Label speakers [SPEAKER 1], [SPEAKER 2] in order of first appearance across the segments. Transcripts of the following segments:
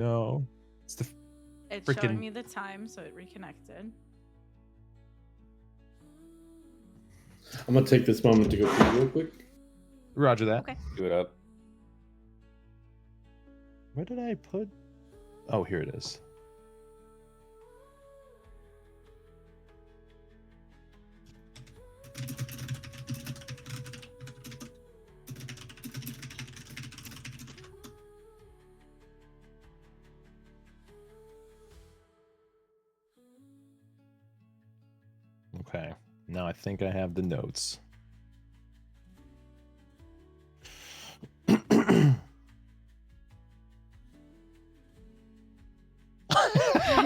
[SPEAKER 1] No. It's the
[SPEAKER 2] It's
[SPEAKER 1] freaking...
[SPEAKER 2] showing me the time, so it reconnected.
[SPEAKER 3] I'm gonna take this moment to go pee real quick.
[SPEAKER 1] Roger that.
[SPEAKER 2] Okay.
[SPEAKER 4] Do it up.
[SPEAKER 1] Where did I put... Oh, here it is. Okay. Now I think I have the notes.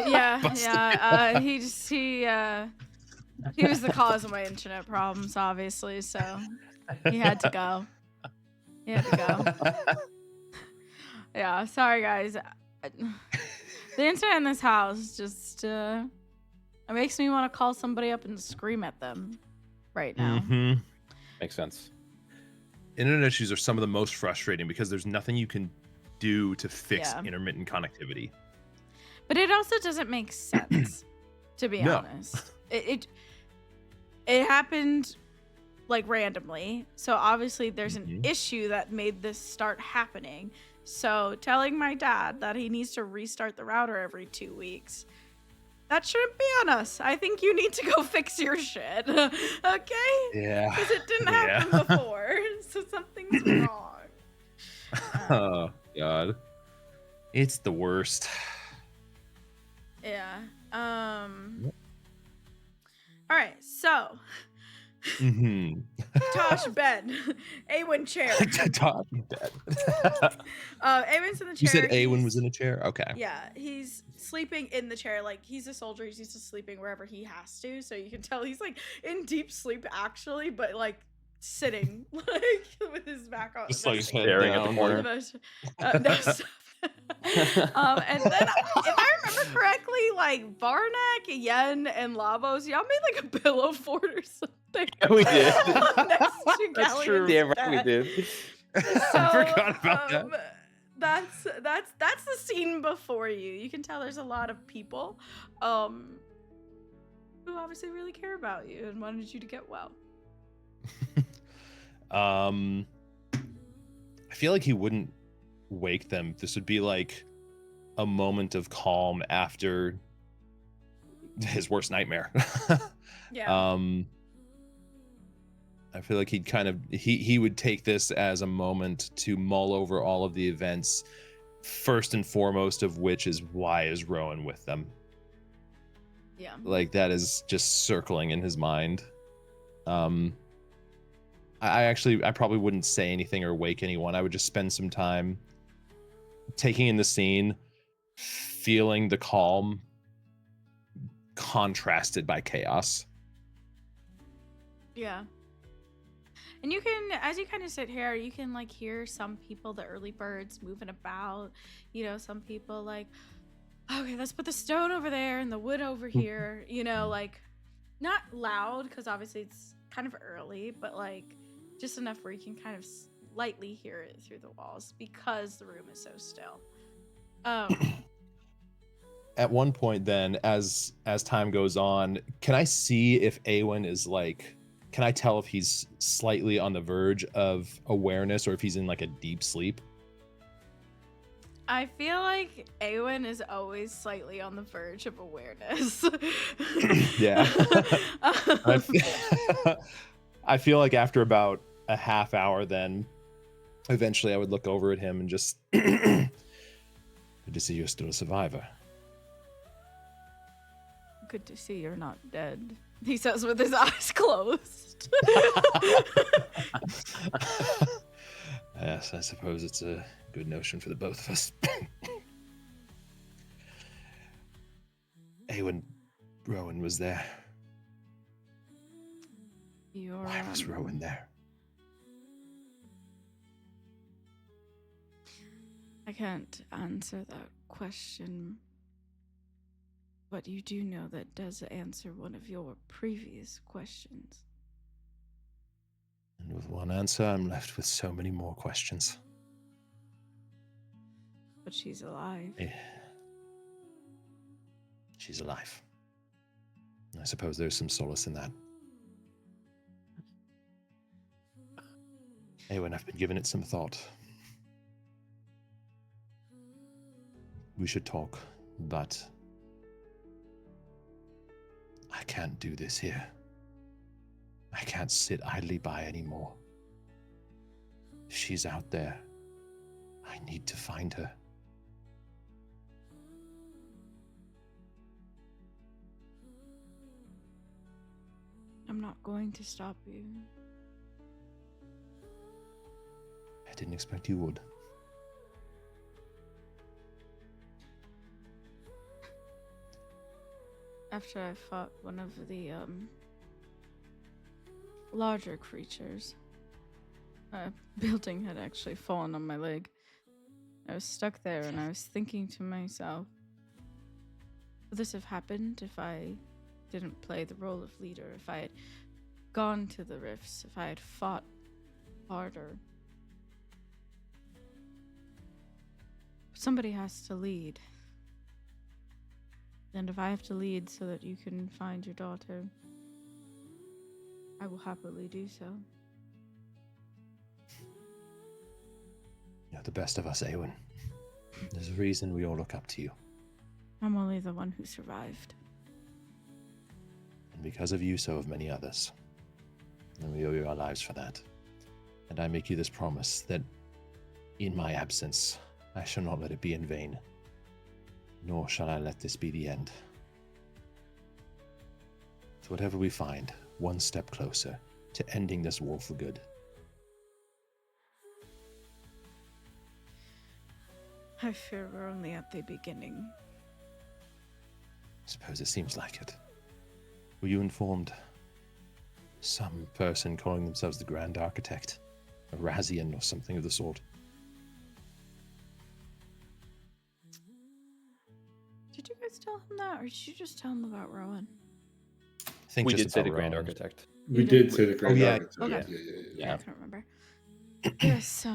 [SPEAKER 2] Yeah. He was the cause of my internet problems, obviously. So he had to go. Yeah. Sorry, guys. The internet in this house just it makes me want to call somebody up and scream at them right now.
[SPEAKER 1] Mm-hmm.
[SPEAKER 4] Makes sense.
[SPEAKER 1] Internet issues are some of the most frustrating because there's nothing you can do to fix
[SPEAKER 2] Yeah.
[SPEAKER 1] intermittent connectivity.
[SPEAKER 2] But it also doesn't make sense, to be
[SPEAKER 1] No.
[SPEAKER 2] honest. It happened like randomly. So obviously there's an issue that made this start happening. So telling my dad that he needs to restart the router every 2 weeks, that shouldn't be on us. I think you need to go fix your shit. Okay?
[SPEAKER 1] Yeah.
[SPEAKER 2] Because it didn't happen before. So something's wrong.
[SPEAKER 1] Oh, God. It's the worst.
[SPEAKER 2] Yeah. All right. So,
[SPEAKER 1] Mm-hmm.
[SPEAKER 2] Tosh bed, Awen chair.
[SPEAKER 1] Todd, dead.
[SPEAKER 2] Awen's in the chair.
[SPEAKER 1] You said Awen was in a chair? Okay.
[SPEAKER 2] Yeah, he's sleeping in the chair. Like, he's a soldier. He's used to sleeping wherever he has to. So you can tell he's like in deep sleep actually, but like sitting like with his back on.
[SPEAKER 1] Just like
[SPEAKER 2] resting
[SPEAKER 4] staring at the
[SPEAKER 2] on
[SPEAKER 4] corner.
[SPEAKER 2] no, stop. And then, if I remember correctly, like Varnak, Yen, and Lavos, y'all made like a pillow fort or something.
[SPEAKER 4] We did.
[SPEAKER 2] Next to
[SPEAKER 4] That's true.
[SPEAKER 2] Galian's
[SPEAKER 4] Damn right we
[SPEAKER 2] bed.
[SPEAKER 4] did.
[SPEAKER 2] So,
[SPEAKER 1] I forgot about that.
[SPEAKER 2] That's the scene before you. You can tell there's a lot of people, who obviously really care about you and wanted you to get well.
[SPEAKER 1] I feel like he wouldn't wake them. This would be like a moment of calm after his worst nightmare.
[SPEAKER 2] Yeah.
[SPEAKER 1] I feel like he'd kind of he would take this as a moment to mull over all of the events, first and foremost of which is why is Rowan with them.
[SPEAKER 2] Yeah.
[SPEAKER 1] Like that is just circling in his mind. I probably wouldn't say anything or wake anyone. I would just spend some time taking in the scene, feeling the calm contrasted by chaos.
[SPEAKER 2] Yeah. And you can, as you kind of sit here, you can like hear some people, the early birds moving about, some people like, okay, let's put the stone over there and the wood over here, like not loud because obviously it's kind of early, but like just enough where you can kind of lightly hear it through the walls because the room is so still.
[SPEAKER 1] At one point then, as time goes on, can I see if Awen is like, can I tell if he's slightly on the verge of awareness or if he's in like a deep sleep?
[SPEAKER 2] I feel like Awen is always slightly on the verge of awareness.
[SPEAKER 1] Yeah. I feel like after about a half hour then, eventually I would look over at him and just, good to see you're still a survivor.
[SPEAKER 2] Good to see you're not dead, he says with his eyes closed.
[SPEAKER 1] Yes, I suppose it's a good notion for the both of us. When Rowan was there. Why was Rowan there?
[SPEAKER 2] I can't answer that question, but you do know that does answer one of your previous questions.
[SPEAKER 1] And with one answer, I'm left with so many more questions.
[SPEAKER 2] But but she's alive.
[SPEAKER 1] She's alive. I suppose there's some solace in that. Eowyn, I've been giving it some thought. We should talk, but I can't do this here. I can't sit idly by anymore. If she's out there, I need to find her.
[SPEAKER 2] I'm not going to stop you.
[SPEAKER 1] I didn't expect you would.
[SPEAKER 2] After I fought one of the larger creatures, a building had actually fallen on my leg. I was stuck there and I was thinking to myself, would this have happened if I didn't play the role of leader, if I had gone to the rifts, if I had fought harder? Somebody has to lead. And if I have to lead so that you can find your daughter, I will happily do so.
[SPEAKER 1] You're the best of us, Eowyn. There's a reason we all look up to you.
[SPEAKER 2] I'm only the one who survived.
[SPEAKER 1] And because of you, so have many others. And we owe you our lives for that. And I make you this promise that in my absence, I shall not let it be in vain. Nor shall I let this be the end. So whatever we find, one step closer to ending this war for good.
[SPEAKER 2] I fear we're only at the beginning.
[SPEAKER 1] I suppose it seems like it. Were you informed? Some person calling themselves the Grand Architect, a Razian or something of the sort.
[SPEAKER 2] Did you guys tell him that, or did you just tell him about Rowan?
[SPEAKER 1] I think
[SPEAKER 4] We
[SPEAKER 1] just
[SPEAKER 4] did say
[SPEAKER 1] about
[SPEAKER 4] the Grand
[SPEAKER 1] Rowan.
[SPEAKER 4] Architect.
[SPEAKER 3] We did say the Grand
[SPEAKER 1] yeah.
[SPEAKER 3] Architect.
[SPEAKER 2] Okay.
[SPEAKER 3] Yeah.
[SPEAKER 2] I can't remember. Yes,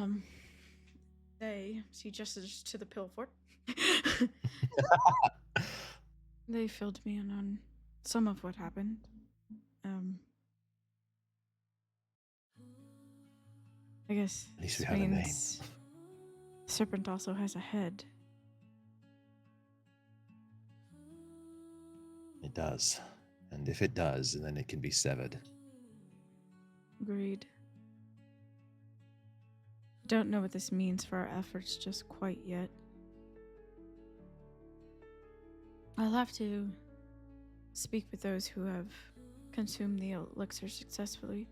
[SPEAKER 2] they see justice to the pill fort. They filled me in on some of what happened. I guess
[SPEAKER 1] At least we
[SPEAKER 2] this
[SPEAKER 1] have a name.
[SPEAKER 2] means the serpent also has a head.
[SPEAKER 1] It does. And if it does, then it can be severed.
[SPEAKER 2] Agreed. Don't know what this means for our efforts just quite yet. I'll have to speak with those who have consumed the elixir successfully,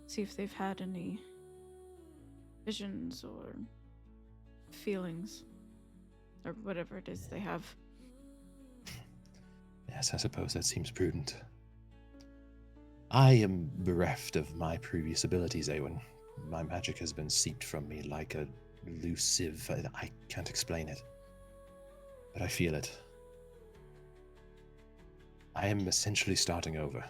[SPEAKER 2] see if they've had any visions or feelings, or whatever it is they have.
[SPEAKER 1] Yes, I suppose that seems prudent. I am bereft of my previous abilities, Eowyn. My magic has been seeped from me like a elusive. I can't explain it. But I feel it. I am essentially starting over.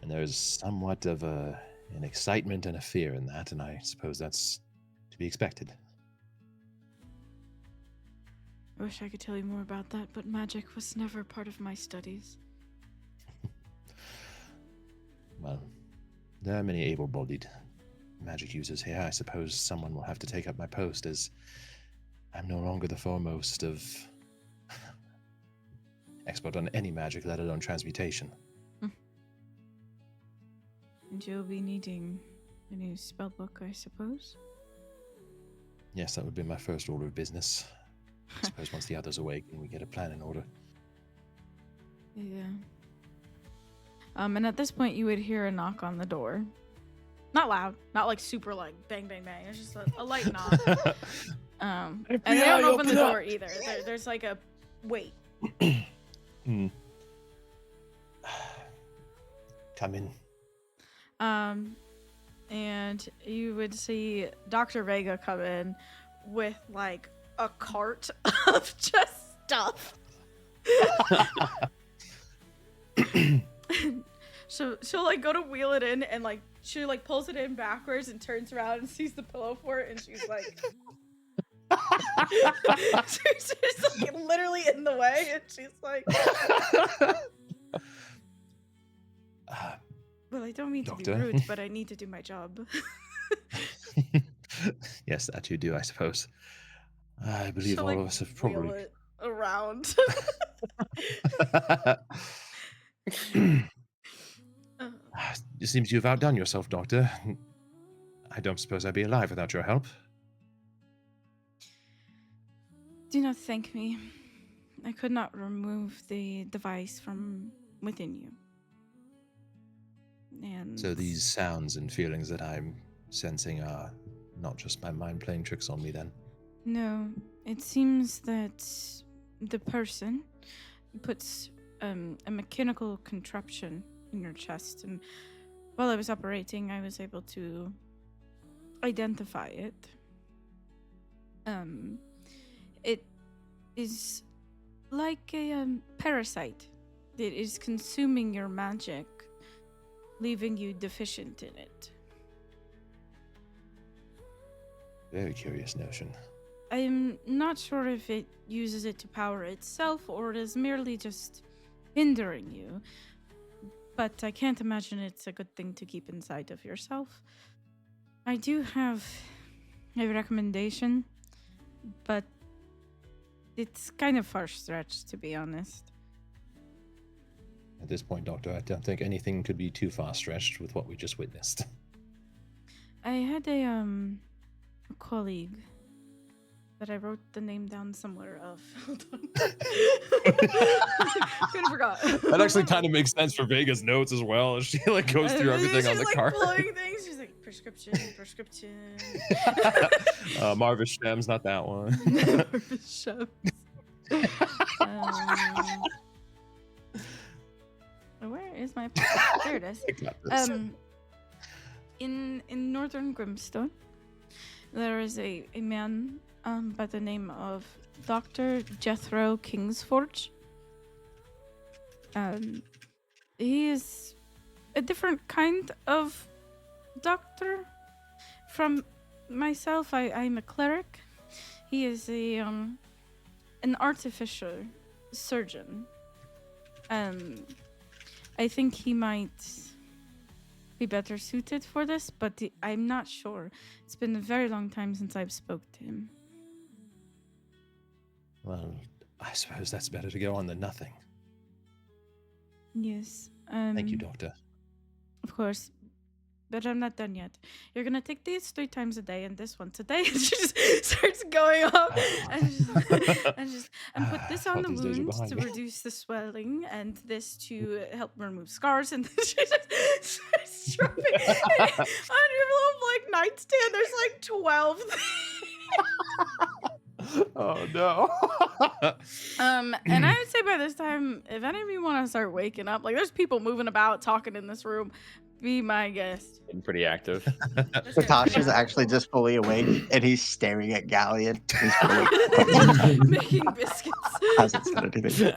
[SPEAKER 1] And there's somewhat of an excitement and a fear in that, and I suppose that's to be expected.
[SPEAKER 2] I wish I could tell you more about that, but magic was never part of my studies.
[SPEAKER 1] Well, there are many able-bodied magic users here. I suppose someone will have to take up my post, as I'm no longer the foremost of expert on any magic, let alone transmutation.
[SPEAKER 2] And you'll be needing a new spellbook, I suppose?
[SPEAKER 1] Yes, that would be my first order of business. I suppose once the others awake, we get a plan in order.
[SPEAKER 2] Yeah. And at this point, you would hear a knock on the door. Not loud, not like super like bang, bang, bang. It's just a light knock. And they don't open the door either. There's like a wait.
[SPEAKER 1] Come in.
[SPEAKER 2] And you would see Dr. Vega come in with like a cart of just stuff. So she'll like go to wheel it in, and like she like pulls it in backwards and turns around and sees the pillow fort, and she's like, She's just like literally in the way, and she's like, "Well, I don't mean to be
[SPEAKER 1] Doctor?
[SPEAKER 2] rude, but I need to do my job."
[SPEAKER 1] Yes, that you do, I suppose. I believe
[SPEAKER 2] She'll,
[SPEAKER 1] all
[SPEAKER 2] like,
[SPEAKER 1] of us have
[SPEAKER 2] wheel
[SPEAKER 1] probably.
[SPEAKER 2] it around. Uh,
[SPEAKER 1] It seems you've outdone yourself, Doctor. I don't suppose I'd be alive without your help.
[SPEAKER 2] Do not thank me. I could not remove the device from within you. And
[SPEAKER 1] So these sounds and feelings that I'm sensing are not just my mind playing tricks on me, then?
[SPEAKER 2] no, it seems that the person puts a mechanical contraption in your chest, and while I was operating, I was able to identify it. It is like a parasite that is consuming your magic, leaving you deficient in it.
[SPEAKER 1] Very curious notion.
[SPEAKER 2] I am not sure if it uses it to power itself or it is merely just hindering you, but I can't imagine it's a good thing to keep inside of yourself. I do have a recommendation, but it's kind of far-stretched, to be honest.
[SPEAKER 1] At this point, Doctor, I don't think anything could be too far-stretched with what we just witnessed.
[SPEAKER 2] I had a colleague that I wrote the name down somewhere of. Hold on. Kind of forgot.
[SPEAKER 1] That actually kind of makes sense for Vega's notes as well, as she like goes through everything on the
[SPEAKER 2] she's
[SPEAKER 1] card.
[SPEAKER 2] like pulling things. She's like prescription.
[SPEAKER 1] Marvis Shem's not that one.
[SPEAKER 2] Marvis Shem's. Where is my pocket? There it is.
[SPEAKER 1] I got this.
[SPEAKER 2] In northern Grimstone, there is a man by the name of Dr. Jethro Kingsforge. He is a different kind of doctor from myself. I'm a cleric. He is an artificial surgeon. I think he might be better suited for this, but I'm not sure. It's been a very long time since I've spoke to him.
[SPEAKER 1] Well, I suppose that's better to go on than nothing.
[SPEAKER 2] Yes.
[SPEAKER 1] Thank you, Doctor.
[SPEAKER 2] Of course. But I'm not done yet. You're gonna take these 3 times a day and this once a day. And she just starts going up and put this on the
[SPEAKER 1] These days are
[SPEAKER 2] wound
[SPEAKER 1] behind
[SPEAKER 2] to
[SPEAKER 1] me.
[SPEAKER 2] reduce the swelling and this to help remove scars. And then she just starts dropping. On your little like nightstand, there's like 12
[SPEAKER 1] Oh no.
[SPEAKER 2] and I would say by this time, if any of you want to start waking up, like there's people moving about, talking in this room, be my guest.
[SPEAKER 4] Been pretty active.
[SPEAKER 5] Natasha's actually just fully awake, and he's staring at Galian. He's fully
[SPEAKER 2] making biscuits.
[SPEAKER 5] hasn't said anything.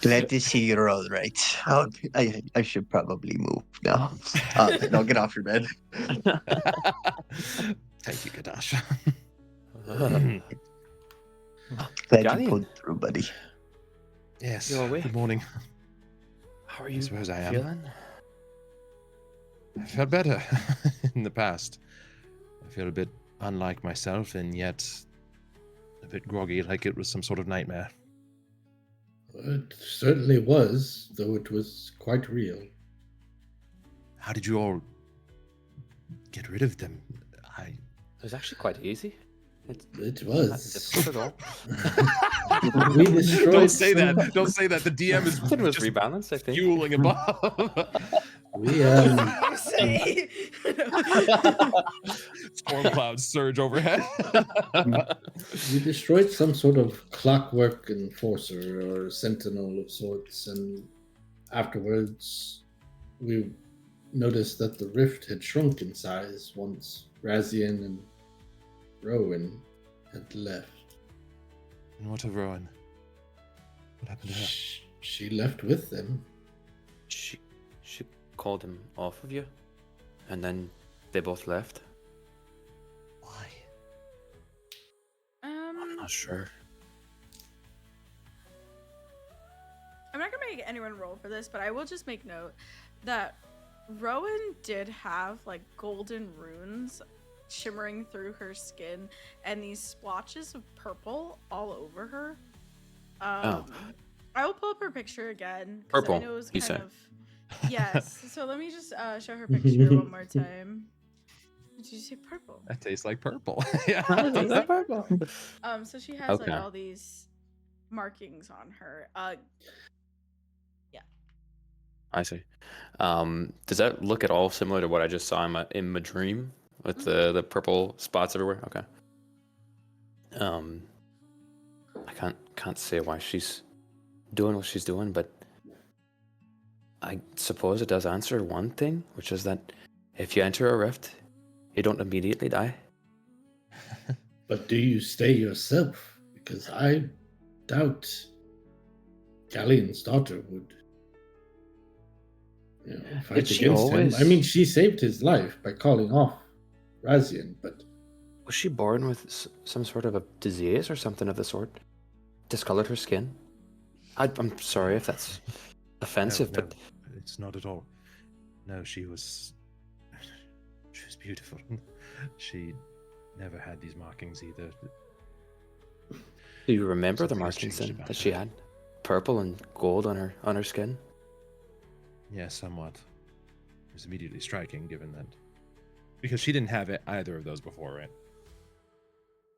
[SPEAKER 5] Glad to see you're all right. Oh, I should probably move now. No, get off your bed.
[SPEAKER 1] Thank you, Kadash.
[SPEAKER 5] Glad
[SPEAKER 4] Galian.
[SPEAKER 5] you pulled through, buddy.
[SPEAKER 1] Yes.
[SPEAKER 4] You're awake.
[SPEAKER 1] Good morning.
[SPEAKER 4] How are
[SPEAKER 1] I
[SPEAKER 4] you
[SPEAKER 1] suppose I am.
[SPEAKER 4] feeling?
[SPEAKER 1] I felt better in the past. I feel a bit unlike myself and yet a bit groggy, like it was some sort of nightmare.
[SPEAKER 3] It certainly was, though it was quite real.
[SPEAKER 1] How did you all get rid of them?
[SPEAKER 4] It was actually quite easy. It's
[SPEAKER 3] It
[SPEAKER 4] not
[SPEAKER 3] was.
[SPEAKER 4] difficult at all.
[SPEAKER 3] We destroyed.
[SPEAKER 1] Don't say
[SPEAKER 3] some-
[SPEAKER 1] that. Don't say that. The DM is
[SPEAKER 4] It was
[SPEAKER 1] just
[SPEAKER 4] rebalanced, I think.
[SPEAKER 1] fueling above.
[SPEAKER 3] We
[SPEAKER 2] You say.
[SPEAKER 1] Storm clouds surge overhead.
[SPEAKER 3] we destroyed some sort of clockwork enforcer or sentinel of sorts, and afterwards we noticed that the rift had shrunk in size once Razian and Rowan had left.
[SPEAKER 1] And what of Rowan? What happened to her?
[SPEAKER 3] She left with them.
[SPEAKER 4] She called him off of you, and then they both left. Not sure.
[SPEAKER 2] I'm not gonna make anyone roll for this, but I will just make note that Rowan did have like golden runes shimmering through her skin and these splotches of purple all over her. I will pull up her picture again. 'Cause
[SPEAKER 4] Purple,
[SPEAKER 2] I know it was
[SPEAKER 4] you
[SPEAKER 2] kind
[SPEAKER 4] said.
[SPEAKER 2] of. Yes. So let me just show her picture one more time. Did you say purple?
[SPEAKER 1] That tastes like purple. Yeah.
[SPEAKER 2] Tastes like purple. So she has
[SPEAKER 4] Okay.
[SPEAKER 2] like all these markings on her.
[SPEAKER 4] I see. Does that look at all similar to what I just saw in my dream with the purple spots everywhere? Okay. I can't say why she's doing what she's doing, but I suppose it does answer one thing, which is that if you enter a rift, you don't immediately die.
[SPEAKER 3] But do you stay yourself? Because I doubt Galian's daughter would fight
[SPEAKER 4] Did she
[SPEAKER 3] against him. I
[SPEAKER 4] always-
[SPEAKER 3] mean, she saved his life by calling off Razian, but
[SPEAKER 4] Was she born with some sort of a disease or something of the sort? Discolored her skin? I'm sorry if that's offensive,
[SPEAKER 1] No,
[SPEAKER 4] but
[SPEAKER 1] it's not at all. No, she was beautiful. She never had these markings either.
[SPEAKER 4] do you remember the
[SPEAKER 1] Something has
[SPEAKER 4] markings
[SPEAKER 1] changed
[SPEAKER 4] then
[SPEAKER 1] about
[SPEAKER 4] that she
[SPEAKER 1] her.
[SPEAKER 4] had? Purple and gold on her skin?
[SPEAKER 1] Yeah, somewhat. It was immediately striking, given that because she didn't have either of those before, right?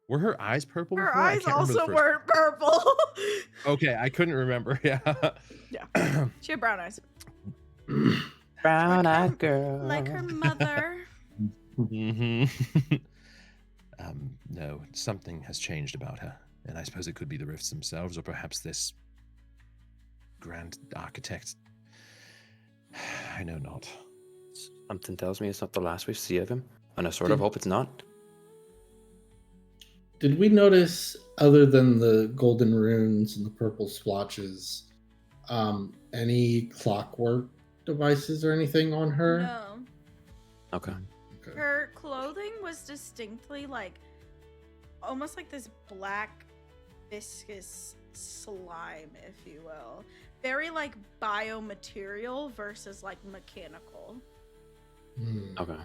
[SPEAKER 1] Were her eyes purple?
[SPEAKER 2] Her
[SPEAKER 1] before? I
[SPEAKER 2] eyes
[SPEAKER 1] can't remember the
[SPEAKER 2] also
[SPEAKER 1] first-
[SPEAKER 2] weren't purple.
[SPEAKER 1] Okay, I couldn't remember. Yeah.
[SPEAKER 2] Yeah. She had brown eyes.
[SPEAKER 4] Brown-eyed girl.
[SPEAKER 2] Like her mother.
[SPEAKER 1] hmm No, something has changed about her, and I suppose it could be the rifts themselves, or perhaps this grand architect. I know not.
[SPEAKER 4] Something tells me it's not the last we see of him, and I sort of hope it's not.
[SPEAKER 3] did we notice, other than the golden runes and the purple splotches, any clockwork devices or anything on her?
[SPEAKER 2] No.
[SPEAKER 4] Okay.
[SPEAKER 3] Okay.
[SPEAKER 2] Her clothing was distinctly like almost like this black viscous slime, if you will. Very like biomaterial versus like mechanical.
[SPEAKER 3] Hmm.
[SPEAKER 4] Okay.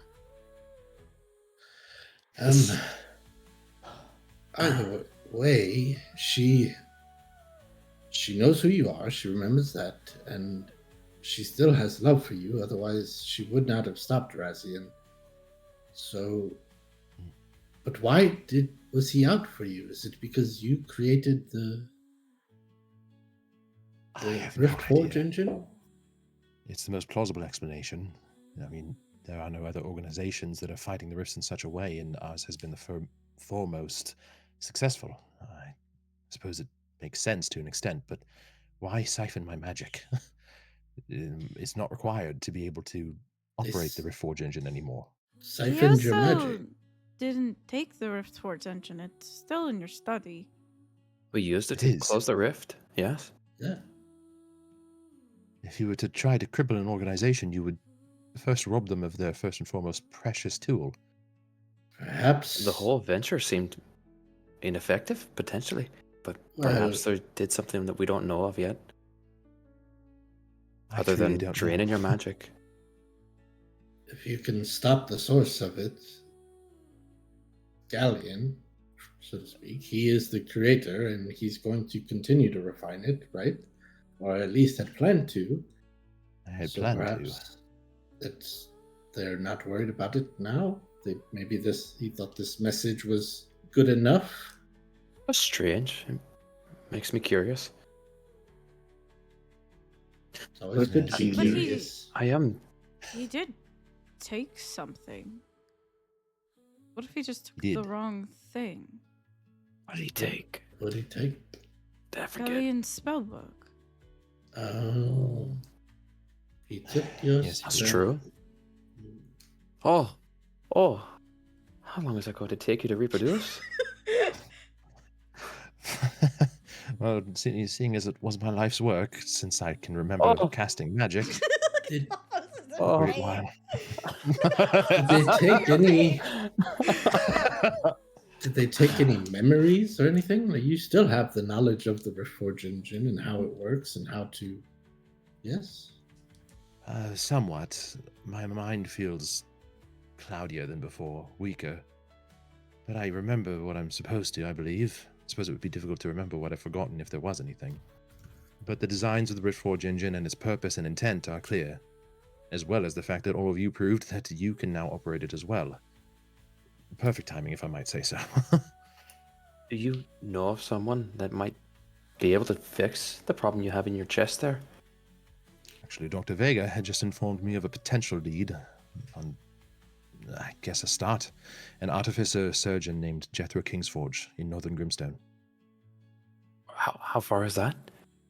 [SPEAKER 3] Either way, she knows who you are. She remembers that, and she still has love for you. Otherwise, she would not have stopped Razian. So, but why was he out for you? Is it because you created the
[SPEAKER 1] I have no
[SPEAKER 3] Rift Forge
[SPEAKER 1] idea.
[SPEAKER 3] engine?
[SPEAKER 1] It's the most plausible explanation. I mean, there are no other organizations that are fighting the rifts in such a way, and ours has been the foremost successful. I suppose it makes sense to an extent, but why siphon my magic? It's not required to be able to operate the
[SPEAKER 3] This-
[SPEAKER 1] Rift Forge engine anymore.
[SPEAKER 3] Siphoned your magic.
[SPEAKER 2] didn't take the Rift Forge engine. It's still in your study.
[SPEAKER 4] We used it
[SPEAKER 1] It
[SPEAKER 4] to
[SPEAKER 1] is.
[SPEAKER 4] close the rift, yes?
[SPEAKER 3] Yeah.
[SPEAKER 1] If you were to try to cripple an organization, you would first rob them of their first and foremost precious tool.
[SPEAKER 3] Perhaps
[SPEAKER 4] The whole venture seemed ineffective, potentially, but
[SPEAKER 3] Well-
[SPEAKER 4] perhaps they did something that we don't know of yet,
[SPEAKER 1] I
[SPEAKER 4] other
[SPEAKER 1] truly
[SPEAKER 4] than
[SPEAKER 1] don't know.
[SPEAKER 4] draining your magic.
[SPEAKER 3] if you can stop the source of it, Galian, so to speak, he is the creator and he's going to continue to refine it, right? Or at least had planned to.
[SPEAKER 1] I had
[SPEAKER 3] So
[SPEAKER 1] planned to.
[SPEAKER 3] perhaps they're not worried about it now. He thought this message was good enough.
[SPEAKER 4] That's strange. It makes me curious.
[SPEAKER 3] It's always good to be
[SPEAKER 1] But
[SPEAKER 2] he-
[SPEAKER 3] curious.
[SPEAKER 4] I am.
[SPEAKER 2] He did take something. What if he just took
[SPEAKER 1] He
[SPEAKER 2] the
[SPEAKER 1] did.
[SPEAKER 2] wrong thing?
[SPEAKER 4] What did he take?
[SPEAKER 3] What did he take?
[SPEAKER 4] I forget.
[SPEAKER 2] Galian's spellbook.
[SPEAKER 3] Oh, he took your.
[SPEAKER 1] Yes,
[SPEAKER 4] That's
[SPEAKER 3] spell.
[SPEAKER 4] true. Oh. How long is that going to take you to reproduce?
[SPEAKER 1] Well, seeing as it was my life's work, since I can remember
[SPEAKER 4] Oh.
[SPEAKER 1] casting magic,
[SPEAKER 3] Did,
[SPEAKER 4] Oh.
[SPEAKER 1] great while.
[SPEAKER 3] did they take any? Did they take any memories or anything? Like, you still have the knowledge of the Reforge engine and how it works and how to. Yes.
[SPEAKER 1] Somewhat. My mind feels cloudier than before, weaker. But I remember what I'm supposed to, I believe. I suppose it would be difficult to remember what I've forgotten if there was anything. But the designs of the Reforge engine and its purpose and intent are clear, as well as the fact that all of you proved that you can now operate it as well. Perfect timing, if I might say so.
[SPEAKER 4] Do you know of someone that might be able to fix the problem you have in your chest there?
[SPEAKER 1] Actually, Dr. Vega had just informed me of a potential lead on, I guess, a start. An artificer surgeon named Jethro Kingsforge in northern Grimstone.
[SPEAKER 4] How far is that?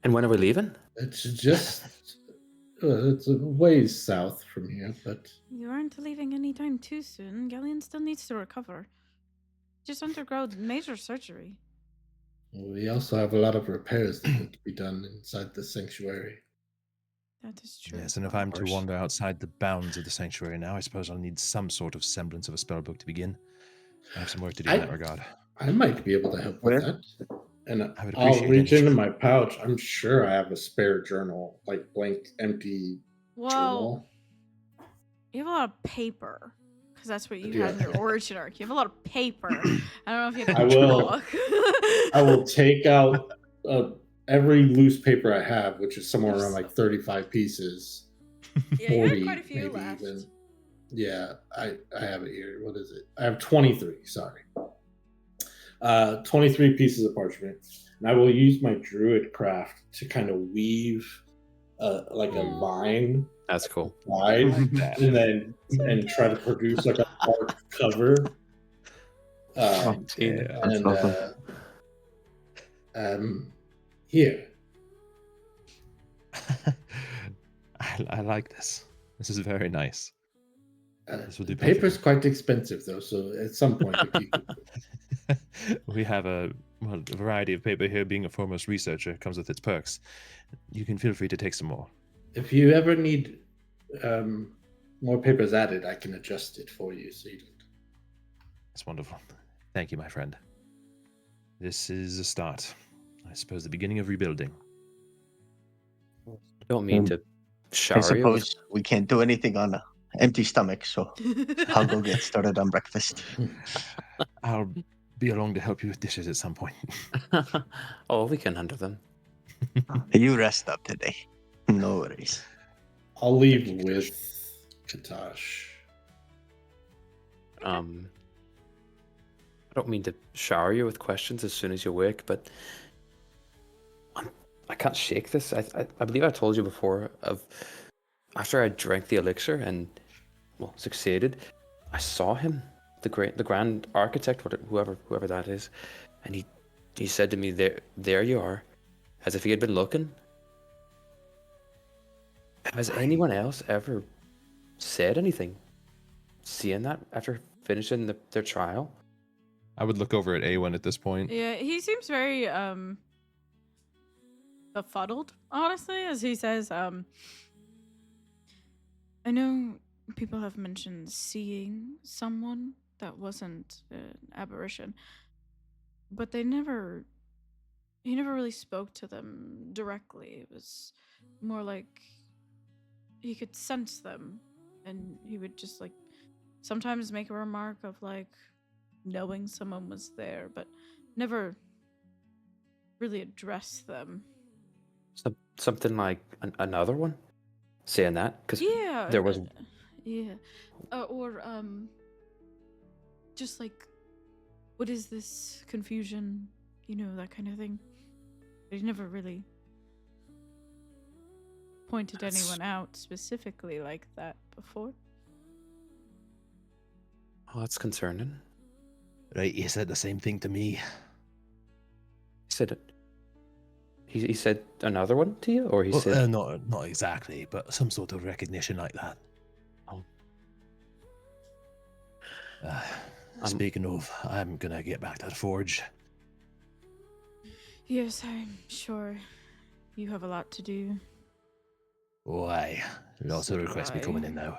[SPEAKER 4] And when are we leaving?
[SPEAKER 3] It's just. It's a ways south from here, but.
[SPEAKER 2] You aren't leaving anytime too soon. Galian still needs to recover. Just undergo major surgery.
[SPEAKER 3] We also have a lot of repairs that need to be done inside the sanctuary.
[SPEAKER 2] That is true.
[SPEAKER 1] Yes, and if
[SPEAKER 2] well.
[SPEAKER 1] I'm to wander outside the bounds of the sanctuary now, I suppose I'll need some sort of semblance of a spellbook to begin. I have some work to do in that regard.
[SPEAKER 3] I might be able to help with that. And
[SPEAKER 1] I would
[SPEAKER 3] I'll
[SPEAKER 1] appreciate
[SPEAKER 3] reach
[SPEAKER 1] it.
[SPEAKER 3] into my pouch. I'm sure I have a spare journal, like blank, empty
[SPEAKER 2] Well,
[SPEAKER 3] journal.
[SPEAKER 2] you have a lot of paper. Because that's what you
[SPEAKER 3] Yeah.
[SPEAKER 2] had in your origin arc. You have a lot of paper. I don't know if you have
[SPEAKER 3] I
[SPEAKER 2] a
[SPEAKER 3] will-
[SPEAKER 2] book.
[SPEAKER 3] I will take out every loose paper I have, which is somewhere around like 35 pieces.
[SPEAKER 2] Yeah, you had
[SPEAKER 3] 40,
[SPEAKER 2] quite a few
[SPEAKER 3] maybe
[SPEAKER 2] left.
[SPEAKER 3] even. Yeah, I have it here. What is it? I have 23, sorry. 23 pieces of parchment. And I will use my druid craft to kind of weave like a vine
[SPEAKER 4] That's cool.
[SPEAKER 3] wide
[SPEAKER 1] Like that.
[SPEAKER 3] and try to produce like a bark cover.
[SPEAKER 1] Yeah.
[SPEAKER 5] That's
[SPEAKER 3] And
[SPEAKER 5] awesome.
[SPEAKER 3] here.
[SPEAKER 1] I like this. This is very nice. This will do
[SPEAKER 3] Paper's quite expensive though, so at some point if you could,
[SPEAKER 1] We have a variety of paper here. Being a foremost researcher comes with its perks. You can feel free to take some more.
[SPEAKER 3] if you ever need more papers added, I can adjust it for you so you don't.
[SPEAKER 1] That's wonderful. Thank you, my friend. This is a start. I suppose the beginning of rebuilding.
[SPEAKER 4] I don't mean to
[SPEAKER 5] I
[SPEAKER 4] shower you with
[SPEAKER 5] suppose we can't do anything on an empty stomach, so I'll go get started on breakfast.
[SPEAKER 1] I'll be along to help you with dishes at some point.
[SPEAKER 4] Oh, we can handle them.
[SPEAKER 5] You rest up today. No worries.
[SPEAKER 3] I'll leave with Katash.
[SPEAKER 4] I don't mean to shower you with questions as soon as you wake, but I can't shake this. I believe I told you before after I drank the elixir and succeeded, I saw him, the grand architect, whoever that is, and he said to me, "There you are," as if he had been looking. Has anyone else ever said anything, seeing that after finishing their trial?
[SPEAKER 1] I would look over at Awen at this point.
[SPEAKER 2] Yeah, he seems very befuddled, honestly, as he says, I know people have mentioned seeing someone that wasn't an apparition, but he never really spoke to them directly. It was more like he could sense them, and he would just like sometimes make a remark of like knowing someone was there, but never really address them.
[SPEAKER 4] Something like another one saying that, because
[SPEAKER 2] Yeah,
[SPEAKER 4] there was
[SPEAKER 2] yeah, or just like, what is this confusion? You know, that kind of thing. But he never really pointed anyone out specifically like that before.
[SPEAKER 4] Oh, that's concerning.
[SPEAKER 1] Right, he said the same thing to me.
[SPEAKER 4] He said it. He said another one to you, or he said
[SPEAKER 1] Not exactly, but some sort of recognition like that.
[SPEAKER 4] Oh.
[SPEAKER 1] Speaking of, I'm gonna get back to the forge.
[SPEAKER 2] Yes, I'm sure you have a lot to do.
[SPEAKER 1] Why? Lots of requests be coming in now.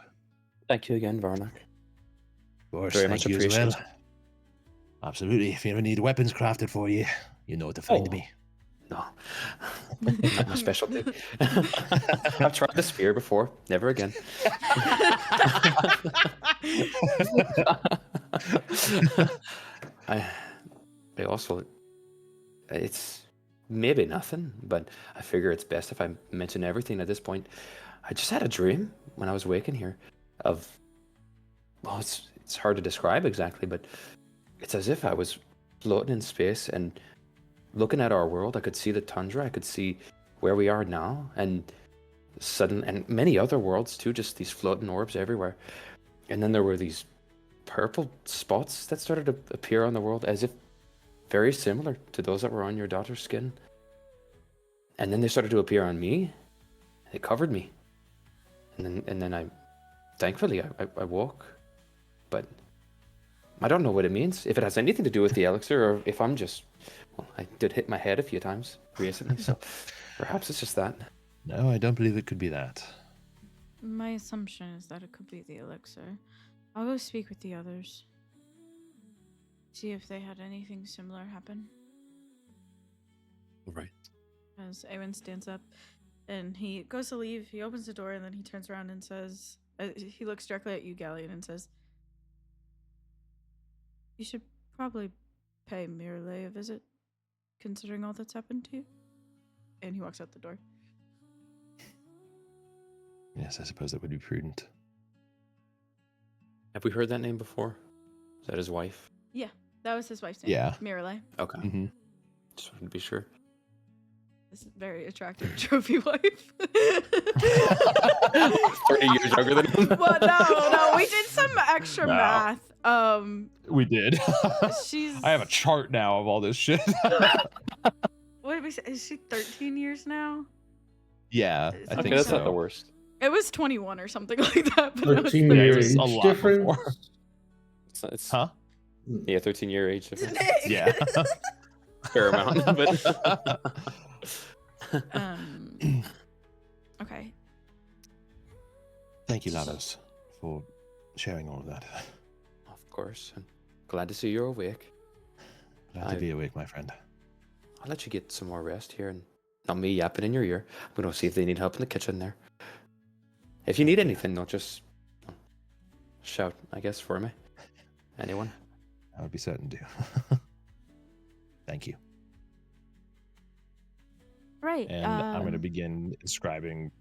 [SPEAKER 4] Thank you again, Varnak.
[SPEAKER 1] Of course,
[SPEAKER 4] Very
[SPEAKER 1] thank
[SPEAKER 4] much
[SPEAKER 1] you as well.
[SPEAKER 4] appreciated.
[SPEAKER 1] Absolutely. If you ever need weapons crafted for you, you know where to find
[SPEAKER 4] Oh.
[SPEAKER 1] me.
[SPEAKER 4] No, not my specialty. I've tried the spear before. Never again. I also, it's maybe nothing, but I figure it's best if I mention everything at this point. I just had a dream when I was waking here of, well, it's hard to describe exactly, but it's as if I was floating in space and looking at our world. I could see the tundra, I could see where we are now, and many other worlds too, just these floating orbs everywhere. And then there were these purple spots that started to appear on the world, as if very similar to those that were on your daughter's skin. And then they started to appear on me. They covered me. And then I, thankfully, I woke. But I don't know what it means. If it has anything to do with the elixir, or if I'm just, well, I did hit my head a few times recently, so perhaps it's just that.
[SPEAKER 1] No, I don't believe it could be that.
[SPEAKER 2] My assumption is that it could be the elixir. I'll go speak with the others. See if they had anything similar happen.
[SPEAKER 1] All right.
[SPEAKER 2] As Awen stands up and he goes to leave, he opens the door and then he turns around and says, he looks directly at you, Galian, and says, "You should probably pay Miralay a visit, considering all that's happened to you." And he walks out the door.
[SPEAKER 1] Yes, I suppose that would be prudent.
[SPEAKER 4] Have we heard that name before? Is that his wife?
[SPEAKER 2] Yeah, that was his wife's name.
[SPEAKER 1] Yeah.
[SPEAKER 2] Miralay.
[SPEAKER 4] Okay.
[SPEAKER 1] Mm-hmm.
[SPEAKER 4] Just wanted to be sure.
[SPEAKER 2] This very attractive trophy wife.
[SPEAKER 4] 30 years younger than him.
[SPEAKER 2] Well, no, we did some extra
[SPEAKER 1] No.
[SPEAKER 2] math.
[SPEAKER 1] We did.
[SPEAKER 2] She's.
[SPEAKER 1] I have a chart now of all this shit.
[SPEAKER 2] What did we say? Is she 13 years now?
[SPEAKER 1] Yeah, I
[SPEAKER 2] Okay,
[SPEAKER 1] think
[SPEAKER 4] that's
[SPEAKER 1] so.
[SPEAKER 4] not the worst.
[SPEAKER 2] It was 21 or something like that. But I was
[SPEAKER 3] 13
[SPEAKER 2] like-
[SPEAKER 1] Yeah, it
[SPEAKER 3] year
[SPEAKER 1] was
[SPEAKER 3] age
[SPEAKER 1] a lot
[SPEAKER 3] difference.
[SPEAKER 1] before.
[SPEAKER 4] It's
[SPEAKER 1] Huh?
[SPEAKER 4] yeah, 13-year age difference.
[SPEAKER 1] Yeah.
[SPEAKER 4] Fair amount, but
[SPEAKER 2] Okay.
[SPEAKER 1] Thank you, Lavos, for sharing all of that.
[SPEAKER 4] of course. I'm glad to see you're awake.
[SPEAKER 1] Glad to be awake, my friend.
[SPEAKER 4] I'll let you get some more rest here, and not me yapping in your ear. I'm gonna see if they need help in the kitchen there. If you need anything, they'll just shout, I guess, for me. Anyone?
[SPEAKER 1] I would be certain to. Thank you.
[SPEAKER 2] Right.
[SPEAKER 1] And I'm going to begin describing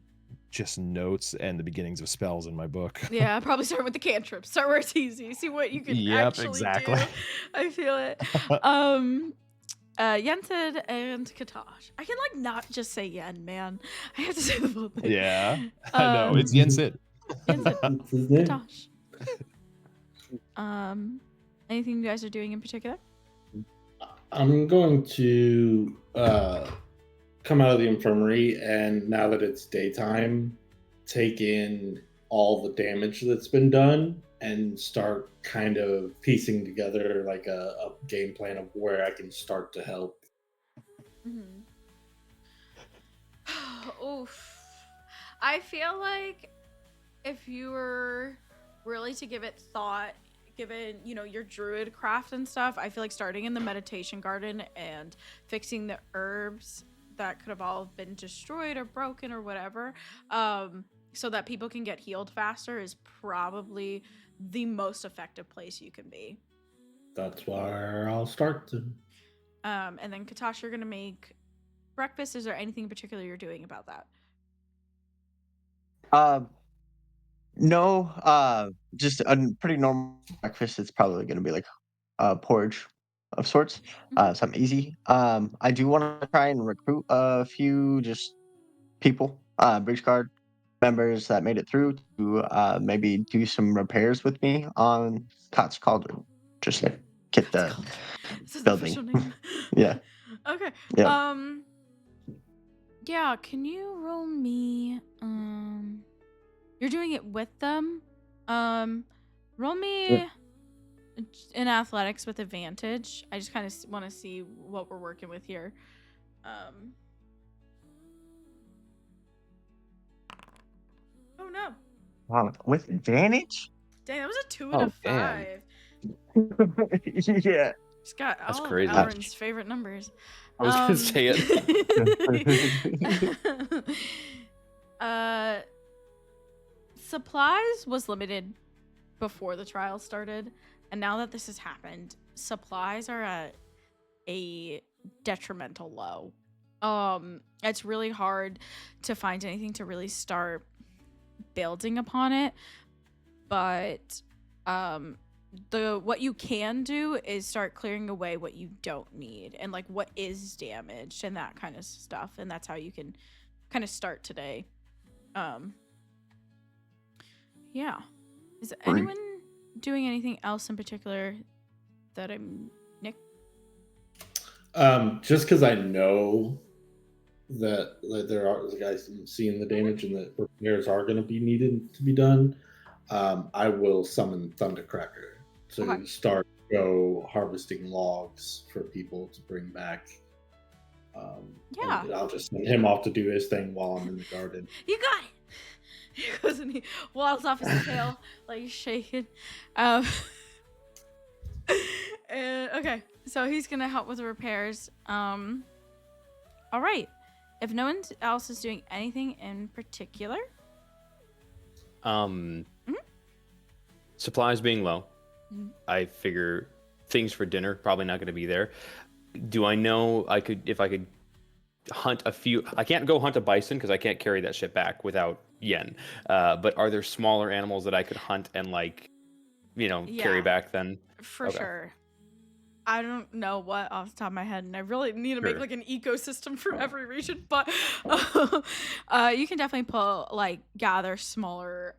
[SPEAKER 1] just notes and the beginnings of spells in my book.
[SPEAKER 2] Yeah, probably start with the cantrips. Start where it's easy. See what you can
[SPEAKER 1] Yep,
[SPEAKER 2] actually
[SPEAKER 1] exactly.
[SPEAKER 2] do. I feel it. Yensid and Katash. I can not just say Yen, man. I have to say the full thing.
[SPEAKER 1] Yeah, I know. It's Yensid.
[SPEAKER 2] Yensid,
[SPEAKER 3] That's his name.
[SPEAKER 2] Katash. Anything you guys are doing in particular?
[SPEAKER 3] I'm going to come out of the infirmary, and now that it's daytime, take in all the damage that's been done and start kind of piecing together like a game plan of where I can start to help.
[SPEAKER 2] Mm-hmm. Oof. I feel like if you were really to give it thought, given, your druid craft and stuff, I feel like starting in the meditation garden and fixing the herbs that could have all been destroyed or broken or whatever, so that people can get healed faster is probably the most effective place you can be.
[SPEAKER 3] That's where I'll start to.
[SPEAKER 2] And then Katash, you're gonna make breakfast. Is there anything in particular you're doing about that?
[SPEAKER 5] No, just a pretty normal breakfast. It's probably going to be like porridge of sorts, something easy. I do want to try and recruit a few just people, Bridge Guard members that made it through to maybe do some repairs with me on Cots Cauldron. Just like get the
[SPEAKER 2] This is the
[SPEAKER 5] building.
[SPEAKER 2] official name.
[SPEAKER 5] Yeah.
[SPEAKER 2] Okay.
[SPEAKER 5] Yeah.
[SPEAKER 2] Yeah, can you roll me you're doing it with them? Roll me in athletics with advantage. I just kind of want to see what we're working with here. Oh no.
[SPEAKER 5] Wow, with advantage?
[SPEAKER 2] Dang, that was a 2 and a
[SPEAKER 4] Oh, damn.
[SPEAKER 2] 5.
[SPEAKER 5] Yeah.
[SPEAKER 2] He's got
[SPEAKER 4] That's
[SPEAKER 2] all
[SPEAKER 4] crazy.
[SPEAKER 2] of Aaron's favorite numbers.
[SPEAKER 4] I was gonna say it.
[SPEAKER 2] Supplies was limited before the trial started, and now that this has happened, supplies are at a detrimental low. It's really hard to find anything to really start building upon it, but what you can do is start clearing away what you don't need and like what is damaged and that kind of stuff, and that's how you can kind of start today. Yeah. Is anyone doing anything else in particular that I'm Nick?
[SPEAKER 3] Just because I know that there are the guys seeing the damage and that repairs are going to be needed to be done, I will summon Thundercracker to start go harvesting logs for people to bring back.
[SPEAKER 2] Yeah.
[SPEAKER 3] and I'll just send him off to do his thing while I'm in the garden.
[SPEAKER 2] You got it. He goes and he waddles off his tail like he's shaking. And okay, so he's gonna help with the repairs. All right. If no one else is doing anything in particular,
[SPEAKER 4] Supplies being low,
[SPEAKER 2] Mhm.
[SPEAKER 4] I figure things for dinner probably not going to be there. Do I know if I could hunt a few? I can't go hunt a bison because I can't carry that shit back without yen. But are there smaller animals that I could hunt and carry
[SPEAKER 2] Yeah.
[SPEAKER 4] back then?
[SPEAKER 2] for
[SPEAKER 4] Okay.
[SPEAKER 2] sure. I don't know what off the top of my head, and I really need to make
[SPEAKER 4] Sure.
[SPEAKER 2] like an ecosystem for every region. But you can definitely gather smaller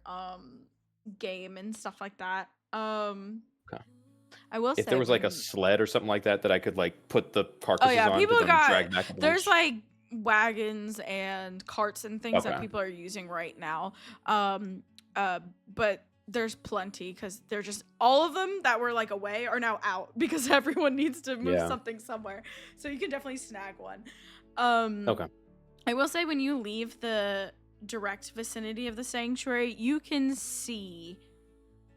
[SPEAKER 2] game and stuff like that. I will say
[SPEAKER 4] If there was like a
[SPEAKER 2] when-
[SPEAKER 4] sled or something like that I could like put the carcasses on
[SPEAKER 2] people
[SPEAKER 4] to then
[SPEAKER 2] got
[SPEAKER 4] drag back.
[SPEAKER 2] there's like wagons and carts and things that
[SPEAKER 4] Okay.
[SPEAKER 2] people are using right now. But there's plenty because they're just all of them that were like away are now out because everyone needs to move
[SPEAKER 4] Yeah.
[SPEAKER 2] something somewhere. So you can definitely snag one.
[SPEAKER 4] Okay.
[SPEAKER 2] I will say when you leave the direct vicinity of the sanctuary, you can see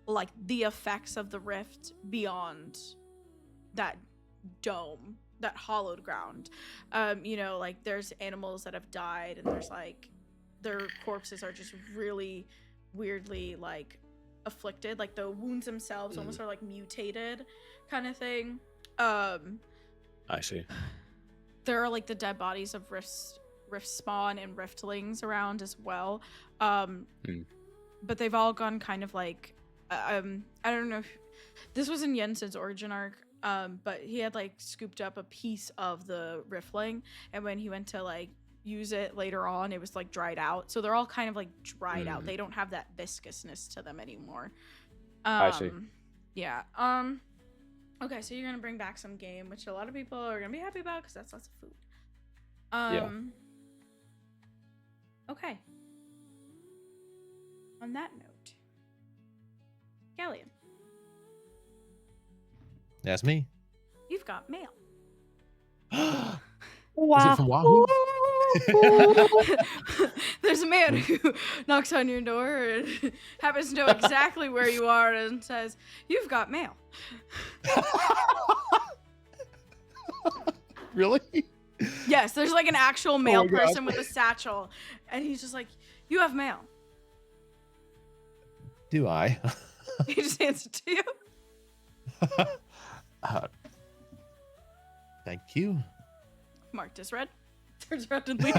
[SPEAKER 2] like the effects of the rift beyond that dome, that hollowed ground. Like there's animals that have died and there's like their corpses are just really weirdly like afflicted, like the wounds themselves almost are like mutated kind of thing.
[SPEAKER 4] I see.
[SPEAKER 2] There are like the dead bodies of rift spawn and riftlings around as well, but they've all gone kind of like I don't know if this was in Jensen's origin arc, but he had like scooped up a piece of the riftling, and when he went to like use it later on, it was like dried out. So they're all kind of like dried out. They don't have that viscousness to them anymore.
[SPEAKER 4] I see.
[SPEAKER 2] Yeah. Okay, so you're gonna bring back some game, which a lot of people are gonna be happy about because that's lots of food.
[SPEAKER 4] Yeah.
[SPEAKER 2] Okay. On that note, Galian,
[SPEAKER 1] That's me.
[SPEAKER 2] you've got mail.
[SPEAKER 1] Is it from Wahoo?
[SPEAKER 2] There's a man who knocks on your door and happens to know exactly where you are and says, "You've got mail."
[SPEAKER 1] Really?
[SPEAKER 2] Yes, there's like an actual mail
[SPEAKER 1] my God.
[SPEAKER 2] person with a satchel, and he's just like, "You have mail."
[SPEAKER 1] Do I?
[SPEAKER 2] He just hands it to you.
[SPEAKER 1] Thank you.
[SPEAKER 2] Marked as read. Turns around and leaves.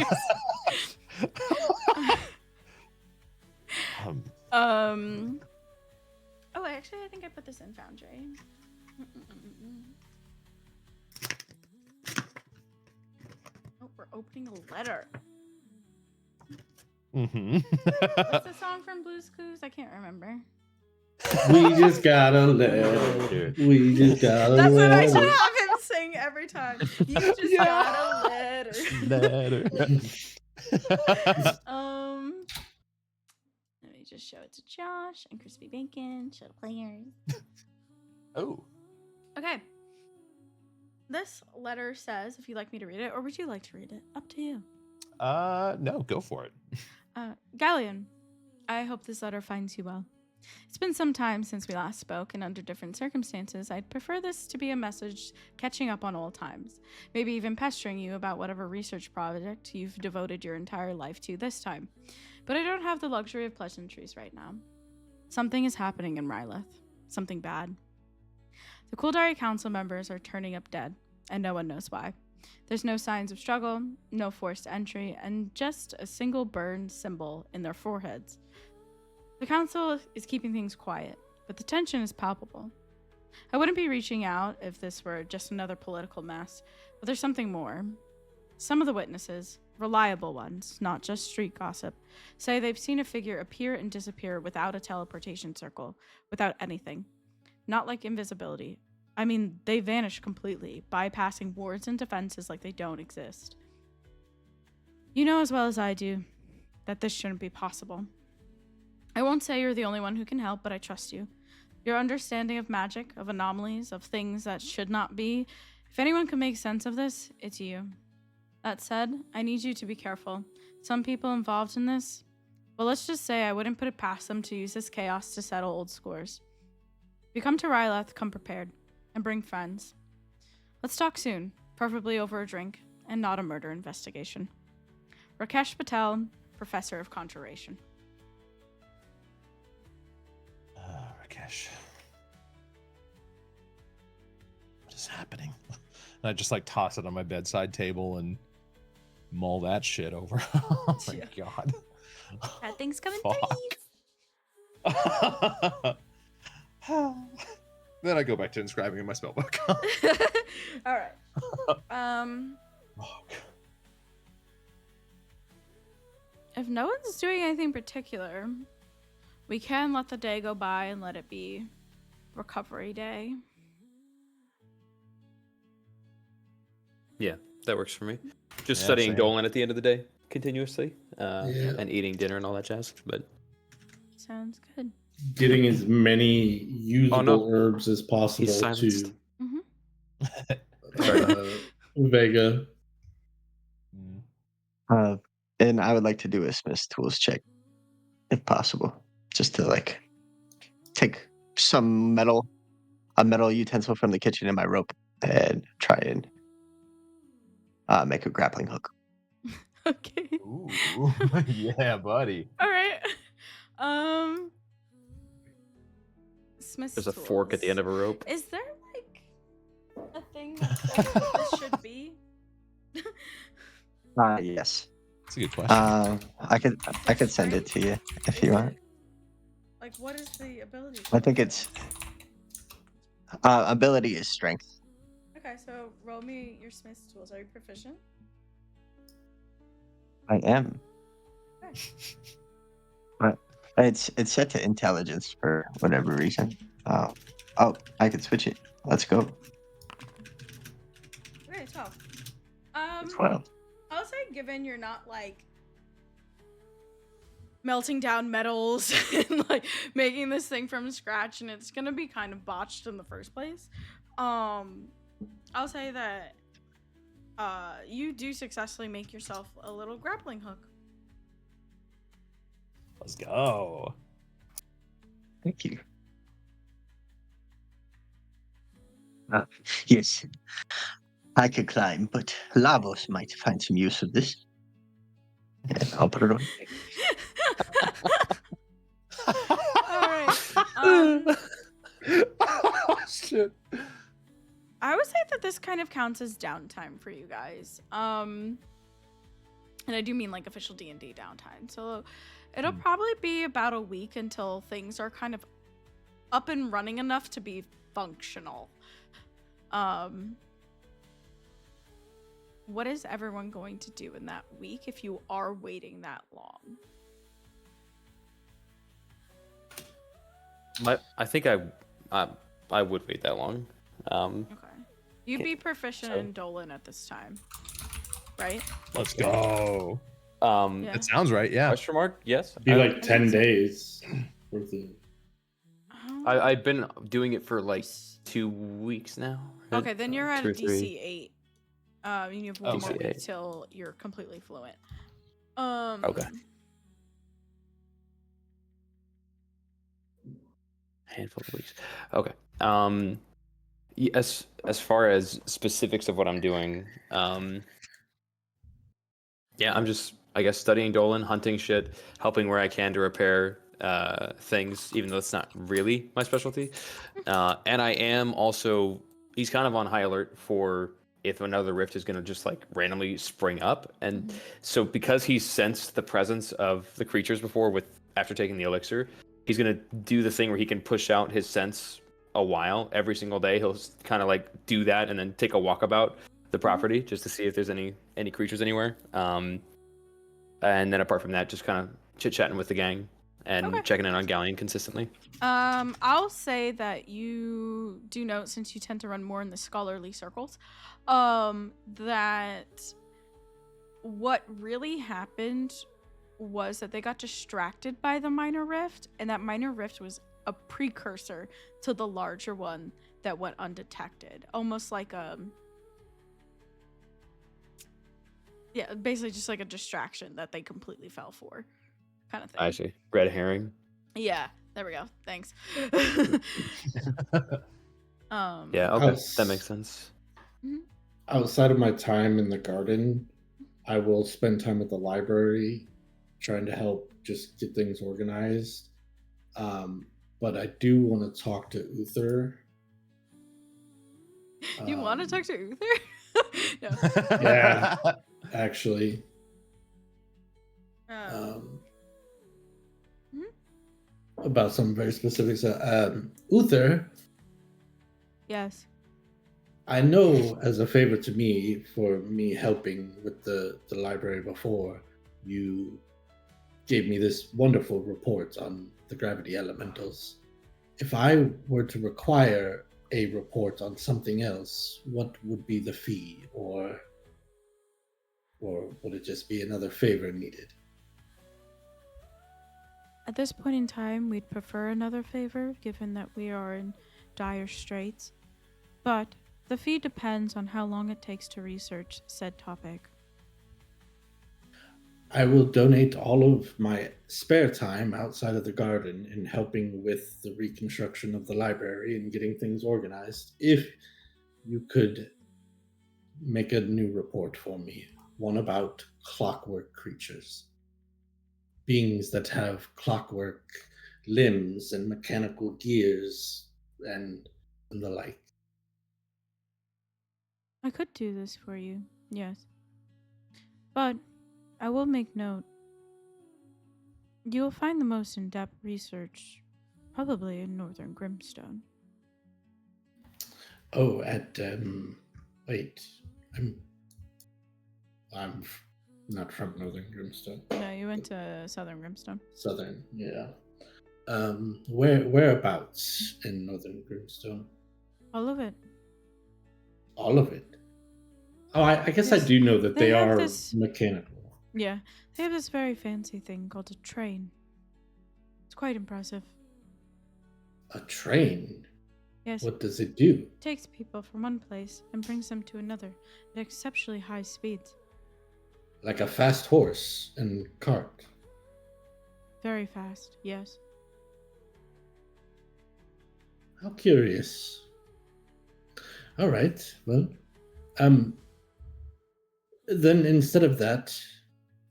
[SPEAKER 2] Oh, actually, I think I put this in Foundry. Oh, we're opening a letter.
[SPEAKER 1] Mm-hmm.
[SPEAKER 2] What's the song from Blue's Clues? I can't remember.
[SPEAKER 3] We just got a letter. We just got a
[SPEAKER 2] That's what I should
[SPEAKER 3] letter.
[SPEAKER 2] have him sing every time. You just got a letter.
[SPEAKER 1] Letter.
[SPEAKER 2] Let me just show it to Josh and Crispy Bacon. Show the players.
[SPEAKER 1] Oh.
[SPEAKER 2] Okay. This letter says, if you'd like me to read it, or would you like to read it? Up to you.
[SPEAKER 1] No, go for it.
[SPEAKER 2] Galian, I hope this letter finds you well. It's been some time since we last spoke, and under different circumstances, I'd prefer this to be a message catching up on old times. Maybe even pestering you about whatever research project you've devoted your entire life to this time. But I don't have the luxury of pleasantries right now. Something is happening in Railelth. Something bad. The Kuldari Council members are turning up dead, and no one knows why. There's no signs of struggle, no forced entry, and just a single burned symbol in their foreheads. The council is keeping things quiet, but the tension is palpable. I wouldn't be reaching out if this were just another political mess, but there's something more. Some of the witnesses, reliable ones, not just street gossip, say they've seen a figure appear and disappear without a teleportation circle, without anything. Not like invisibility. I mean, they vanish completely, bypassing wards and defenses like they don't exist. You know as well as I do that this shouldn't be possible. I won't say you're the only one who can help, but I trust you. Your understanding of magic, of anomalies, of things that should not be. If anyone can make sense of this, it's you. That said, I need you to be careful. Some people involved in this, well, let's just say I wouldn't put it past them to use this chaos to settle old scores. If you come to Railelth, come prepared, and bring friends. Let's talk soon, preferably over a drink, and not a murder investigation. Rakesh Patel, Professor of Conjuration.
[SPEAKER 1] Rakesh. What is happening? And I just like toss it on my bedside table and mull that shit over. Oh my god.
[SPEAKER 2] Bad things come in
[SPEAKER 1] Fuck. Then I go back to inscribing in my spellbook.
[SPEAKER 2] All right. If no one's doing anything particular, we can let the day go by and let it be recovery day.
[SPEAKER 4] Yeah, that works for me. Just
[SPEAKER 1] Yeah,
[SPEAKER 4] studying
[SPEAKER 1] same.
[SPEAKER 4] Dolan at the end of the day continuously, and eating dinner and all that jazz. But
[SPEAKER 2] Sounds good.
[SPEAKER 3] Getting as many usable herbs as possible
[SPEAKER 4] He's silenced.
[SPEAKER 3] to Vega.
[SPEAKER 5] And I would like to do a Smith's Tools check, if possible, just to like take some a metal utensil from the kitchen and my rope and try and make a grappling hook.
[SPEAKER 2] Okay.
[SPEAKER 1] Ooh, yeah, buddy.
[SPEAKER 2] All right. Smith's
[SPEAKER 4] There's a fork at the end of a rope.
[SPEAKER 2] Is there like a thing that says what this should be?
[SPEAKER 5] Yes.
[SPEAKER 1] That's a good question.
[SPEAKER 5] I could send it to you if you want.
[SPEAKER 2] Like, what is the ability?
[SPEAKER 5] I think it's ability is strength.
[SPEAKER 2] Okay, so roll me your Smith's tools. Are you proficient?
[SPEAKER 5] I am.
[SPEAKER 2] Okay.
[SPEAKER 5] But it's set to intelligence for whatever reason. Oh, I could switch it. Let's go.
[SPEAKER 2] Okay, 12.
[SPEAKER 5] 12.
[SPEAKER 2] I'll say, given you're not like melting down metals and like making this thing from scratch, and it's gonna be kind of botched in the first place. I'll say that you do successfully make yourself a little grappling hook.
[SPEAKER 1] Let's go.
[SPEAKER 5] Thank you. Yes. I could climb, but Lavos might find some use of this. Yeah, I'll put it on.
[SPEAKER 2] Alright.
[SPEAKER 1] Oh, shit.
[SPEAKER 2] I would say that this kind of counts as downtime for you guys. And I do mean like official D&D downtime. So it'll probably be about a week until things are kind of up and running enough to be functional. What is everyone going to do in that week if you are waiting that long?
[SPEAKER 4] I think I would wait that long.
[SPEAKER 2] Okay. You'd be proficient
[SPEAKER 4] so-
[SPEAKER 2] in Dolan at this time, right?
[SPEAKER 1] Let's go.
[SPEAKER 2] Yeah.
[SPEAKER 1] That sounds right, yeah.
[SPEAKER 4] Question mark? Yes.
[SPEAKER 3] Be like
[SPEAKER 2] I
[SPEAKER 3] 10
[SPEAKER 2] think so.
[SPEAKER 3] days worth of.
[SPEAKER 4] I've been doing it for like 2 weeks now.
[SPEAKER 2] Okay, then you're at
[SPEAKER 4] 2
[SPEAKER 2] a
[SPEAKER 4] or 3.
[SPEAKER 2] DC 8. You have one more
[SPEAKER 4] DC
[SPEAKER 2] week
[SPEAKER 4] 8.
[SPEAKER 2] till you're completely fluent.
[SPEAKER 4] Okay. Handful of weeks. Okay. As far as specifics of what I'm doing, yeah, I'm just, I guess, studying Dolan, hunting shit, helping where I can to repair things, even though it's not really my specialty. And I am also, he's kind of on high alert for if another rift is going to just like randomly spring up. And so because he's sensed the presence of the creatures before after taking the elixir, he's going to do the thing where he can push out his sense a while every single day. He'll kind of like do that and then take a walkabout the property just to see if there's any creatures anywhere. And then apart from that, just kind of chit-chatting with the gang and checking in on Galian consistently.
[SPEAKER 2] I'll say that you do note, since you tend to run more in the scholarly circles, that what really happened was that they got distracted by the minor rift, and that minor rift was a precursor to the larger one that went undetected. Almost like basically just like a distraction that they completely fell for, kind of thing.
[SPEAKER 4] I see. Red herring.
[SPEAKER 2] Yeah, there we go. Thanks.
[SPEAKER 4] Yeah, okay. That makes sense.
[SPEAKER 3] Outside of my time in the garden, I will spend time at the library trying to help just get things organized. But I do want to talk to Uther.
[SPEAKER 2] You want to talk to Uther? No.
[SPEAKER 3] Yeah, actually. About some very specifics. Uther.
[SPEAKER 2] Yes.
[SPEAKER 3] I know, as a favor to me for me helping with the library before, you gave me this wonderful report on the gravity elementals. If I were to require a report on something else, what would be the fee, or would it just be another favor needed?
[SPEAKER 2] At this point in time, we'd prefer another favor, given that we are in dire straits. But the fee depends on how long it takes to research said topic.
[SPEAKER 3] I will donate all of my spare time outside of the garden in helping with the reconstruction of the library and getting things organized. If you could make a new report for me, one about clockwork creatures. Beings that have clockwork limbs and mechanical gears and the like.
[SPEAKER 2] I could do this for you, yes. But I will make note. You will find the most in-depth research probably in Northern Grimstone.
[SPEAKER 3] Oh, wait. I'm not from Northern Grimstone.
[SPEAKER 2] No, you went to Southern Grimstone.
[SPEAKER 3] Southern, yeah. Whereabouts in Northern Grimstone?
[SPEAKER 2] All of it.
[SPEAKER 3] All of it? Oh, I guess I do know that they are mechanical.
[SPEAKER 2] Yeah, they have this very fancy thing called a train. It's quite impressive.
[SPEAKER 3] A train?
[SPEAKER 2] Yes.
[SPEAKER 3] What does it do?
[SPEAKER 2] It takes people from one place and brings them to another at exceptionally high speeds.
[SPEAKER 3] Like a fast horse and cart?
[SPEAKER 2] Very fast, yes.
[SPEAKER 3] How curious. All right, well, then instead of that,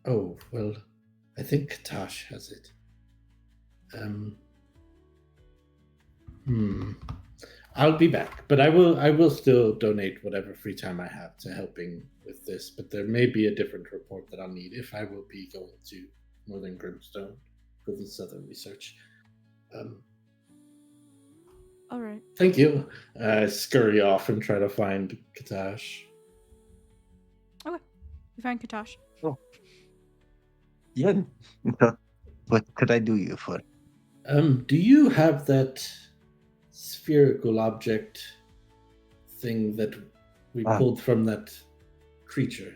[SPEAKER 3] I think Katash has it. I'll be back, but I will still donate whatever free time I have to helping with this, but there may be a different report that I'll need if I will be going to Northern Grimstone for the Southern research.
[SPEAKER 2] All right.
[SPEAKER 3] Thank you. Scurry off and try to find Katash.
[SPEAKER 2] Okay. You find Katash.
[SPEAKER 5] Oh. Yeah. What could I do you for?
[SPEAKER 3] Do you have that spherical object thing that we pulled from that creature?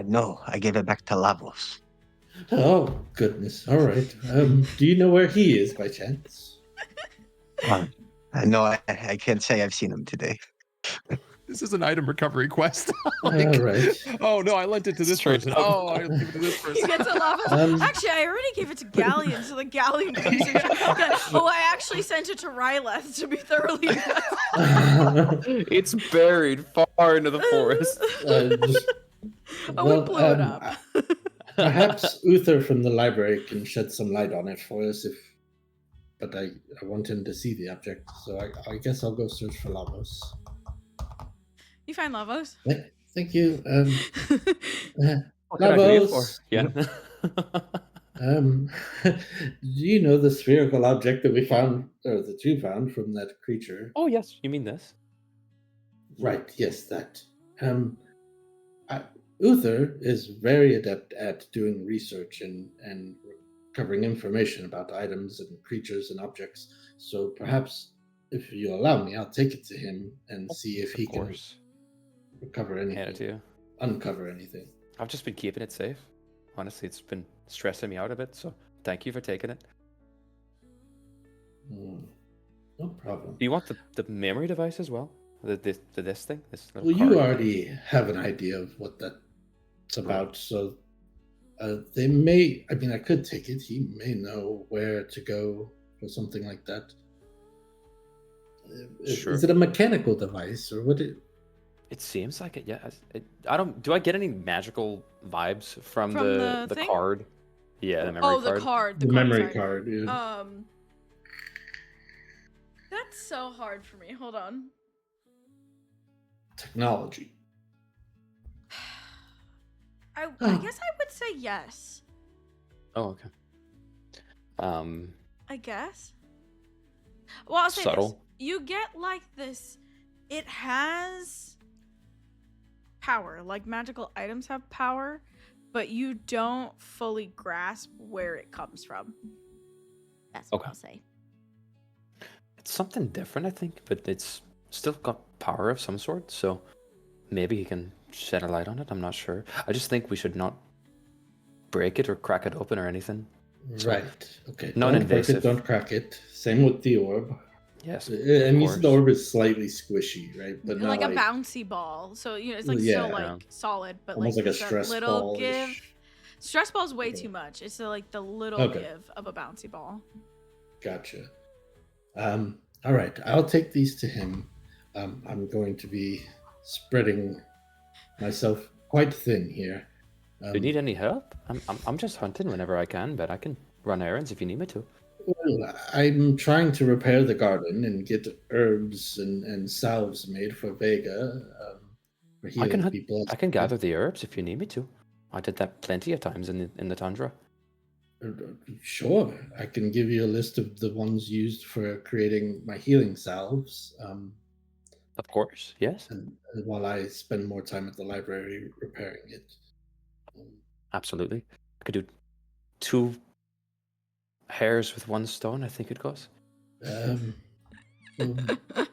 [SPEAKER 5] No, I gave it back to Lavos.
[SPEAKER 3] Oh, goodness. All right. Do you know where he is by chance?
[SPEAKER 5] No, I can't say I've seen him today.
[SPEAKER 1] This is an item recovery quest.
[SPEAKER 3] All right.
[SPEAKER 1] Oh no, I lent it to this
[SPEAKER 4] Straight
[SPEAKER 1] person.
[SPEAKER 4] up.
[SPEAKER 1] Oh, I give it to this
[SPEAKER 2] He
[SPEAKER 1] person.
[SPEAKER 2] gets a Lavos. Actually, I already gave it to Galian, so the Galian can research it. Oh, I actually sent it to Railelth to be thoroughly investigated.
[SPEAKER 4] It's buried far into the forest.
[SPEAKER 2] Oh, we blew it up.
[SPEAKER 3] Perhaps Uther from the library can shed some light on it for us. But I want him to see the object, so I guess I'll go search for Lavos.
[SPEAKER 2] You find Lavos?
[SPEAKER 3] Thank you.
[SPEAKER 4] What can I do you for?
[SPEAKER 3] Lavos.
[SPEAKER 4] Yeah.
[SPEAKER 3] Do you know the spherical object that we found, or that you found from that creature?
[SPEAKER 4] Oh yes, you mean this?
[SPEAKER 3] Right, yes, that. Uther is very adept at doing research and covering information about items and creatures and objects. So perhaps, if you allow me, I'll take it to him and see if he can recover anything.
[SPEAKER 4] Hand it to you.
[SPEAKER 3] Uncover anything.
[SPEAKER 4] I've just been keeping it safe. Honestly, it's been stressing me out a bit, so thank you for taking it.
[SPEAKER 3] No problem.
[SPEAKER 4] Do you want the memory device as well? This thing? This little
[SPEAKER 3] Well,
[SPEAKER 4] card
[SPEAKER 3] you
[SPEAKER 4] thing?
[SPEAKER 3] already have an idea of what that's about, so they may. I mean, I could take it. He may know where to go for something like that.
[SPEAKER 4] Sure.
[SPEAKER 3] Is it a mechanical device or what?
[SPEAKER 4] It seems like it, yeah. I don't. Do I get any magical vibes from the
[SPEAKER 2] thing?
[SPEAKER 4] card? Yeah, the memory card.
[SPEAKER 2] The card.
[SPEAKER 3] The memory card. Yeah.
[SPEAKER 2] That's so hard for me. Hold on.
[SPEAKER 3] Technology.
[SPEAKER 2] I guess I would say yes.
[SPEAKER 4] Oh, okay.
[SPEAKER 2] I guess. Well, I'll say
[SPEAKER 4] Subtle.
[SPEAKER 2] this. You get like this. It has power. Like magical items have power, but you don't fully grasp where it comes from. That's what
[SPEAKER 4] Okay.
[SPEAKER 2] I'll say.
[SPEAKER 4] It's something different, I think, but it's still got power of some sort, so maybe he can shed a light on it. I'm not sure. I just think we should not break it or crack it open or anything.
[SPEAKER 3] Right. Okay.
[SPEAKER 4] Non-invasive.
[SPEAKER 3] Don't crack it. Same with the orb.
[SPEAKER 4] Yes.
[SPEAKER 3] I mean,
[SPEAKER 4] course.
[SPEAKER 3] the orb is slightly squishy, right? But not
[SPEAKER 2] Like a bouncy ball. So, it's like
[SPEAKER 3] Yeah.
[SPEAKER 2] still like solid, but
[SPEAKER 3] Almost like a
[SPEAKER 2] there's that
[SPEAKER 3] stress
[SPEAKER 2] little
[SPEAKER 3] ball-ish.
[SPEAKER 2] give. Stress ball's way
[SPEAKER 3] Okay.
[SPEAKER 2] too much. It's like the little
[SPEAKER 3] Okay.
[SPEAKER 2] give of a bouncy ball.
[SPEAKER 3] Gotcha. All right. I'll take these to him. I'm going to be spreading myself quite thin here.
[SPEAKER 4] Do you need any help? I'm just hunting whenever I can, but I can run errands if you need me to.
[SPEAKER 3] Well, I'm trying to repair the garden and get herbs and salves made for Vega. For
[SPEAKER 4] I can
[SPEAKER 3] healing people.
[SPEAKER 4] I can gather the herbs if you need me to. I did that plenty of times in the tundra.
[SPEAKER 3] Sure, I can give you a list of the ones used for creating my healing salves.
[SPEAKER 4] Of course, yes.
[SPEAKER 3] And while I spend more time at the library repairing it.
[SPEAKER 4] Absolutely. I could do 2 hairs with 1 stone, I think it goes.
[SPEAKER 3] Well,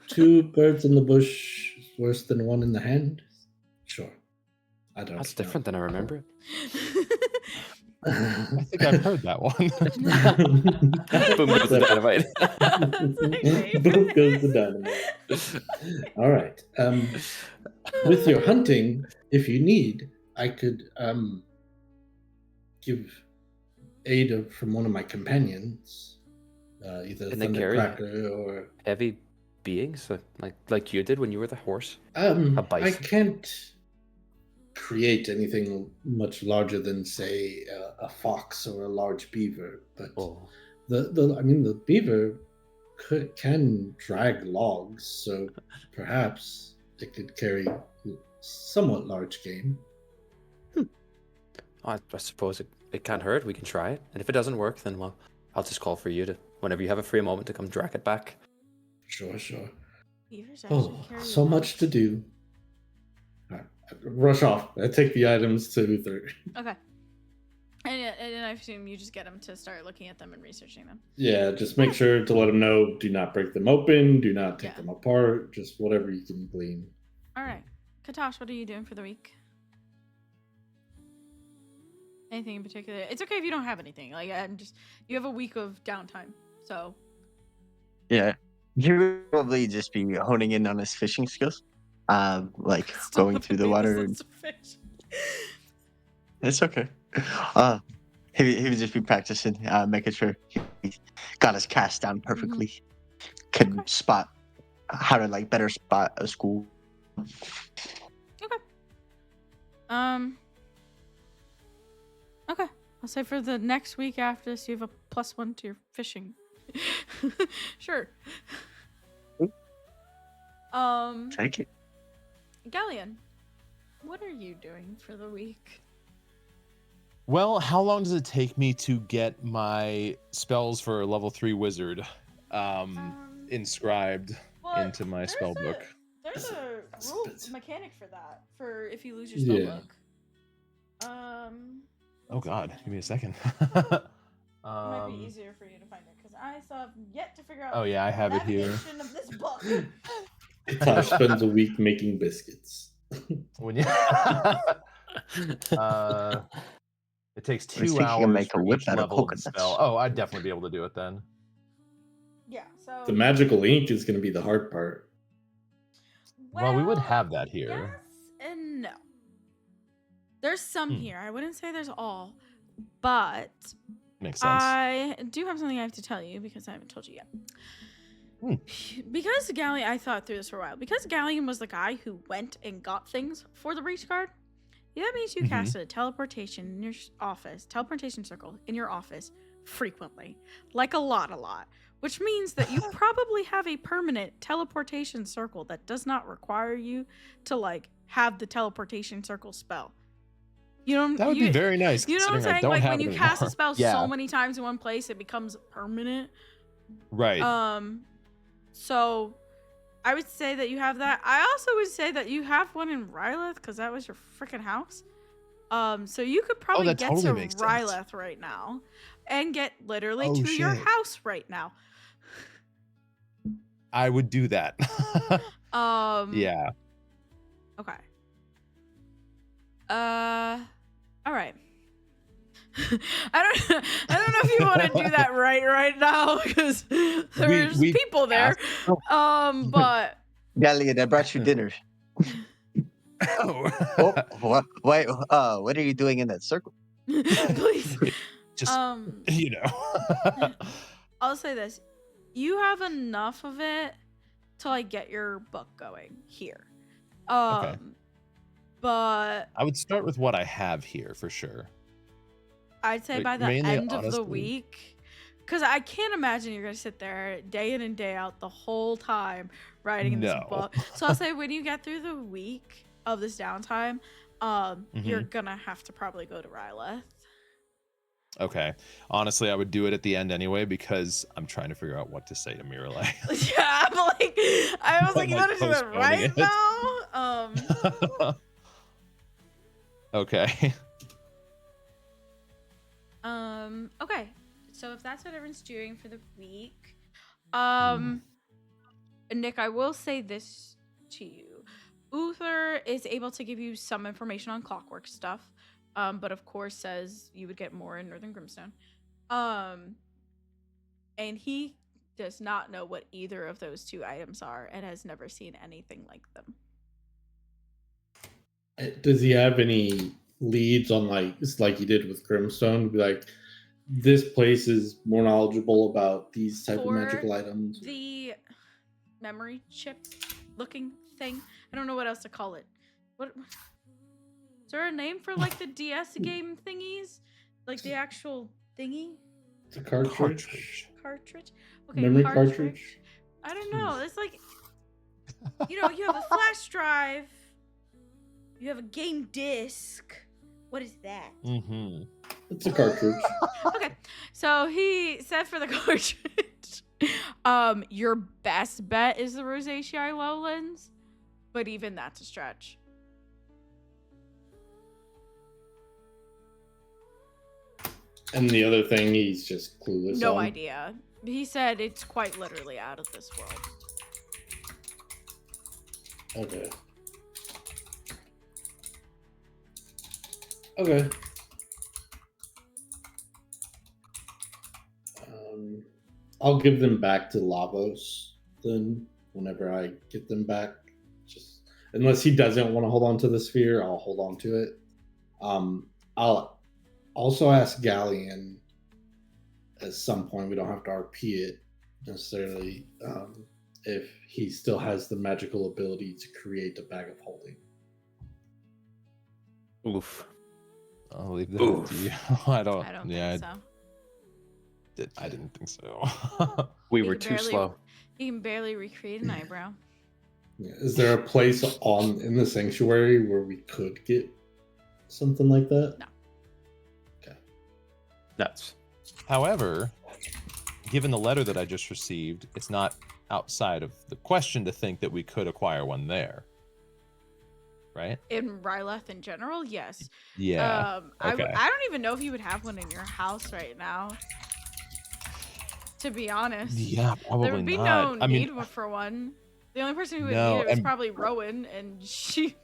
[SPEAKER 3] 2 birds in the bush is worse than 1 in the hand. Sure, I don't.
[SPEAKER 4] That's different than I remember it.
[SPEAKER 1] I think I've heard that one.
[SPEAKER 4] Boom goes the dynamite.
[SPEAKER 3] Boom goes the dynamite. All right. With your hunting, if you need, I could give aid from one of my companions, either
[SPEAKER 4] Can they carry
[SPEAKER 3] Thundercracker or
[SPEAKER 4] heavy beings like you did when you were the horse?
[SPEAKER 3] I
[SPEAKER 4] bison?
[SPEAKER 3] can't create anything much larger than, say, a fox or a large beaver, but
[SPEAKER 4] Oh,
[SPEAKER 3] the beaver can drag logs, so perhaps it could carry somewhat large game.
[SPEAKER 4] I suppose it can't hurt. We can try it, and if it doesn't work, then well, I'll just call for you to whenever you have a free moment to come drag it back.
[SPEAKER 3] Sure.
[SPEAKER 2] Beavers actually
[SPEAKER 3] Oh,
[SPEAKER 2] carry
[SPEAKER 3] so much to do. All right, rush off. I take the items to Uther.
[SPEAKER 2] Okay. And I assume you just get them to start looking at them and researching them.
[SPEAKER 3] Yeah, just make sure to let them know. Do not break them open. Do not take
[SPEAKER 2] Yeah.
[SPEAKER 3] them apart. Just whatever you can glean.
[SPEAKER 2] All right. Katosh, what are you doing for the week? Anything in particular? It's okay if you don't have anything. You have a week of downtime. So,
[SPEAKER 5] Yeah. He would probably just be honing in on his fishing skills. like
[SPEAKER 2] Still
[SPEAKER 5] going
[SPEAKER 2] have
[SPEAKER 5] through the
[SPEAKER 2] baby
[SPEAKER 5] water.
[SPEAKER 2] sense of fish.
[SPEAKER 5] It's okay. He would just be practicing, making sure he got his cast down perfectly. Could
[SPEAKER 2] Okay.
[SPEAKER 5] spot how to like better spot a school.
[SPEAKER 2] Okay. Okay. I'll say for the next week after this, you have a +1 to your fishing. Sure.
[SPEAKER 5] Take it.
[SPEAKER 2] Galian, what are you doing for the week?
[SPEAKER 1] Well, how long does it take me to get my spells for level 3 wizard inscribed into my spell book?
[SPEAKER 2] There's a rule mechanic for that, for if you lose your
[SPEAKER 3] Yeah.
[SPEAKER 2] spell book.
[SPEAKER 1] Oh god, give me a second.
[SPEAKER 2] It might be easier for you to find it, because I still have yet to figure out
[SPEAKER 1] Oh yeah, I have it here.
[SPEAKER 2] navigation of this book.
[SPEAKER 3] Tosh spends a week making biscuits.
[SPEAKER 1] When you it takes
[SPEAKER 5] I was
[SPEAKER 1] 2
[SPEAKER 5] thinking of
[SPEAKER 1] hours
[SPEAKER 5] make a
[SPEAKER 1] for
[SPEAKER 5] whip
[SPEAKER 1] each
[SPEAKER 5] out of
[SPEAKER 1] level of the
[SPEAKER 5] coconuts.
[SPEAKER 1] spell. Oh, I'd definitely be able to do it then.
[SPEAKER 2] Yeah, so...
[SPEAKER 3] The magical ink is going to be the hard part.
[SPEAKER 1] Well, we would have that here.
[SPEAKER 2] Yes and no. There's some
[SPEAKER 1] Hmm.
[SPEAKER 2] here. I wouldn't say there's all, but
[SPEAKER 1] Makes sense.
[SPEAKER 2] I do have something I have to tell you because I haven't told you yet. Because Galian, I thought through this for a while. Because Galian was the guy who went and got things for the breach guard, that means you casted a teleportation in your office, teleportation circle in your office frequently, like a lot, which means that you probably have a permanent teleportation circle that does not require you to like have the teleportation circle spell. You know,
[SPEAKER 1] That would be very nice.
[SPEAKER 2] You know what I'm
[SPEAKER 1] considering I
[SPEAKER 2] saying?
[SPEAKER 1] don't
[SPEAKER 2] Like
[SPEAKER 1] have
[SPEAKER 2] when
[SPEAKER 1] it
[SPEAKER 2] you cast a
[SPEAKER 1] anymore.
[SPEAKER 2] spell
[SPEAKER 1] Yeah.
[SPEAKER 2] so many times in one place, it becomes permanent.
[SPEAKER 1] Right.
[SPEAKER 2] So I would say that you have that. I also would say that you have one in Railelth because that was your freaking house. So you could probably
[SPEAKER 1] that
[SPEAKER 2] get
[SPEAKER 1] totally
[SPEAKER 2] to
[SPEAKER 1] makes sense.
[SPEAKER 2] Railelth right now and get literally
[SPEAKER 1] Oh,
[SPEAKER 2] to your
[SPEAKER 1] shit.
[SPEAKER 2] house right now.
[SPEAKER 1] I would do that. Yeah.
[SPEAKER 2] Okay. All right. I don't know if you want to do that right now because there's
[SPEAKER 1] we
[SPEAKER 2] people there. But
[SPEAKER 5] Galian, I brought you dinner.
[SPEAKER 1] Oh.
[SPEAKER 5] Oh, what? Wait, what are you doing in that circle?
[SPEAKER 2] please.
[SPEAKER 1] Just you know.
[SPEAKER 2] I'll say this. You have enough of it to like get your book going here.
[SPEAKER 1] Okay.
[SPEAKER 2] But
[SPEAKER 1] I would start with what I have here for sure.
[SPEAKER 2] I'd say
[SPEAKER 1] Like,
[SPEAKER 2] by the
[SPEAKER 1] mainly,
[SPEAKER 2] end of the
[SPEAKER 1] honestly-
[SPEAKER 2] week, because I can't imagine you're gonna sit there day in and day out the whole time writing in this
[SPEAKER 1] No.
[SPEAKER 2] book. So I'll say when you get through the week of this downtime, you're gonna have to probably go to Railelth.
[SPEAKER 1] Okay. Honestly, I would do it at the end anyway because I'm trying to figure out what to say to Miralei.
[SPEAKER 2] Yeah, I was like, you
[SPEAKER 1] Like,
[SPEAKER 2] gotta do that
[SPEAKER 1] postponing
[SPEAKER 2] right
[SPEAKER 1] it.
[SPEAKER 2] now.
[SPEAKER 1] Okay.
[SPEAKER 2] Okay. So if that's what everyone's doing for the week, Nick, I will say this to you. Uther is able to give you some information on clockwork stuff, but of course says you would get more in Northern Grimstone. And he does not know what either of those two items are and has never seen anything like them.
[SPEAKER 3] Does he have any leads on it's like he did with Grimstone? Be like, this place is more knowledgeable about these type of
[SPEAKER 2] For
[SPEAKER 3] magical items.
[SPEAKER 2] The memory chip looking thing. I don't know what else to call it. What is there a name for like the DS game thingies? Like the actual thingy?
[SPEAKER 3] It's a cartridge.
[SPEAKER 2] Cartridge? Okay,
[SPEAKER 3] Memory cartridge?
[SPEAKER 2] I don't know. It's like, you know, you have a flash drive. You have a game disc. What is that?
[SPEAKER 1] Mm-hmm.
[SPEAKER 3] It's a cartridge.
[SPEAKER 2] Okay, so he said for the cartridge, your best bet is the Rosaceae Lowlands, but even that's a stretch.
[SPEAKER 3] And the other thing, he's just clueless
[SPEAKER 2] No
[SPEAKER 3] on.
[SPEAKER 2] idea. He said it's quite literally out of this world.
[SPEAKER 3] Okay. Okay. I'll give them back to Lavos then whenever I get them back. unless he doesn't want to hold on to the sphere, I'll hold on to it. I'll also ask Galian at some point. We don't have to RP it necessarily. If he still has the magical ability to create a bag of holding.
[SPEAKER 4] Oof.
[SPEAKER 1] I'll leave that up to you. I don't
[SPEAKER 2] think so.
[SPEAKER 1] I didn't think so.
[SPEAKER 4] We
[SPEAKER 2] He
[SPEAKER 4] were
[SPEAKER 2] can
[SPEAKER 4] too
[SPEAKER 2] barely-
[SPEAKER 4] slow.
[SPEAKER 2] You can barely recreate an eyebrow.
[SPEAKER 3] Yeah. Is there a place in the sanctuary where we could get something like that?
[SPEAKER 2] No.
[SPEAKER 3] Okay.
[SPEAKER 4] Nuts.
[SPEAKER 1] However, given the letter that I just received, it's not outside of the question to think that we could acquire one there. Right?
[SPEAKER 2] In Railelth in general, yes.
[SPEAKER 1] Yeah. Okay.
[SPEAKER 2] I don't even know if you would have one in your house right now. To be honest.
[SPEAKER 1] Yeah, probably
[SPEAKER 2] There would be
[SPEAKER 1] not.
[SPEAKER 2] no
[SPEAKER 1] I mean,
[SPEAKER 2] need for one. The only person who would
[SPEAKER 1] No,
[SPEAKER 2] need it was
[SPEAKER 1] and-
[SPEAKER 2] probably Rowan, and she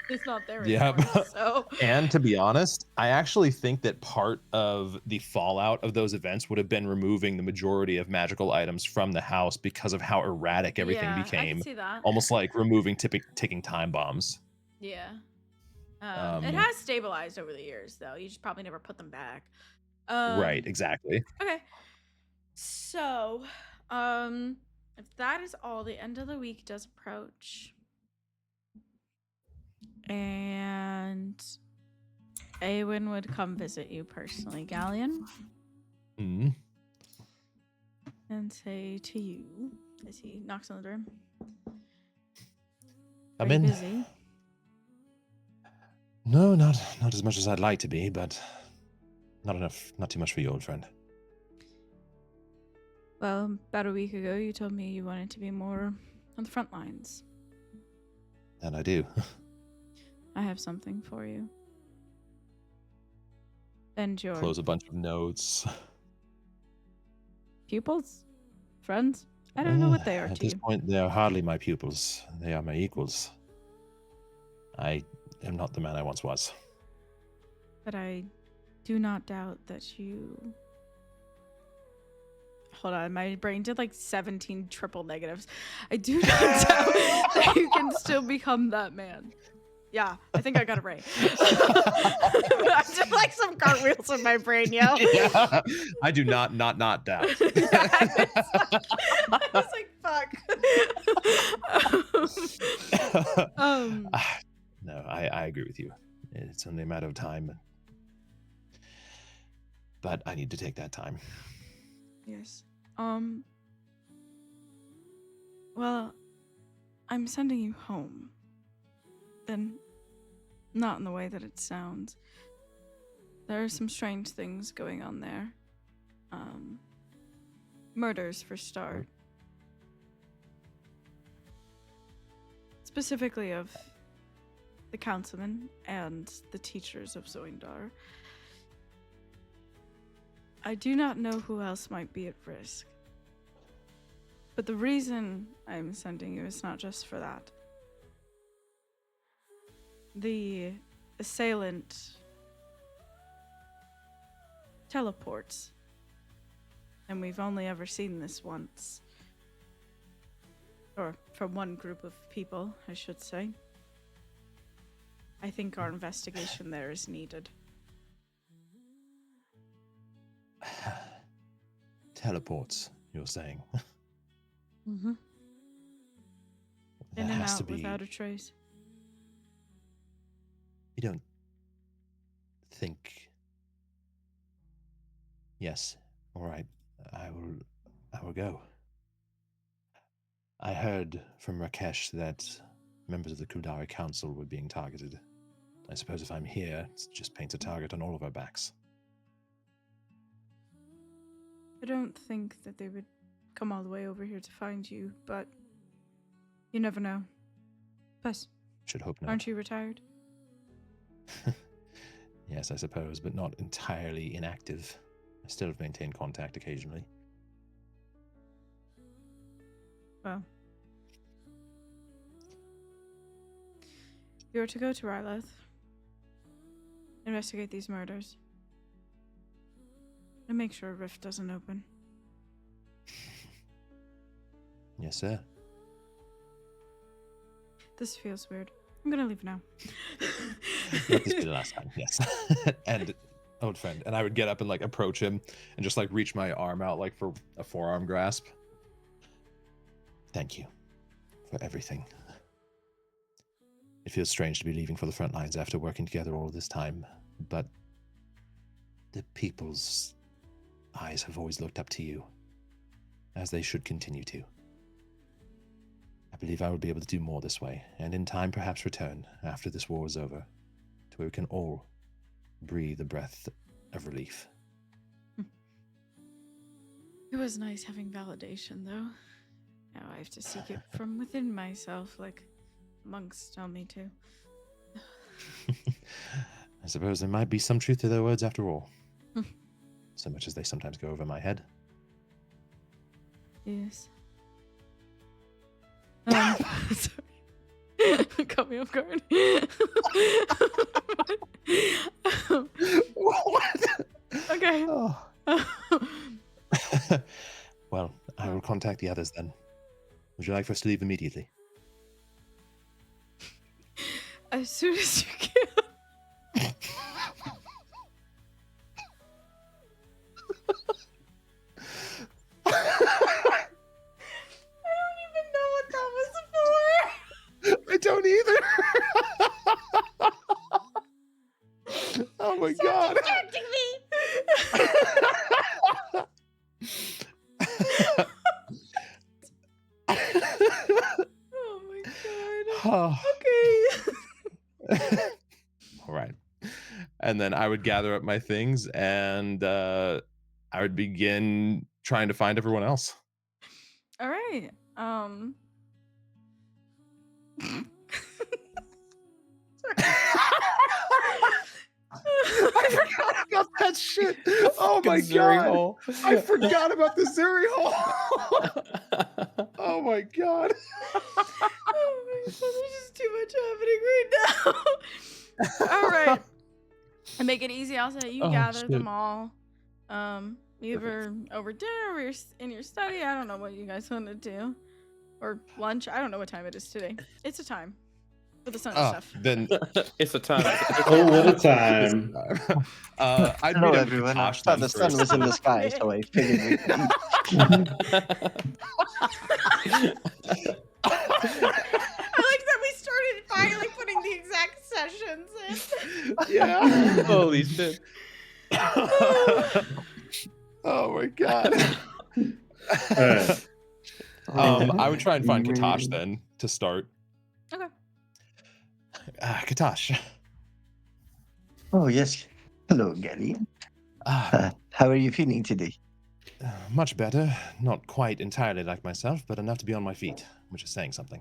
[SPEAKER 2] is not there
[SPEAKER 1] Yep.
[SPEAKER 2] anymore. So
[SPEAKER 1] And to be honest, I actually think that part of the fallout of those events would have been removing the majority of magical items from the house because of how erratic everything
[SPEAKER 2] yeah, I
[SPEAKER 1] became.
[SPEAKER 2] can see that.
[SPEAKER 1] Almost like removing ticking time bombs.
[SPEAKER 2] Yeah.
[SPEAKER 1] Um,
[SPEAKER 2] It has stabilized over the years, though. You just probably never put them back.
[SPEAKER 1] Right, exactly.
[SPEAKER 2] Okay. So, if that is all, the end of the week does approach. And Awen would come visit you personally, Galian,
[SPEAKER 1] Mhm.
[SPEAKER 2] and say to you, as he knocks on the door,
[SPEAKER 1] I'm
[SPEAKER 2] "Are you
[SPEAKER 1] in.
[SPEAKER 2] busy?"
[SPEAKER 1] No, not as much as I'd like to be, but not too much for you, old friend.
[SPEAKER 2] Well, about a week ago, you told me you wanted to be more on the front lines.
[SPEAKER 1] And I do.
[SPEAKER 2] I have something for you. And your
[SPEAKER 1] Close a bunch of notes.
[SPEAKER 2] pupils? Friends? I don't know what they are
[SPEAKER 1] At
[SPEAKER 2] to
[SPEAKER 1] this
[SPEAKER 2] you.
[SPEAKER 1] point, they are hardly my pupils. They are my equals. I am not the man I once was.
[SPEAKER 2] But I do not doubt that you... Hold on, my brain did like 17 triple negatives. I do not doubt that you can still become that man. Yeah, I think I got it right. I did like some cartwheels in my brain, yo.
[SPEAKER 1] Yeah, I do not doubt.
[SPEAKER 2] I was like, fuck.
[SPEAKER 1] No, I agree with you. It's only a matter of time. But I need to take that time.
[SPEAKER 2] Yes. Well, I'm sending you home. And not in the way that it sounds. There are some strange things going on there. Murders for start. Specifically of the councilman and the teachers of Zoindar. I do not know who else might be at risk. But the reason I'm sending you is not just for that. The assailant teleports. And we've only ever seen this once. Or from one group of people, I should say. I think our investigation there is needed.
[SPEAKER 1] Teleports, you're saying?
[SPEAKER 2] Mm-hmm.
[SPEAKER 1] That
[SPEAKER 2] In and
[SPEAKER 1] has
[SPEAKER 2] out
[SPEAKER 1] to be.
[SPEAKER 2] without a trace.
[SPEAKER 1] You don't think. Yes. All right. I will go. I heard from Rakesh that members of the Kudari Council were being targeted. I suppose if I'm here, it just paints a target on all of our backs.
[SPEAKER 2] I don't think that they would come all the way over here to find you, but you never know. Plus,
[SPEAKER 1] Should hope not.
[SPEAKER 2] aren't you retired?
[SPEAKER 1] Yes, I suppose, but not entirely inactive. I still have maintained contact occasionally.
[SPEAKER 2] Well. You're to go to Railelth. Investigate these murders. And make sure a rift doesn't open.
[SPEAKER 1] Yes, sir.
[SPEAKER 2] This feels weird. I'm gonna leave now.
[SPEAKER 1] Let this be the last time, yes. And old friend, and I would get up and like approach him and just like reach my arm out like for a forearm grasp. Thank you for everything. It feels strange to be leaving for the front lines after working together all this time, but the people's eyes have always looked up to you, as they should continue to. I believe I will be able to do more this way, and in time perhaps return, after this war is over, to where we can all breathe a breath of relief.
[SPEAKER 2] It was nice having validation, though. Now I have to seek it from within myself, like monks tell me to.
[SPEAKER 1] I suppose there might be some truth to their words after all. So much as they sometimes go over my head.
[SPEAKER 2] Yes. Sorry. Caught me off guard.
[SPEAKER 1] What?
[SPEAKER 2] Okay.
[SPEAKER 1] Oh. Well, I will contact the others then. Would you like for us to leave immediately?
[SPEAKER 2] As soon as you can.
[SPEAKER 1] I don't either. Oh my god.
[SPEAKER 2] Distracting me. Oh my god. Okay.
[SPEAKER 1] All right. And then I would gather up my things and I would begin trying to find everyone else.
[SPEAKER 2] All right.
[SPEAKER 1] I forgot about that shit. Oh my
[SPEAKER 4] Zuri
[SPEAKER 1] god.
[SPEAKER 4] hole.
[SPEAKER 1] I forgot about the Zuri hole. Oh my god.
[SPEAKER 2] Oh my god, there's just too much happening right now. All right. And make it easy. I'll say you
[SPEAKER 1] Oh,
[SPEAKER 2] gather
[SPEAKER 1] shit.
[SPEAKER 2] them all. Either over dinner or in your study. I don't know what you guys want to do. Or lunch. I don't know what time it is today. It's a time. For the sun and stuff.
[SPEAKER 1] Then
[SPEAKER 4] It's a time.
[SPEAKER 3] Oh, what a time.
[SPEAKER 1] I'd
[SPEAKER 5] Hello,
[SPEAKER 1] meet
[SPEAKER 5] everyone. I
[SPEAKER 1] Katosh
[SPEAKER 5] thought
[SPEAKER 1] then
[SPEAKER 5] the sun
[SPEAKER 1] first.
[SPEAKER 5] was in the sky, so I figured we could eat.
[SPEAKER 2] I like that we started by like putting the exact sessions in.
[SPEAKER 1] Yeah.
[SPEAKER 4] Holy shit.
[SPEAKER 1] Oh my god.
[SPEAKER 3] All right.
[SPEAKER 1] I would try and find Katosh then to start.
[SPEAKER 2] Okay.
[SPEAKER 1] Katosh.
[SPEAKER 5] Oh, yes. Hello, Galian.
[SPEAKER 1] Ah,
[SPEAKER 5] How are you feeling today?
[SPEAKER 1] much better. Not quite entirely like myself, but enough to be on my feet, which is saying something.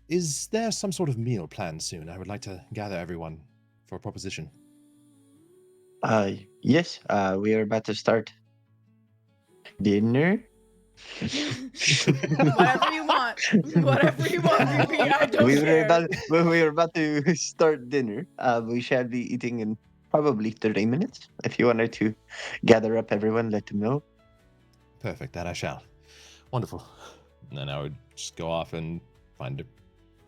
[SPEAKER 1] Is there some sort of meal planned soon? I would like to gather everyone for a proposition.
[SPEAKER 5] Yes. We are about to start dinner.
[SPEAKER 2] Whatever you want. Whatever you want, VP. I don't care.
[SPEAKER 5] We were about to start dinner. We shall be eating in probably 30 minutes. If you wanted to gather up everyone, let them know.
[SPEAKER 1] Perfect, that I shall. Wonderful. And then I would just go off and find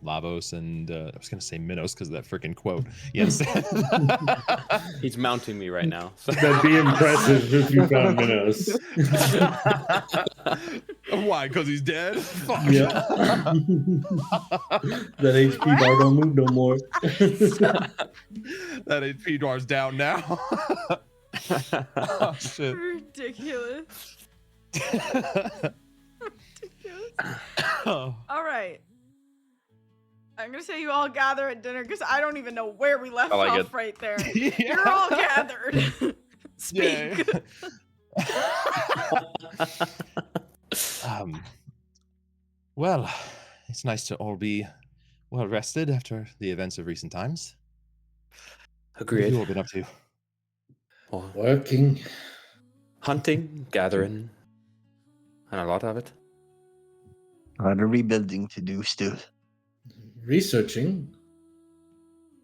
[SPEAKER 1] Lavos and I was going to say Minos because of that freaking quote. Yes.
[SPEAKER 4] He's mounting me right now. So.
[SPEAKER 3] That'd be impressive if you found Minos.
[SPEAKER 1] Why? Because he's dead? Fuck.
[SPEAKER 3] Yeah. That HP bar don't move no more.
[SPEAKER 1] That HP bar's down now. Oh, shit.
[SPEAKER 2] Ridiculous. Ridiculous.
[SPEAKER 1] Oh.
[SPEAKER 2] All right. I'm gonna say you all gather at dinner because I don't even know where we left
[SPEAKER 4] I like
[SPEAKER 2] off
[SPEAKER 4] it.
[SPEAKER 2] right there.
[SPEAKER 1] Yeah.
[SPEAKER 2] You're all gathered. Speak.
[SPEAKER 1] Well, it's nice to all be well rested after the events of recent times. What have
[SPEAKER 4] Agreed.
[SPEAKER 1] you all been up to?
[SPEAKER 4] Well,
[SPEAKER 3] Working.
[SPEAKER 4] hunting, gathering, and a lot of it.
[SPEAKER 5] A lot of rebuilding to do still.
[SPEAKER 3] Researching.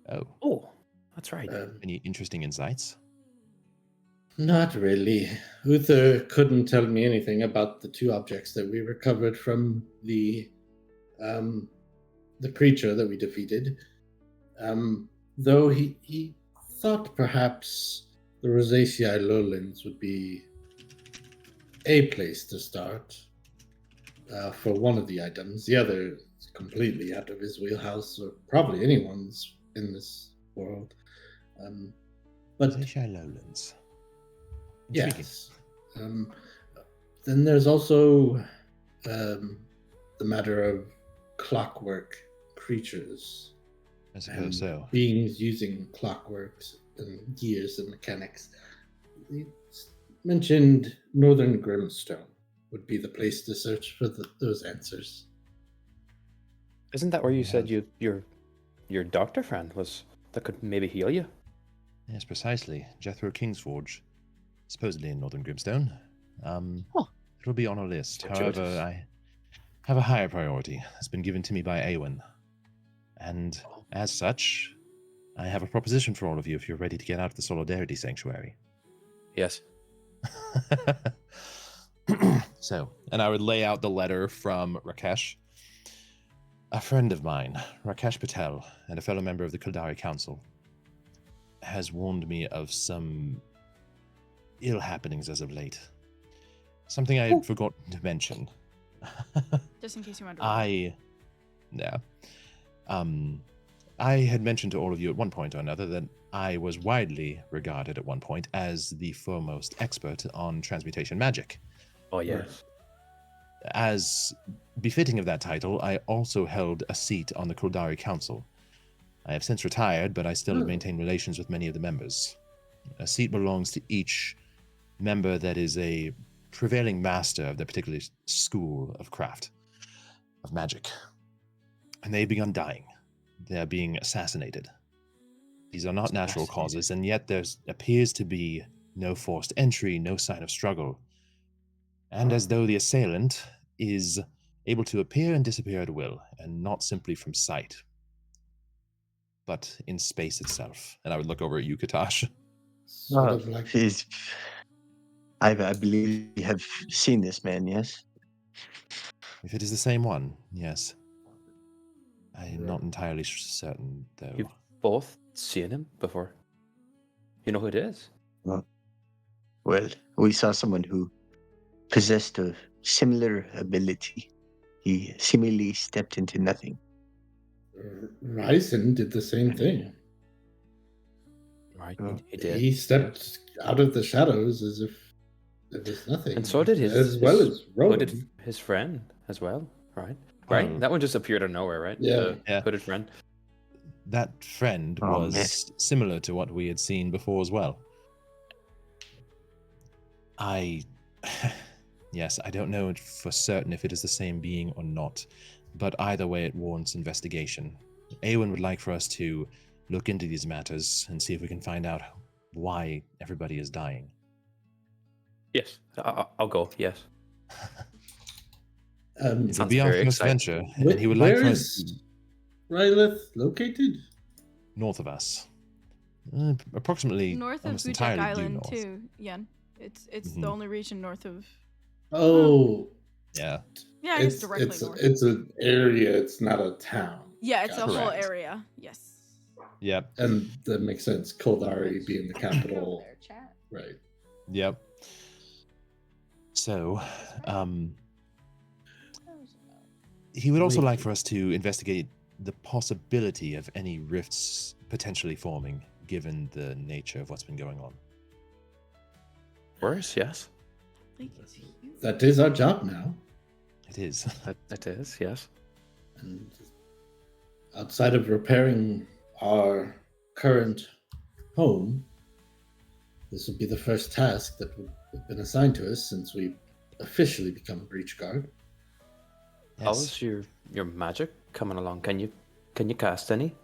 [SPEAKER 1] Oh,
[SPEAKER 4] Oh, that's right.
[SPEAKER 1] any interesting insights?
[SPEAKER 3] Not really. Uther couldn't tell me anything about the two objects that we recovered from the the creature that we defeated. Though he thought perhaps the Rosaceae lowlands would be a place to start for one of the items. The other is completely out of his wheelhouse, or probably anyone's in this world. But
[SPEAKER 1] Rosaceae lowlands. Intriguing.
[SPEAKER 3] yes. Then there's also the matter of clockwork creatures.
[SPEAKER 1] I suppose so.
[SPEAKER 3] Beings using clockwork and gears and mechanics. It's mentioned Northern Grimstone would be the place to search for those answers.
[SPEAKER 4] Isn't that where you said your doctor friend was that could maybe heal you?
[SPEAKER 1] Yes, precisely. Jethro Kingsforge, supposedly in Northern Grimstone. It'll be on a list.
[SPEAKER 4] Fortuitous.
[SPEAKER 1] However, I have a higher priority that's been given to me by Awen. And as such, I have a proposition for all of you if you're ready to get out of the Solidarity Sanctuary.
[SPEAKER 4] Yes.
[SPEAKER 1] So, and I would lay out the letter from Rakesh. A friend of mine, Rakesh Patel, and a fellow member of the Kildari Council, has warned me of some ill happenings as of late. Something I had forgotten to mention.
[SPEAKER 2] Just in case you wonder.
[SPEAKER 1] I had mentioned to all of you at one point or another that I was widely regarded at one point as the foremost expert on transmutation magic.
[SPEAKER 4] Oh, yes.
[SPEAKER 1] As befitting of that title, I also held a seat on the Kildari Council. I have since retired, but I still have maintained relations with many of the members. A seat belongs to each member that is a prevailing master of their particular school of craft, of magic. And they've begun dying. They are being assassinated. These are not natural causes, and yet there appears to be no forced entry, no sign of struggle. And as though the assailant is able to appear and disappear at will, and not simply from sight, but in space itself. And I would look over at you, Katash.
[SPEAKER 3] Sort of like
[SPEAKER 5] I believe you have seen this man, yes?
[SPEAKER 1] If it is the same one, yes. I am not entirely certain, though.
[SPEAKER 4] You've both seen him before. You know who it is?
[SPEAKER 5] Well, we saw someone who possessed a similar ability. He seemingly stepped into nothing.
[SPEAKER 3] Ryzen did the same thing.
[SPEAKER 4] Right,
[SPEAKER 5] Oh.
[SPEAKER 4] he did.
[SPEAKER 3] He stepped out of the shadows as if it was nothing.
[SPEAKER 4] And so did his...
[SPEAKER 3] as well as Rowan.
[SPEAKER 4] So did his friend as well, right? Right? That one just appeared out of nowhere, right?
[SPEAKER 3] Yeah.
[SPEAKER 4] The hooded friend.
[SPEAKER 1] That friend was similar to what we had seen before as well. Yes, I don't know for certain if it is the same being or not, but either way it warrants investigation. Awen would like for us to look into these matters and see if we can find out why everybody is dying.
[SPEAKER 4] Yes, I'll go, yes.
[SPEAKER 1] It would
[SPEAKER 4] Sounds
[SPEAKER 1] be our
[SPEAKER 4] very
[SPEAKER 1] first
[SPEAKER 4] exciting.
[SPEAKER 1] venture, and he would like for us to
[SPEAKER 3] Railelth located?
[SPEAKER 1] north of us. Approximately
[SPEAKER 2] North of
[SPEAKER 1] almost
[SPEAKER 2] Bujak
[SPEAKER 1] entirely due
[SPEAKER 2] Island
[SPEAKER 1] north.
[SPEAKER 2] too, Yen. It's the only region north of.
[SPEAKER 3] Oh,
[SPEAKER 1] Yeah.
[SPEAKER 2] Yeah, it's directly north.
[SPEAKER 3] It's an area. It's not a town.
[SPEAKER 2] Yeah, it's a whole
[SPEAKER 1] Correct.
[SPEAKER 2] area. Yes.
[SPEAKER 1] Yep.
[SPEAKER 3] And that makes sense. Kildari being the capital, right?
[SPEAKER 1] Yep. So, he would also like for us to investigate the possibility of any rifts potentially forming, given the nature of what's been going on.
[SPEAKER 4] Worse, yes.
[SPEAKER 3] That is our job now.
[SPEAKER 1] It is.
[SPEAKER 4] That is, yes.
[SPEAKER 3] And outside of repairing our current home, this will be the first task that would have been assigned to us since we officially become a breach guard.
[SPEAKER 4] How's your magic coming along? Can you cast any?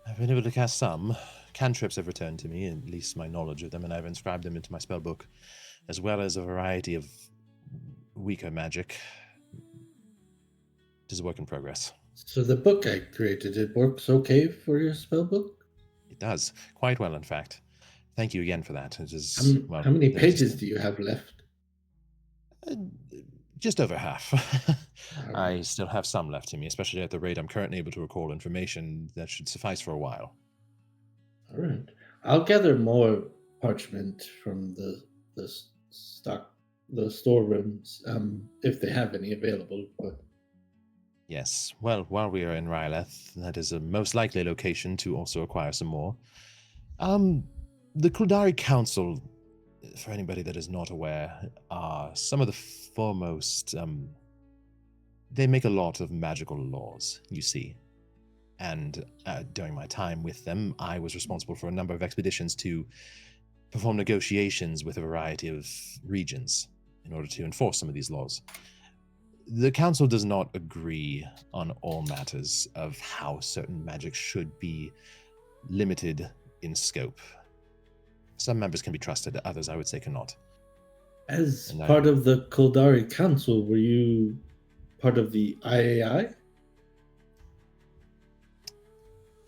[SPEAKER 1] I've been able to cast some. Cantrips have returned to me, at least my knowledge of them, and I've inscribed them into my spellbook, as well as a variety of weaker magic. It is a work in progress.
[SPEAKER 3] So the book I created, it works okay for your spellbook?
[SPEAKER 1] It does. Quite well, in fact. Thank you again for that. It is,
[SPEAKER 3] How many
[SPEAKER 1] there's
[SPEAKER 3] pages
[SPEAKER 1] just-
[SPEAKER 3] do you have left?
[SPEAKER 1] Just over half. I
[SPEAKER 3] Alright.
[SPEAKER 1] still have some left in me, especially at the rate I'm currently able to recall information that should suffice for a while.
[SPEAKER 3] All right. I'll gather more parchment from the stock, the storerooms, if they have any available. But
[SPEAKER 1] Yes, well, while we are in Railelth, that is a most likely location to also acquire some more. The Kuldari Council, for anybody that is not aware, are some of the foremost. They make a lot of magical laws, you see. And during my time with them, I was responsible for a number of expeditions to perform negotiations with a variety of regions in order to enforce some of these laws. The council does not agree on all matters of how certain magic should be limited in scope. Some members can be trusted, others I would say cannot.
[SPEAKER 3] as
[SPEAKER 1] And
[SPEAKER 3] part of the Kuldari Council, were you part of the IAI?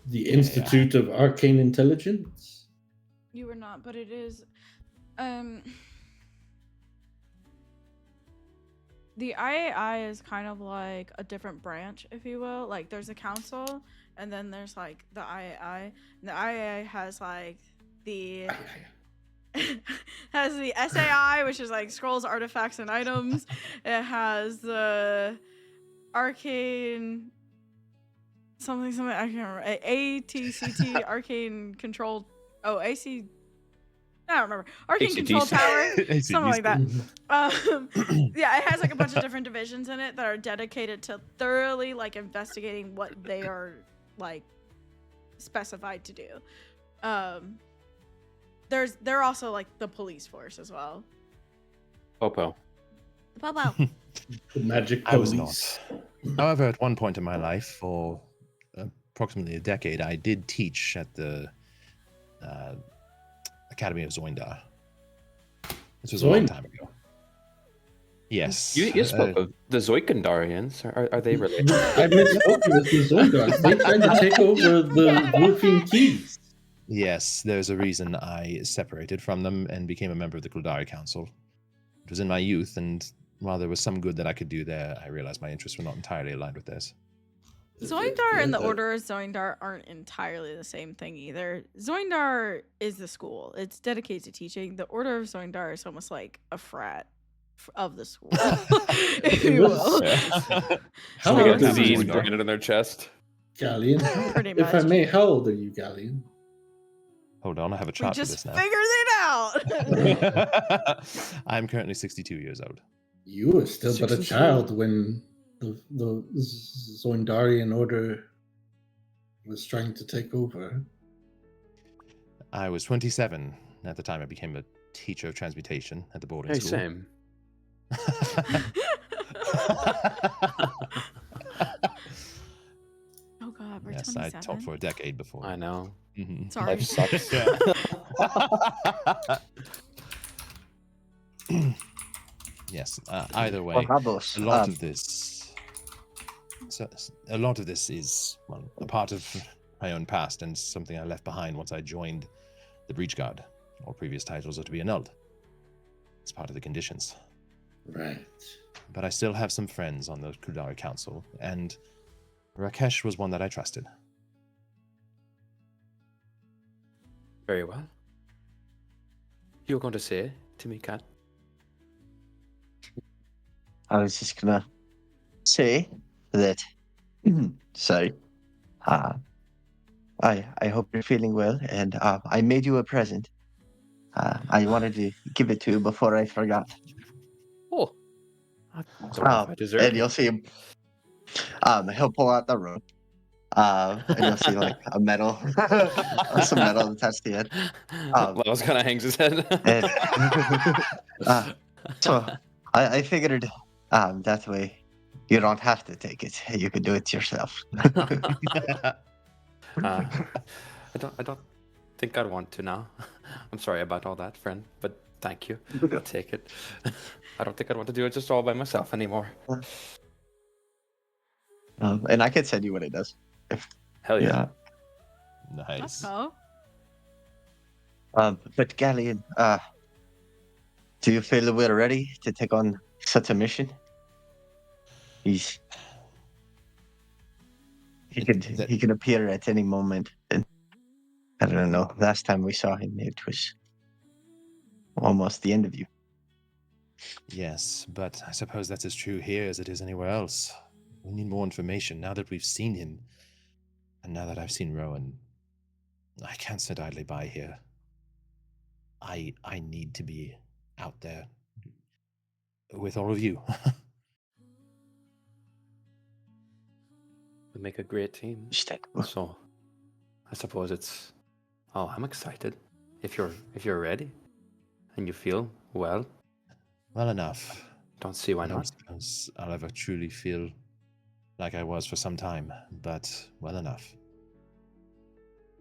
[SPEAKER 3] The Institute of Arcane Intelligence?
[SPEAKER 2] You were not, but it is. The IAI is kind of like a different branch, if you will. Like, there's a council, and then there's like the IAI. And the IAI has like the has the SAI, which is like scrolls, artifacts, and items. It has the arcane something I can't remember. ATCT arcane control. Oh, AC. I don't remember. Arcane Control Tower, something like that. Yeah, it has like a bunch of different divisions in it that are dedicated to thoroughly like investigating what they are like specified to do. They're also like the police force as well.
[SPEAKER 4] Popo.
[SPEAKER 2] The Popo.
[SPEAKER 3] The magic
[SPEAKER 1] I was
[SPEAKER 3] police.
[SPEAKER 1] not. However, at one point in my life, for approximately a decade, I did teach at the Academy of Zoindar. This was a long time ago. Yes.
[SPEAKER 4] You spoke of the Zoikandarians. Are they related?
[SPEAKER 3] I misspoke with the Zoidars. They tried to take over the Wolfing Keys.
[SPEAKER 1] Yes, there's a reason I separated from them and became a member of the Kuldari Council. It was in my youth, and while there was some good that I could do there, I realized my interests were not entirely aligned with theirs.
[SPEAKER 2] Zoindar and the Order of Zoindar aren't entirely the same thing either. Zoindar is the school. It's dedicated to teaching. The Order of Zoindar is almost like a frat of the school, if you will.
[SPEAKER 3] How
[SPEAKER 4] They got
[SPEAKER 3] old are
[SPEAKER 4] disease
[SPEAKER 3] you,
[SPEAKER 4] bringing it in their chest.
[SPEAKER 3] Galleon?
[SPEAKER 2] Pretty
[SPEAKER 3] If I
[SPEAKER 2] much.
[SPEAKER 3] may, how old are you, Galleon?
[SPEAKER 1] Hold on, I have a
[SPEAKER 2] We
[SPEAKER 1] chart for
[SPEAKER 2] just
[SPEAKER 1] this now.
[SPEAKER 2] figured it out.
[SPEAKER 1] I'm currently 62 years old.
[SPEAKER 3] You were still but a
[SPEAKER 4] 62.
[SPEAKER 3] child when the Zoindarian order was trying to take over.
[SPEAKER 1] I was 27 at the time I became a teacher of transmutation at the boarding
[SPEAKER 4] Hey,
[SPEAKER 1] school.
[SPEAKER 4] same.
[SPEAKER 2] Oh god, we're
[SPEAKER 1] Yes, I
[SPEAKER 2] 27.
[SPEAKER 1] taught for a decade before.
[SPEAKER 4] I know.
[SPEAKER 1] Mhm.
[SPEAKER 2] Sorry.
[SPEAKER 4] Life sucks.
[SPEAKER 1] Yes. Either way,
[SPEAKER 5] Well, Lavos,
[SPEAKER 1] a lot of this. A lot of this is a part of my own past and something I left behind once I joined the Breach Guard. All previous titles are to be annulled. It's part of the conditions.
[SPEAKER 3] Right.
[SPEAKER 1] But I still have some friends on the Kuldari Council, and Rakesh was one that I trusted.
[SPEAKER 4] Very well. You were going to say to me, Kat?
[SPEAKER 5] I was just gonna say that. Sorry. I hope you're feeling well, and I made you a present. I wanted to give it to you before I forgot.
[SPEAKER 4] Oh. I don't know if I deserve
[SPEAKER 5] And
[SPEAKER 4] it.
[SPEAKER 5] you'll see him. He'll pull out the rope. And you'll see like a metal, some metal attached to it.
[SPEAKER 4] Lavos kind of hangs his head.
[SPEAKER 5] And, so I figured that way you don't have to take it. You could do it yourself.
[SPEAKER 4] I don't think I'd want to now. I'm sorry about all that, friend, but thank you. I'll take it. I don't think I'd want to do it just all by myself anymore.
[SPEAKER 5] And I can send you what it does.
[SPEAKER 4] Hell yeah.
[SPEAKER 2] Let's
[SPEAKER 1] Nice.
[SPEAKER 2] go.
[SPEAKER 5] But Galian, do you feel we're ready to take on such a mission? He's he could appear at any moment. And I don't know. Last time we saw him, it was almost the end of you.
[SPEAKER 1] Yes, but I suppose that's as true here as it is anywhere else. We need more information now that we've seen him. And now that I've seen Rowan, I can't sit idly by here. I need to be out there with all of you.
[SPEAKER 4] We make a great team.
[SPEAKER 5] Understandable.
[SPEAKER 4] So, I suppose it's. Oh, I'm excited. If you're ready, and you feel well,
[SPEAKER 1] Well enough.
[SPEAKER 4] don't see why
[SPEAKER 1] I don't
[SPEAKER 4] not.
[SPEAKER 1] suppose I'll ever truly feel like I was for some time, but well enough.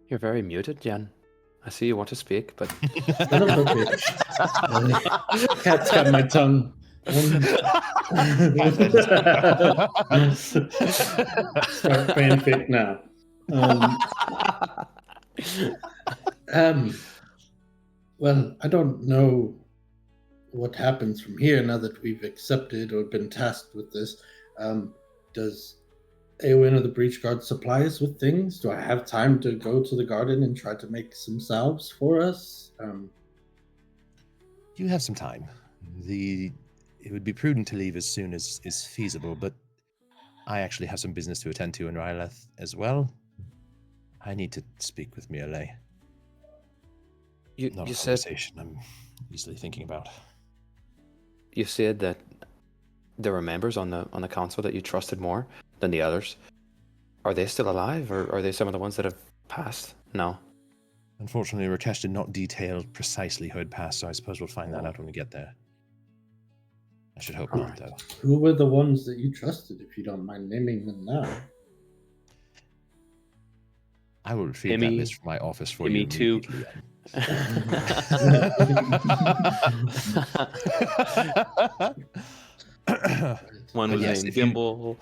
[SPEAKER 4] You're very muted, Jan. I see you want to speak, but
[SPEAKER 3] Inappropriate. Cat's got my tongue. Start fanfic now. Well, I don't know what happens from here now that we've accepted or been tasked with this. Does Eowyn of the Breach Guard supply us with things? Do I have time to go to the garden and try to make some salves for us?
[SPEAKER 1] You have some time. It would be prudent to leave as soon as is feasible, but I actually have some business to attend to in Railelth as well. I need to speak with Mirle. Not
[SPEAKER 4] you
[SPEAKER 1] a
[SPEAKER 4] said
[SPEAKER 1] conversation I'm easily thinking about.
[SPEAKER 4] you said that there were members on the council that you trusted more than the others. Are they still alive, or are they some of the ones that have passed? No.
[SPEAKER 1] Unfortunately, Rakesh did not detail precisely who had passed, so I suppose we'll find that out when we get there. I should hope not, though.
[SPEAKER 3] Who were the ones that you trusted, if you don't mind naming them now?
[SPEAKER 1] I will retrieve that list from my office for you.
[SPEAKER 4] Me too. One was named Gimbal.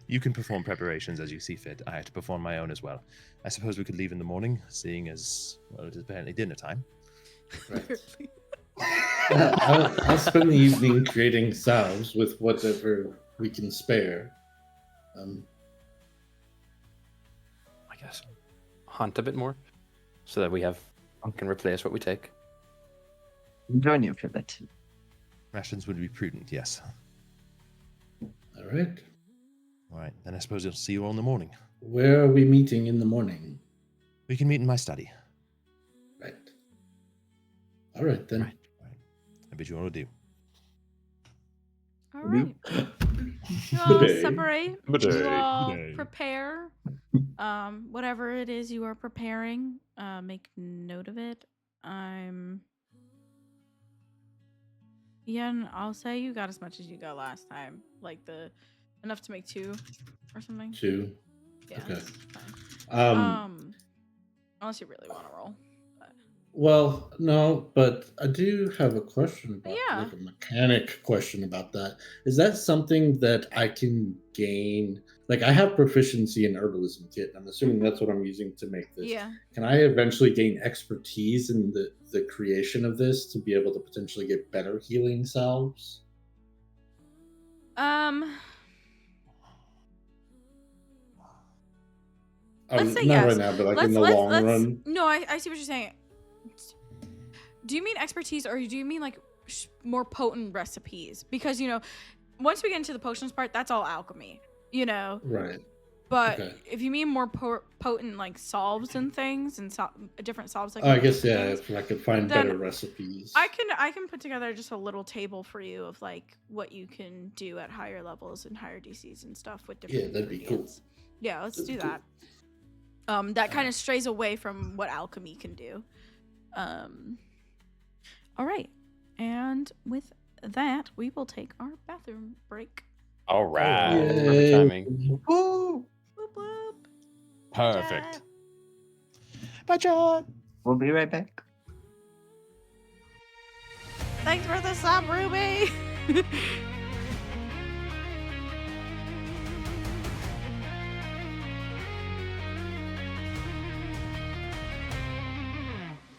[SPEAKER 1] You can perform preparations as you see fit. I have to perform my own as well. I suppose we could leave in the morning, seeing as, well, it is apparently dinner time.
[SPEAKER 3] Right. I'll spend the evening creating salves with whatever we can spare.
[SPEAKER 4] I guess hunt a bit more, so that we can replace what we take.
[SPEAKER 5] Join you for that.
[SPEAKER 1] Rations would be prudent, yes.
[SPEAKER 3] All right.
[SPEAKER 1] All right, then I suppose I'll see you all in the morning.
[SPEAKER 3] Where are we meeting in the morning?
[SPEAKER 1] We can meet in my study.
[SPEAKER 3] Right. All right, then.
[SPEAKER 1] Right. I bid you all adieu.
[SPEAKER 2] All right. You all
[SPEAKER 3] Good day.
[SPEAKER 2] separate.
[SPEAKER 1] Good
[SPEAKER 2] You
[SPEAKER 1] day.
[SPEAKER 2] all
[SPEAKER 1] Good day.
[SPEAKER 2] prepare. Whatever it is you are preparing, make note of it. Ian, I'll say you got as much as you got last time. Like enough to make 2 or something.
[SPEAKER 3] 2.
[SPEAKER 2] Yeah.
[SPEAKER 3] Okay.
[SPEAKER 2] that's fine. Unless you really want to roll.
[SPEAKER 3] Well, no, but I do have a question about,
[SPEAKER 2] Yeah.
[SPEAKER 3] like a mechanic question about that. Is that something that I can gain? Like, I have proficiency in herbalism kit. I'm assuming that's what I'm using to make this.
[SPEAKER 2] Yeah.
[SPEAKER 3] Can I eventually gain expertise in the creation of this to be able to potentially get better healing salves?
[SPEAKER 2] Let's say
[SPEAKER 3] not
[SPEAKER 2] yes.
[SPEAKER 3] right now, but like in the long run.
[SPEAKER 2] No, I see what you're saying. Do you mean expertise, or do you mean like more potent recipes? Because once we get into the potions part, that's all alchemy.
[SPEAKER 3] Right.
[SPEAKER 2] But
[SPEAKER 3] Okay.
[SPEAKER 2] if you mean more potent like solves and things and different solves, like
[SPEAKER 3] I guess yeah.
[SPEAKER 2] things,
[SPEAKER 3] If I could find
[SPEAKER 2] then
[SPEAKER 3] better recipes.
[SPEAKER 2] I can put together just a little table for you of like what you can do at higher levels and higher DCs and stuff with different.
[SPEAKER 3] Yeah, that'd be cool.
[SPEAKER 2] ingredients. Yeah, let's
[SPEAKER 3] That'd
[SPEAKER 2] do
[SPEAKER 3] be cool.
[SPEAKER 2] that. That kind of strays away from what alchemy can do. All right, and with that, we will take our bathroom break.
[SPEAKER 4] All right.
[SPEAKER 3] Yay.
[SPEAKER 4] Perfect timing.
[SPEAKER 5] Woo!
[SPEAKER 2] Whoop whoop.
[SPEAKER 1] Perfect. Bye, John.
[SPEAKER 5] We'll be right back.
[SPEAKER 2] Thanks for the sub, Ruby.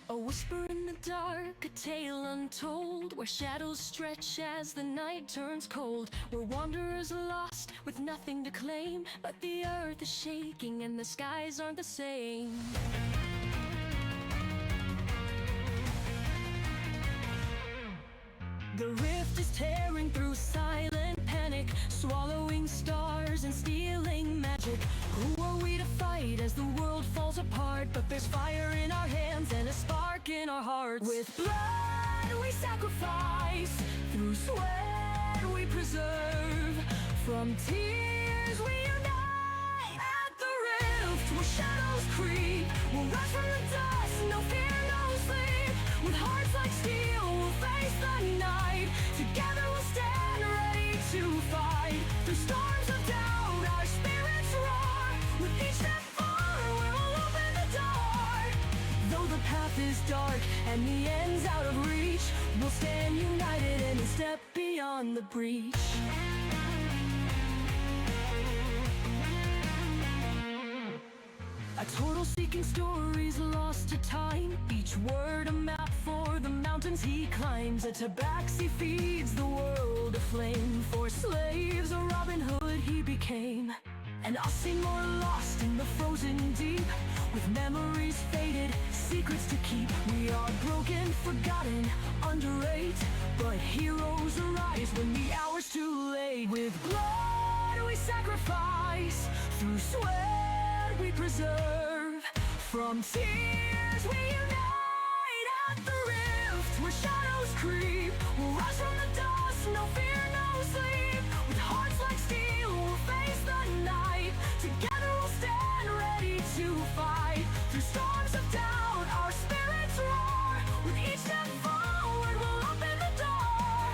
[SPEAKER 6] A whisper in the dark, a tale untold, where shadows stretch as the night turns cold. We're wanderers lost with nothing to claim, but the earth is shaking and the skies aren't the same. The rift is tearing through silent panic, swallowing stars and stealing magic. Who are we to fight as the world falls apart? But there's fire in our hands and a spark in our hearts. With blood we sacrifice, through sweat we preserve, from tears we unite. At the rift where shadows creep, we'll rise from the dust, no fear, no sleep. With hearts like steel we'll face the night, together we'll stand ready to fight. Through storms of doubt our spirits roar, with each step forward we'll open the door. Though the path is dark and the end's out of reach, we'll stand united and step beyond the breach. A total seeking stories lost to time, each word a map for the mountains he climbs. A tabaxi feeds the world aflame, for slaves a Robin Hood he became. And us more lost in the frozen deep, with memories faded, secrets to keep. We are broken, forgotten, underrate, but heroes arise when the hour's too late. With blood we sacrifice, through sweat we preserve, from tears we unite. At the rift where shadows creep, we'll rise from the dust, no fear, no sleep. With hearts like steel we'll face the night, together we'll stand ready to fight. Through storms of doubt our spirits roar, with each step forward we'll open the door.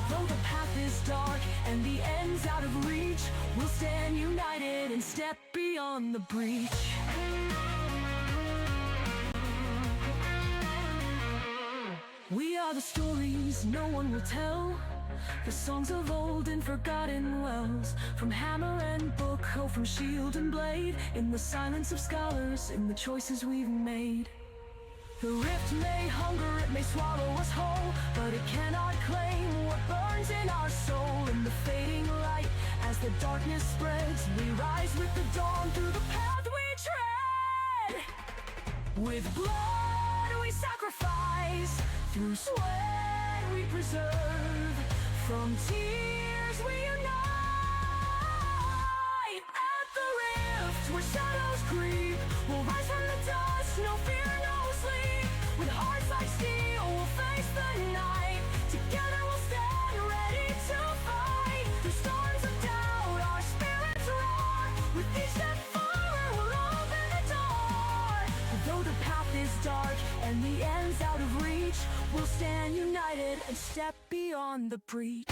[SPEAKER 6] Though the path is dark and the end's out of reach, we'll stand united and step beyond the breach. We are the stories no one will tell, the songs of old and forgotten wells. From hammer and book, oh, from shield and blade, in the silence of scholars, in the choices we've made. The rift may hunger, it may swallow us whole, but it cannot claim what burns in our soul. In the fading light, as the darkness spreads, we rise with the dawn through the path we tread. With blood we sacrifice, through sweat we preserve, from tears we unite. At the rift where shadows creep, we'll rise from the dust, no fear, no sleep. With hearts like steel we'll face the night, together we'll stand ready to fight. Through storms of doubt our spirits roar, with each step forward we'll open the door. Though the path is dark and the end's out of reach, we'll stand united and step beyond the breach.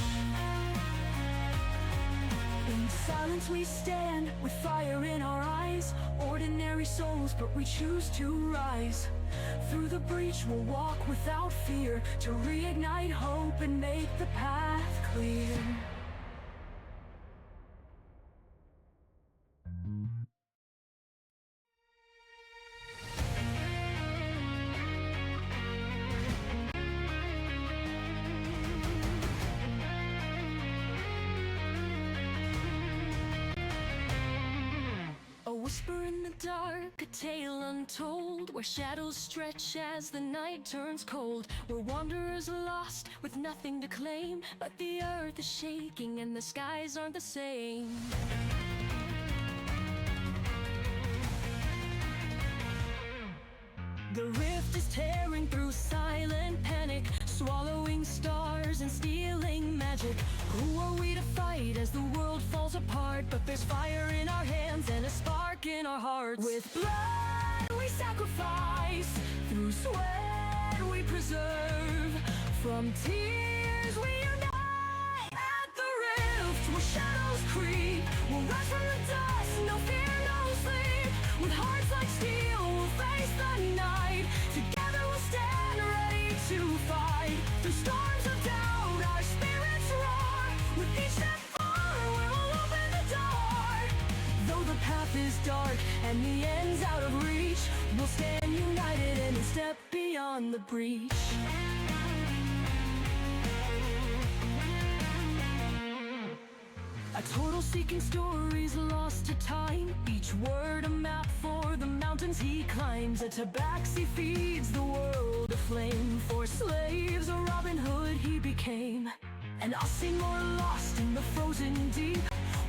[SPEAKER 6] In silence we stand, with fire in our eyes, ordinary souls but we choose to rise. Through the breach we'll walk without fear, to reignite hope and make the path clear. A whisper in the dark, a tale untold, where shadows stretch as the night turns cold. We're wanderers lost with nothing to claim, but the earth is shaking and the skies aren't the same. The rift is tearing through silent panic, swallowing stars and stealing magic. Who are we to fight as the world falls apart? But there's fire in our hands and a spark in our hearts. With blood we sacrifice, through sweat we preserve, from tears we unite. At the rift where shadows creep, we'll rise from the dust, no fear, no sleep. With hearts like steel we'll face the night, together we'll stand ready to fight. Through storms of doubt our spirits roar, with each step forward we'll open the door. Though the path is dark and the end's out of reach, we'll stand united and step beyond the breach. A total seeking stories lost to time, each word a map for the mountains he climbs. A tabaxi feeds the world aflame, for slaves a Robin Hood he became. And us more lost in the frozen deep,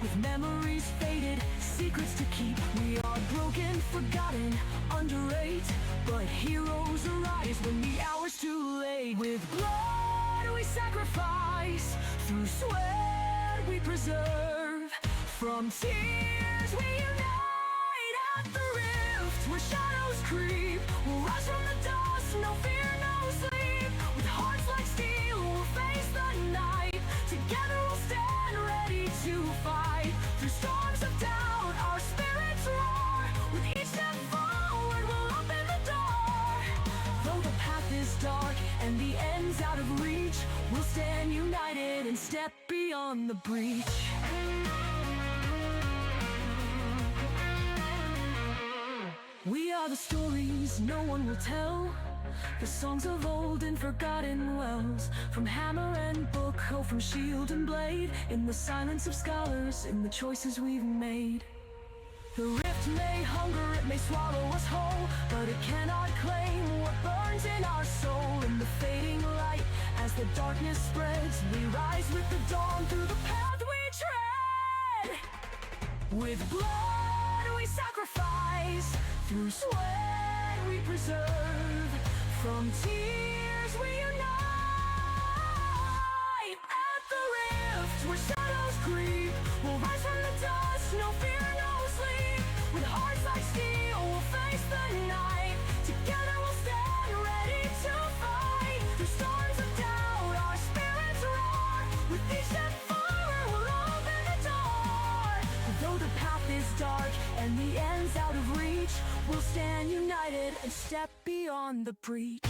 [SPEAKER 6] with memories faded, secrets to keep. We are broken, forgotten, underrate, but heroes arise when the hour's too late. With blood we sacrifice, through sweat we preserve, from tears we unite at the rift where shadows creep. We'll rise from the dust, no fear, no sleep. With hearts like steel, we'll face the night. Together we'll stand ready to fight. Through storms of doubt, our spirits roar. With each step forward, we'll open the door. Though the path is dark and the end's out of reach, we'll stand united and step beyond the breach. We are the stories no one will tell, the songs of old and forgotten wells. From hammer and book, oh, from shield and blade, in the silence of scholars, in the choices we've made. The rift may hunger, it may swallow us whole, but it cannot claim what burns in our soul. In the fading light, as the darkness spreads, we rise with the dawn through the path we tread. With blood we sacrifice, through sweat we preserve, from tears we unite. At the rift where shadows creep, we'll rise from the dust, no fear, no sleep. With hearts like steel, we'll face the night. Together we'll stand ready to fight. Through storms of doubt, our spirits roar. With each step forward, we'll open the door. Though the path is dark and the end's out of reach, we'll stand united and step beyond the breach.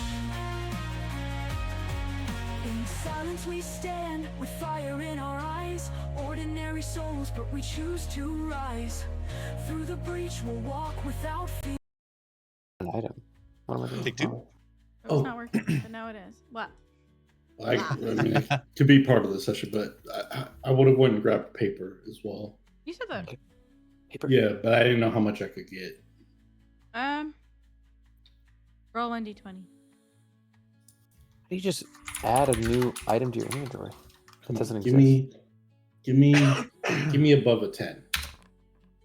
[SPEAKER 6] In silence we stand, with fire in our eyes. Ordinary souls, but we choose to rise. Through the breach we'll walk without fear.
[SPEAKER 4] An item. What am I doing?
[SPEAKER 1] Take two.
[SPEAKER 4] Oh.
[SPEAKER 2] It was not working, but now it is. What?
[SPEAKER 3] I mean, to be part of the session, but I would have went and grabbed paper as well.
[SPEAKER 2] You said that.
[SPEAKER 4] Paper.
[SPEAKER 3] Yeah, but I didn't know how much I could get.
[SPEAKER 2] Roll 1d20.
[SPEAKER 4] How do you just add a new item to your inventory? That doesn't
[SPEAKER 3] Give
[SPEAKER 4] exist.
[SPEAKER 3] give me above a 10.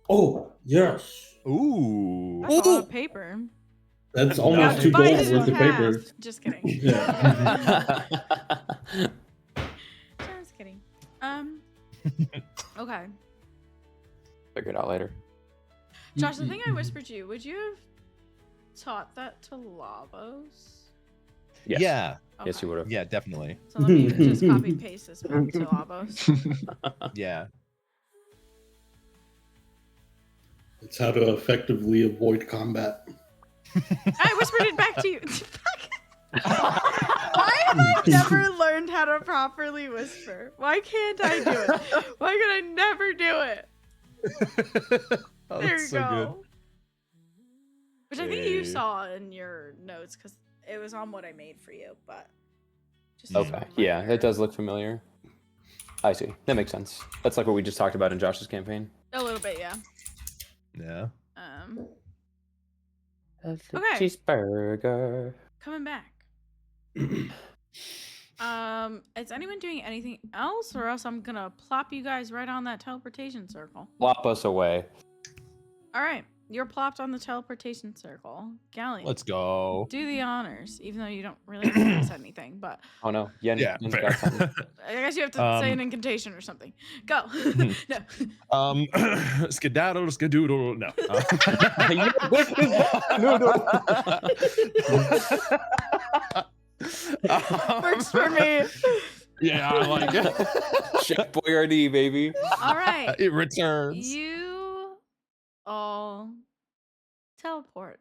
[SPEAKER 3] Oh, yes.
[SPEAKER 1] Ooh.
[SPEAKER 2] That's a lot of paper.
[SPEAKER 3] That's
[SPEAKER 1] Yeah,
[SPEAKER 3] almost 2
[SPEAKER 2] Divide
[SPEAKER 3] gold
[SPEAKER 2] it in
[SPEAKER 3] worth of
[SPEAKER 2] half.
[SPEAKER 3] paper.
[SPEAKER 2] Just kidding.
[SPEAKER 3] Yeah.
[SPEAKER 2] Just kidding. Okay.
[SPEAKER 4] Figure it out later.
[SPEAKER 2] Josh, the thing I whispered to you, would you have taught that to Lavos?
[SPEAKER 4] Yes.
[SPEAKER 1] Yeah.
[SPEAKER 4] Yes, you would have.
[SPEAKER 1] Yeah, definitely.
[SPEAKER 2] So let me just copy paste this back to Lavos.
[SPEAKER 1] Yeah.
[SPEAKER 3] It's how to effectively avoid combat.
[SPEAKER 2] I whispered it back to you. Why have I never learned how to properly whisper? Why can't I do it? Why can I never do it?
[SPEAKER 1] Oh,
[SPEAKER 2] There
[SPEAKER 1] that's
[SPEAKER 2] you
[SPEAKER 1] so
[SPEAKER 2] go. Which I think you
[SPEAKER 1] Hey.
[SPEAKER 2] saw in your notes because it was on what I made for you, but just
[SPEAKER 4] Okay. Yeah, it does look familiar. I see. That makes sense. That's like what we just talked about in Josh's campaign.
[SPEAKER 2] a little bit, yeah.
[SPEAKER 1] Yeah.
[SPEAKER 2] Okay.
[SPEAKER 4] Cheeseburger.
[SPEAKER 2] Coming back. Is anyone doing anything else, or else I'm gonna plop you guys right on that teleportation circle?
[SPEAKER 4] Flop us away.
[SPEAKER 2] All right, you're plopped on the teleportation circle. Galian,
[SPEAKER 1] Let's go.
[SPEAKER 2] do the honors, even though you don't really have to say anything. But
[SPEAKER 4] Oh no. Yen's
[SPEAKER 1] Yeah,
[SPEAKER 4] got
[SPEAKER 1] fair.
[SPEAKER 4] something.
[SPEAKER 2] I guess you have to say an incantation or something. Go. No.
[SPEAKER 1] Skedaddle, skedoodle. No.
[SPEAKER 2] Works for me.
[SPEAKER 1] Yeah, I like it.
[SPEAKER 4] Chef Boyardee, baby.
[SPEAKER 2] All right.
[SPEAKER 1] It returns.
[SPEAKER 2] You all teleport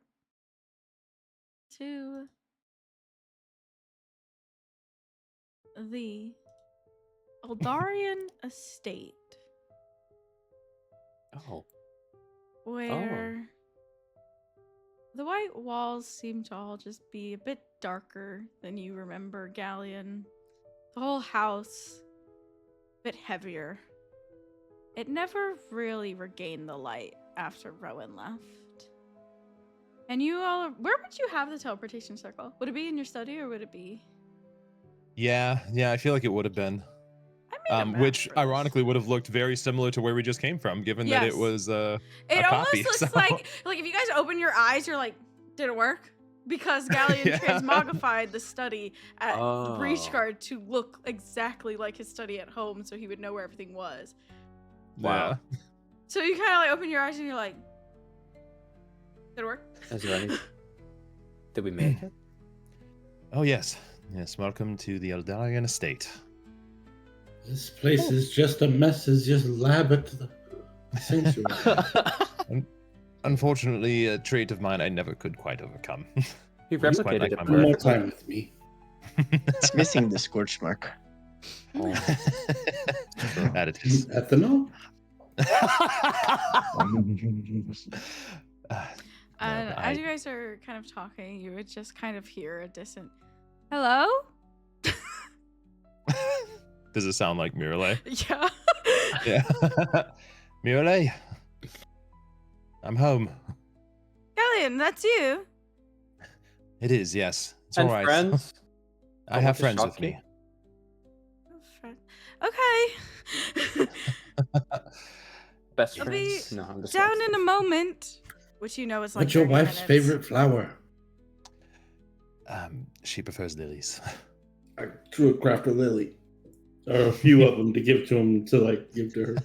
[SPEAKER 2] to the Eldarian estate.
[SPEAKER 4] Oh.
[SPEAKER 2] where the white walls seem to all just be a bit darker than you remember, Galian. The whole house, a bit heavier. It never really regained the light after Rowan left. And you all, where would you have the teleportation circle? Would it be in your study or would it be?
[SPEAKER 1] Yeah, I feel like it would have been.
[SPEAKER 2] I made a map
[SPEAKER 1] Which
[SPEAKER 2] for this.
[SPEAKER 1] ironically would have looked very similar to where we just came from, given that it
[SPEAKER 2] Yes.
[SPEAKER 1] was a
[SPEAKER 2] It almost
[SPEAKER 1] copy.
[SPEAKER 2] looks
[SPEAKER 1] So-
[SPEAKER 2] like if you guys open your eyes, you're like, did it work? Because Galian
[SPEAKER 1] Yeah.
[SPEAKER 2] transmogrified the study at
[SPEAKER 4] Oh.
[SPEAKER 2] Breach Guard to look exactly like his study at home, so he would know where everything was.
[SPEAKER 4] Wow.
[SPEAKER 2] So you kind of like open your eyes and you're like, did it work?
[SPEAKER 4] Is there any? Did we make it?
[SPEAKER 1] Oh yes. Welcome to the Eldarian estate.
[SPEAKER 3] This place is just a mess. It's just lab at the sanctuary.
[SPEAKER 1] Unfortunately, a trait of mine I never could quite overcome.
[SPEAKER 4] He
[SPEAKER 1] It's quite
[SPEAKER 4] replicated
[SPEAKER 1] like
[SPEAKER 4] it
[SPEAKER 1] my
[SPEAKER 3] One more
[SPEAKER 4] perfectly.
[SPEAKER 3] time with me.
[SPEAKER 5] It's missing the scorch mark.
[SPEAKER 4] Oh.
[SPEAKER 1] That it is.
[SPEAKER 3] Ethanol?
[SPEAKER 2] And
[SPEAKER 1] No,
[SPEAKER 2] as you guys are kind of talking, you would just kind of hear a distant, hello?
[SPEAKER 1] Does it sound like Mirale?
[SPEAKER 2] Yeah.
[SPEAKER 1] Yeah. Mirale, I'm home.
[SPEAKER 2] Galian, that's you.
[SPEAKER 1] It is, yes. It's
[SPEAKER 4] And
[SPEAKER 1] all right.
[SPEAKER 4] friends?
[SPEAKER 1] I have
[SPEAKER 4] to
[SPEAKER 1] friends
[SPEAKER 4] shock
[SPEAKER 1] with me.
[SPEAKER 2] Okay.
[SPEAKER 4] Best
[SPEAKER 2] I'll be
[SPEAKER 4] friends? No, I'm just
[SPEAKER 2] Down in a moment. Which you know is like
[SPEAKER 3] What's your
[SPEAKER 2] 30
[SPEAKER 3] wife's
[SPEAKER 2] minutes.
[SPEAKER 3] favorite flower?
[SPEAKER 1] She prefers lilies.
[SPEAKER 3] I threw a craft of lily. Or a few of them to give to him to like give to her.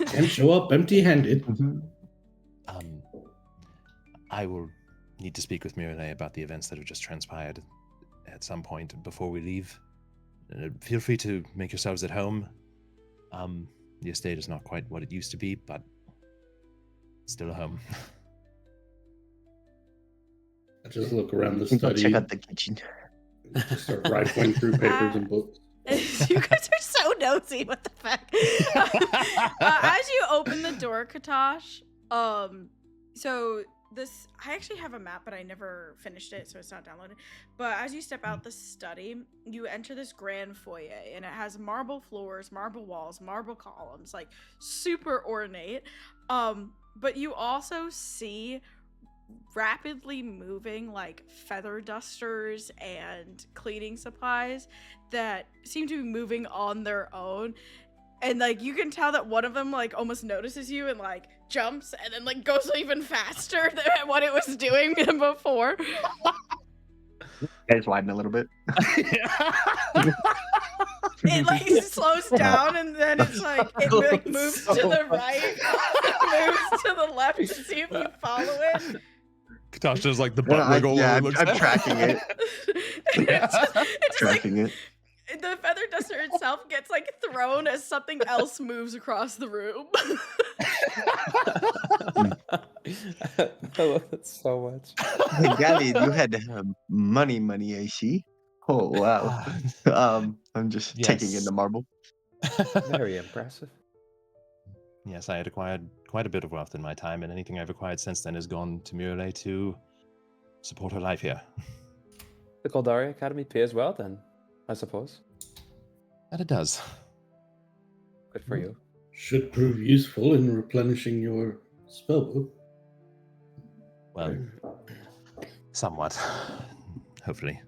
[SPEAKER 3] Can't show up empty-handed.
[SPEAKER 1] I will need to speak with Mirale about the events that have just transpired at some point before we leave. Feel free to make yourselves at home. The estate is not quite what it used to be, but still a home.
[SPEAKER 3] I just look around the
[SPEAKER 5] You can go
[SPEAKER 3] study.
[SPEAKER 5] check out the kitchen.
[SPEAKER 3] Just start rifling through papers and books.
[SPEAKER 2] You guys are so nosy. What the fuck? As you open the door, Katosh, so this, I actually have a map, but I never finished it, so it's not downloaded. But as you step out the study, you enter this grand foyer, and it has marble floors, marble walls, marble columns, like super ornate. But you also see rapidly moving like feather dusters and cleaning supplies that seem to be moving on their own, and like you can tell that one of them like almost notices you and like jumps and then like goes even faster than what it was doing before.
[SPEAKER 5] Guys, widen a little bit.
[SPEAKER 2] It like slows down and then it's like it like moves to the right, moves to the left to see if you follow it.
[SPEAKER 1] Katosh does like the
[SPEAKER 5] No,
[SPEAKER 1] butt wiggle.
[SPEAKER 5] yeah,
[SPEAKER 1] when he
[SPEAKER 5] I'm
[SPEAKER 1] looks
[SPEAKER 5] I'm
[SPEAKER 1] at-
[SPEAKER 5] tracking it.
[SPEAKER 2] It's just like
[SPEAKER 5] Tracking it.
[SPEAKER 2] the feather duster itself gets like thrown as something else moves across the room.
[SPEAKER 4] I love it so much.
[SPEAKER 5] Hey, Gally, you had money, I see. Oh, wow. I'm just taking in
[SPEAKER 1] Yes.
[SPEAKER 5] the marble.
[SPEAKER 4] Very impressive.
[SPEAKER 1] Yes, I had acquired quite a bit of wealth in my time, and anything I've acquired since then has gone to Mirale to support her life here.
[SPEAKER 4] The Caldari Academy pays well then, I suppose.
[SPEAKER 1] And it does.
[SPEAKER 4] Good for you.
[SPEAKER 3] Should prove useful in replenishing your spellbook.
[SPEAKER 1] Well, somewhat. Hopefully.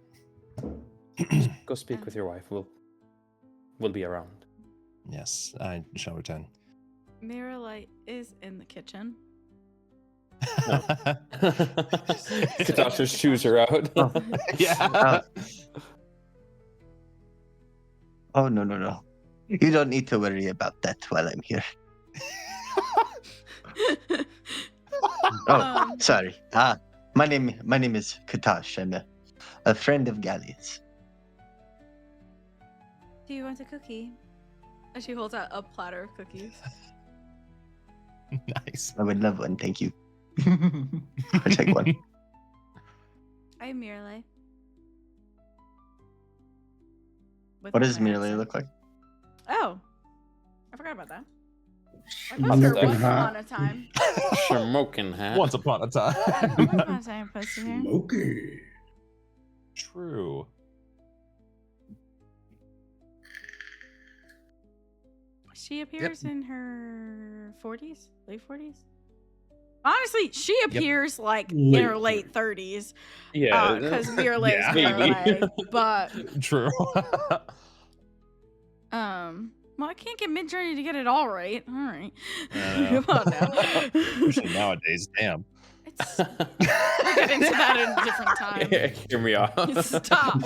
[SPEAKER 4] Go speak with your wife. We'll be around.
[SPEAKER 1] Yes, I shall return.
[SPEAKER 2] Mirrorlight is in the kitchen.
[SPEAKER 4] Katash's shoes are out.
[SPEAKER 1] Yeah.
[SPEAKER 5] Oh, no. You don't need to worry about that while I'm here. Oh, sorry. My name is Katash. I'm a friend of Gallian's.
[SPEAKER 2] Do you want a cookie? And she holds out a platter of cookies.
[SPEAKER 1] Nice.
[SPEAKER 5] I would love one, thank you. I'll take one.
[SPEAKER 2] I'm Mirrorlight. With
[SPEAKER 5] What
[SPEAKER 2] my
[SPEAKER 5] does Mirrorlight
[SPEAKER 2] accent.
[SPEAKER 5] look like?
[SPEAKER 2] Oh, I forgot about that. I was her
[SPEAKER 3] Smoking
[SPEAKER 2] once
[SPEAKER 3] hot.
[SPEAKER 2] upon a time.
[SPEAKER 4] Smoking hat.
[SPEAKER 1] Once upon a time.
[SPEAKER 2] Once upon a time, pussy hair.
[SPEAKER 3] Smoky.
[SPEAKER 1] True.
[SPEAKER 2] She appears in her 40s, late 40s. Honestly, she appears like in
[SPEAKER 3] Late
[SPEAKER 2] her late 30s.
[SPEAKER 4] Yeah.
[SPEAKER 2] Because Mirala's
[SPEAKER 1] Yeah.
[SPEAKER 2] her
[SPEAKER 4] Maybe.
[SPEAKER 2] leg. But
[SPEAKER 1] True.
[SPEAKER 2] well, I can't get Midjourney to get it all right. All right.
[SPEAKER 1] I know.
[SPEAKER 2] Come on now.
[SPEAKER 1] Especially nowadays, damn.
[SPEAKER 2] It's, we'll get into that at a different time.
[SPEAKER 4] Yeah, hear me out.
[SPEAKER 2] Stop.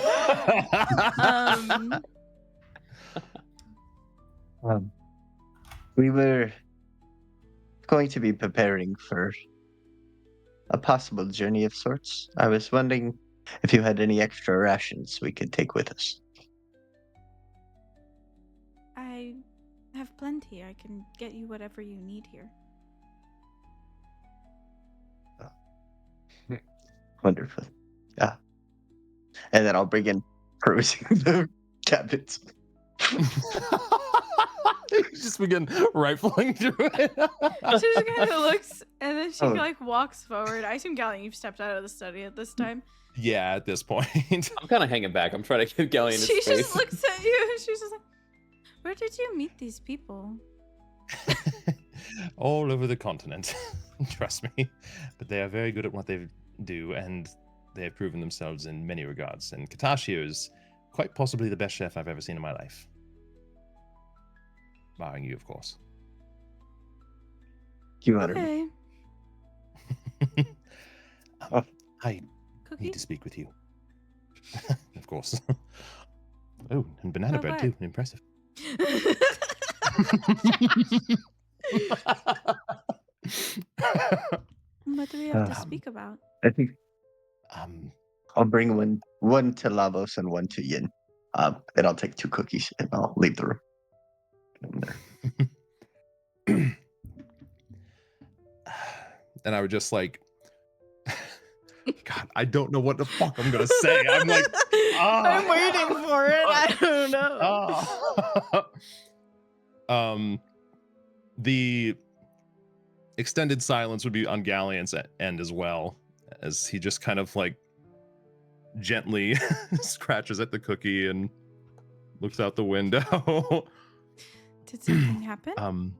[SPEAKER 5] We were going to be preparing for a possible journey of sorts. I was wondering if you had any extra rations we could take with us.
[SPEAKER 2] I have plenty. I can get you whatever you need here.
[SPEAKER 5] Wonderful. Yeah. And then I'll bring in perusing the cabinets.
[SPEAKER 1] You just begin rifling through it.
[SPEAKER 2] She just kind of looks, and then she
[SPEAKER 5] Oh.
[SPEAKER 2] like walks forward. I assume Galian, you've stepped out of the study at this time.
[SPEAKER 1] Yeah, at this point.
[SPEAKER 4] I'm kind of hanging back. I'm trying to give Galian his
[SPEAKER 2] She
[SPEAKER 4] space.
[SPEAKER 2] just looks at you. She's just like, "Where did you meet these people?"
[SPEAKER 1] All over the continent. Trust me. But they are very good at what they do, and they have proven themselves in many regards. And Katashio is quite possibly the best chef I've ever seen in my life. Barring you, of course.
[SPEAKER 5] You honor me.
[SPEAKER 2] Okay.
[SPEAKER 1] I need
[SPEAKER 2] Cookie.
[SPEAKER 1] to speak with you. Of course. Oh, and banana
[SPEAKER 2] Oh,
[SPEAKER 1] bread
[SPEAKER 2] what?
[SPEAKER 1] too. Impressive.
[SPEAKER 2] What do we have to
[SPEAKER 5] Um,
[SPEAKER 2] speak about?
[SPEAKER 5] I think
[SPEAKER 1] um,
[SPEAKER 5] I'll bring one to Lavos and one to Yin. And I'll take 2 cookies and I'll leave the room.
[SPEAKER 1] and I would just like, God, I don't know what the fuck I'm gonna say. I'm like,
[SPEAKER 2] I'm waiting for it. I don't know.
[SPEAKER 1] The extended silence would be on Galian's end as well, as he just kind of like gently scratches at the cookie and looks out the window.
[SPEAKER 2] Did something happen?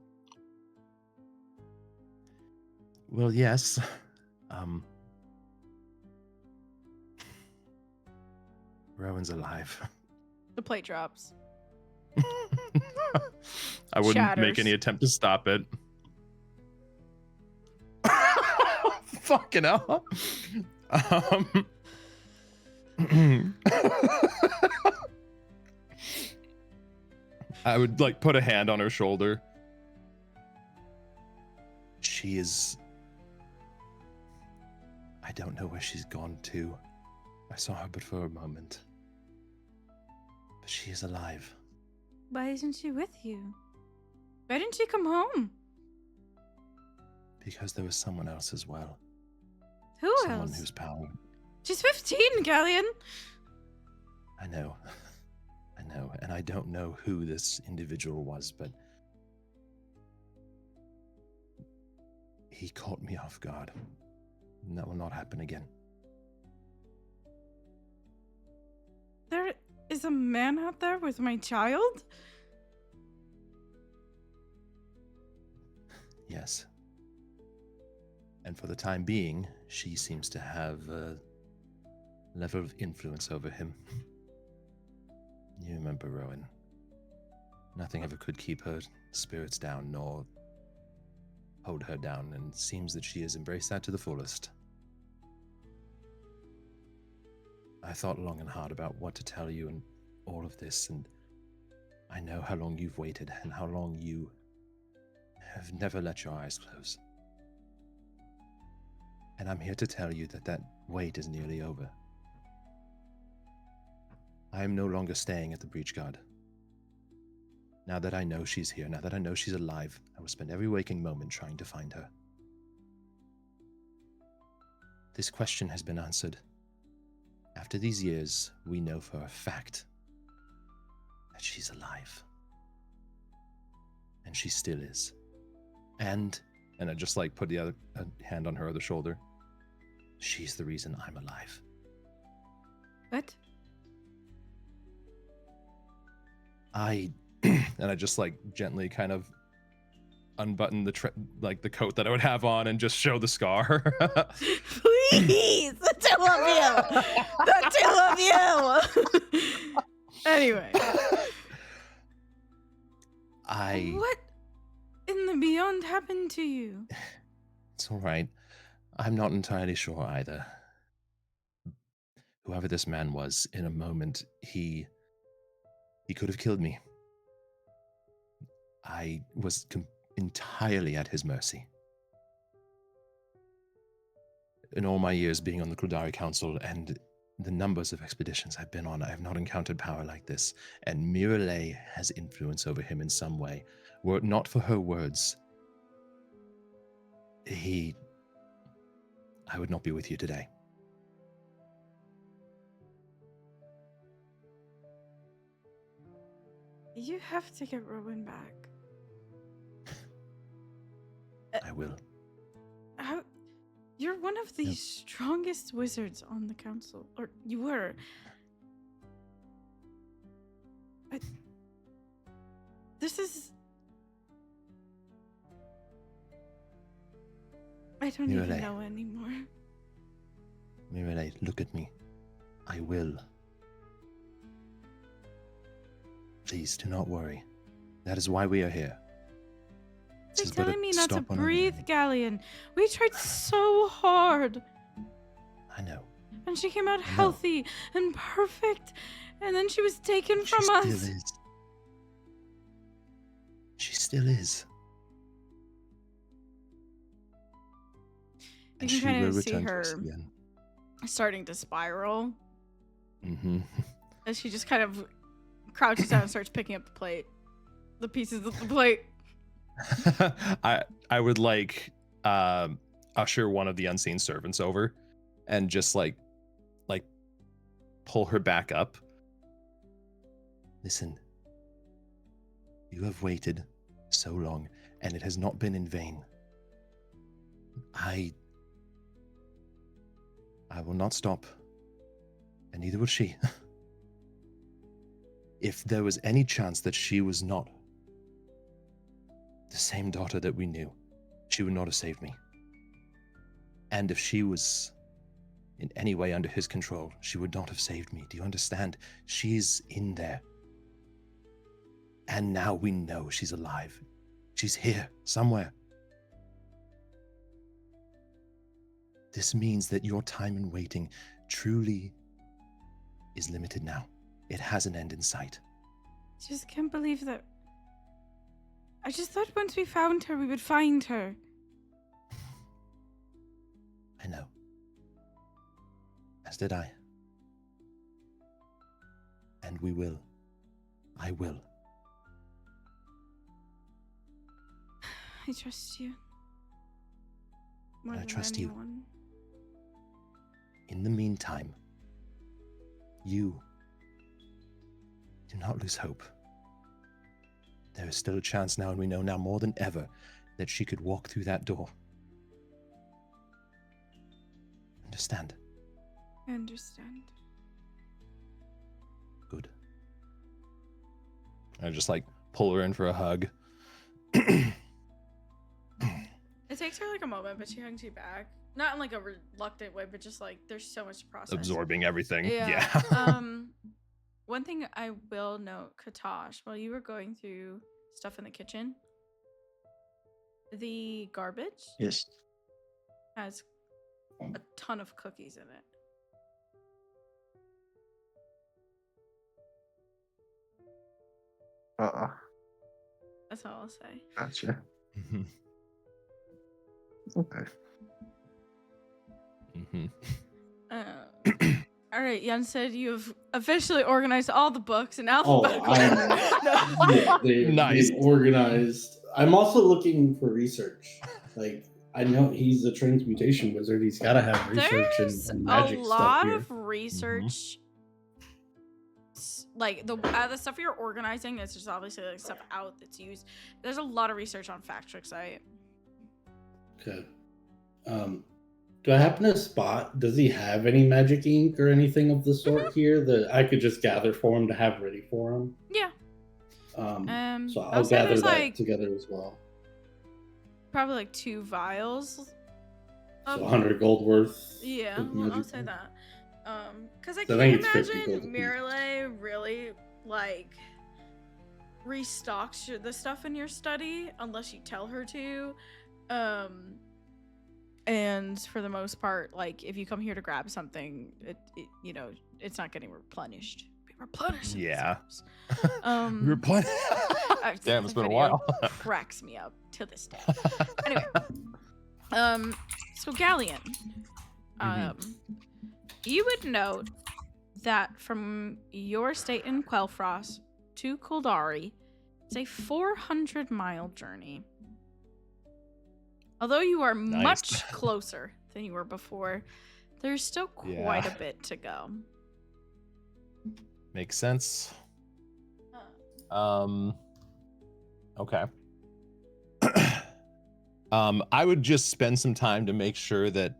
[SPEAKER 1] Well, yes. Rowan's alive.
[SPEAKER 2] The plate drops.
[SPEAKER 1] I wouldn't make
[SPEAKER 2] Shatters.
[SPEAKER 1] any attempt to stop it. Fucking hell. I would like put a hand on her shoulder. She is. I don't know where she's gone to. I saw her but for a moment. But she is alive.
[SPEAKER 2] Why isn't she with you? Why didn't she come home?
[SPEAKER 1] Because there was someone else as well.
[SPEAKER 2] Who
[SPEAKER 1] Someone
[SPEAKER 2] else?
[SPEAKER 1] whose power.
[SPEAKER 2] She's 15, Galian.
[SPEAKER 1] I know. I know. And I don't know who this individual was, but he caught me off guard. And that will not happen again.
[SPEAKER 2] There is a man out there with my child?
[SPEAKER 1] Yes. And for the time being, she seems to have a level of influence over him. You remember, Rowan. Nothing ever could keep her spirits down, nor hold her down, and it seems that she has embraced that to the fullest. I thought long and hard about what to tell you and all of this, and I know how long you've waited and how long you have never let your eyes close. And I'm here to tell you that that wait is nearly over. I am no longer staying at the Breach Guard. Now that I know she's here, now that I know she's alive, I will spend every waking moment trying to find her. This question has been answered. After these years, we know for a fact that she's alive. And she still is. And I just like put the other hand on her other shoulder. She's the reason I'm alive.
[SPEAKER 2] What?
[SPEAKER 1] And I just like gently kind of unbutton the coat that I would have on and just show the scar.
[SPEAKER 2] Please, the two of you, the two of you. Anyway, what in the beyond happened to you?
[SPEAKER 1] It's all right. I'm not entirely sure either. Whoever this man was, in a moment, he could have killed me. I was entirely at his mercy. In all my years being on the Krudari Council and the numbers of expeditions I've been on, I have not encountered power like this, and Miralay has influence over him in some way. Were it not for her words, I would not be with you today.
[SPEAKER 2] You have to get Rowan back.
[SPEAKER 1] I will.
[SPEAKER 2] How? You're one of the strongest wizards on the council, or you were. This is. I don't even
[SPEAKER 1] Miralay.
[SPEAKER 2] know anymore.
[SPEAKER 1] Miralay, look at me. I will. Please do not worry. That is why we are here.
[SPEAKER 2] They're
[SPEAKER 1] This is but a
[SPEAKER 2] telling me not to
[SPEAKER 1] stop on a
[SPEAKER 2] breathe,
[SPEAKER 1] journey.
[SPEAKER 2] Galian. We tried so hard.
[SPEAKER 1] I know.
[SPEAKER 2] And she came out
[SPEAKER 1] I know.
[SPEAKER 2] healthy and perfect. And then she was taken from
[SPEAKER 1] She
[SPEAKER 2] us.
[SPEAKER 1] still is. She still is.
[SPEAKER 2] You
[SPEAKER 1] And
[SPEAKER 2] can
[SPEAKER 1] she
[SPEAKER 2] kind
[SPEAKER 1] will
[SPEAKER 2] of see
[SPEAKER 1] return to us
[SPEAKER 2] her
[SPEAKER 1] again.
[SPEAKER 2] starting to spiral
[SPEAKER 1] Mm-hmm.
[SPEAKER 2] as she just kind of crouches down and starts picking up the plate. The pieces of the plate.
[SPEAKER 1] I would like usher one of the unseen servants over and just like pull her back up. Listen, you have waited so long and it has not been in vain. I will not stop, and neither will she. If there was any chance that she was not the same daughter that we knew, she would not have saved me. And if she was in any way under his control, she would not have saved me. Do you understand? She's in there. And now we know she's alive. She's here, somewhere. This means that your time in waiting truly is limited now. It has an end in sight.
[SPEAKER 2] I just can't believe that. I just thought once we found her, we would find her.
[SPEAKER 1] I know. As did I. And we will. I will.
[SPEAKER 2] I trust you. More
[SPEAKER 1] I
[SPEAKER 2] than
[SPEAKER 1] trust you.
[SPEAKER 2] anyone.
[SPEAKER 1] In the meantime, you do not lose hope. There is still a chance now, and we know now more than ever that she could walk through that door. Understand?
[SPEAKER 2] I understand.
[SPEAKER 1] Good. I just pull her in for a hug.
[SPEAKER 2] It takes her a moment, but she hugs you back. Not in a reluctant way, but just there's so much to process.
[SPEAKER 1] Absorbing everything. Yeah.
[SPEAKER 2] One thing I will note, Katosh, while you were going through stuff in the kitchen, the garbage
[SPEAKER 5] Yes.
[SPEAKER 2] has a ton of cookies in it. That's all I'll say.
[SPEAKER 5] Gotcha.
[SPEAKER 1] Mm-hmm.
[SPEAKER 5] Okay.
[SPEAKER 1] Mm-hmm.
[SPEAKER 2] All right, Jan said you've officially organized all the books in
[SPEAKER 3] Oh,
[SPEAKER 2] alphabetical.
[SPEAKER 1] Nice.
[SPEAKER 3] They've organized. I'm also looking for research. I know he's a transmutation wizard. He's got to have research
[SPEAKER 2] There's
[SPEAKER 3] and
[SPEAKER 2] a
[SPEAKER 3] magic stuff
[SPEAKER 2] lot
[SPEAKER 3] here.
[SPEAKER 2] of research. The stuff you're organizing is just obviously stuff out that's used. There's a lot of research on Factrix site.
[SPEAKER 3] Okay. Do I happen to spot? Does he have any magic ink or anything of the sort here that I could just gather for him to have ready for him?
[SPEAKER 2] Yeah.
[SPEAKER 3] So
[SPEAKER 2] I'll
[SPEAKER 3] I'll
[SPEAKER 2] say
[SPEAKER 3] gather
[SPEAKER 2] there's,
[SPEAKER 3] that
[SPEAKER 2] like,
[SPEAKER 3] together as well.
[SPEAKER 2] probably like 2 vials.
[SPEAKER 3] So 100 gold worth.
[SPEAKER 2] Yeah,
[SPEAKER 3] of
[SPEAKER 2] well, I'll
[SPEAKER 3] magic
[SPEAKER 2] say
[SPEAKER 3] ink.
[SPEAKER 2] that. Because I
[SPEAKER 3] So I
[SPEAKER 2] can't
[SPEAKER 3] think it's 50 gold
[SPEAKER 2] imagine
[SPEAKER 3] apiece.
[SPEAKER 2] Mirale really like restocks the stuff in your study unless you tell her to. And for the most part, like if you come here to grab something, it you know, it's not getting replenished. Be replenished.
[SPEAKER 1] Yeah.
[SPEAKER 2] Um,
[SPEAKER 1] We were playing. Damn,
[SPEAKER 2] the
[SPEAKER 1] it's been a
[SPEAKER 2] video
[SPEAKER 1] while.
[SPEAKER 2] cracks me up to this day. Anyway, so Galian, you would note that from your state in Quelfrost to Kuldari, it's a 400-mile journey. Although you are
[SPEAKER 1] Nice.
[SPEAKER 2] much closer than you were before, there's still quite a bit to go.
[SPEAKER 1] Makes sense. Okay. I would just spend some time to make sure that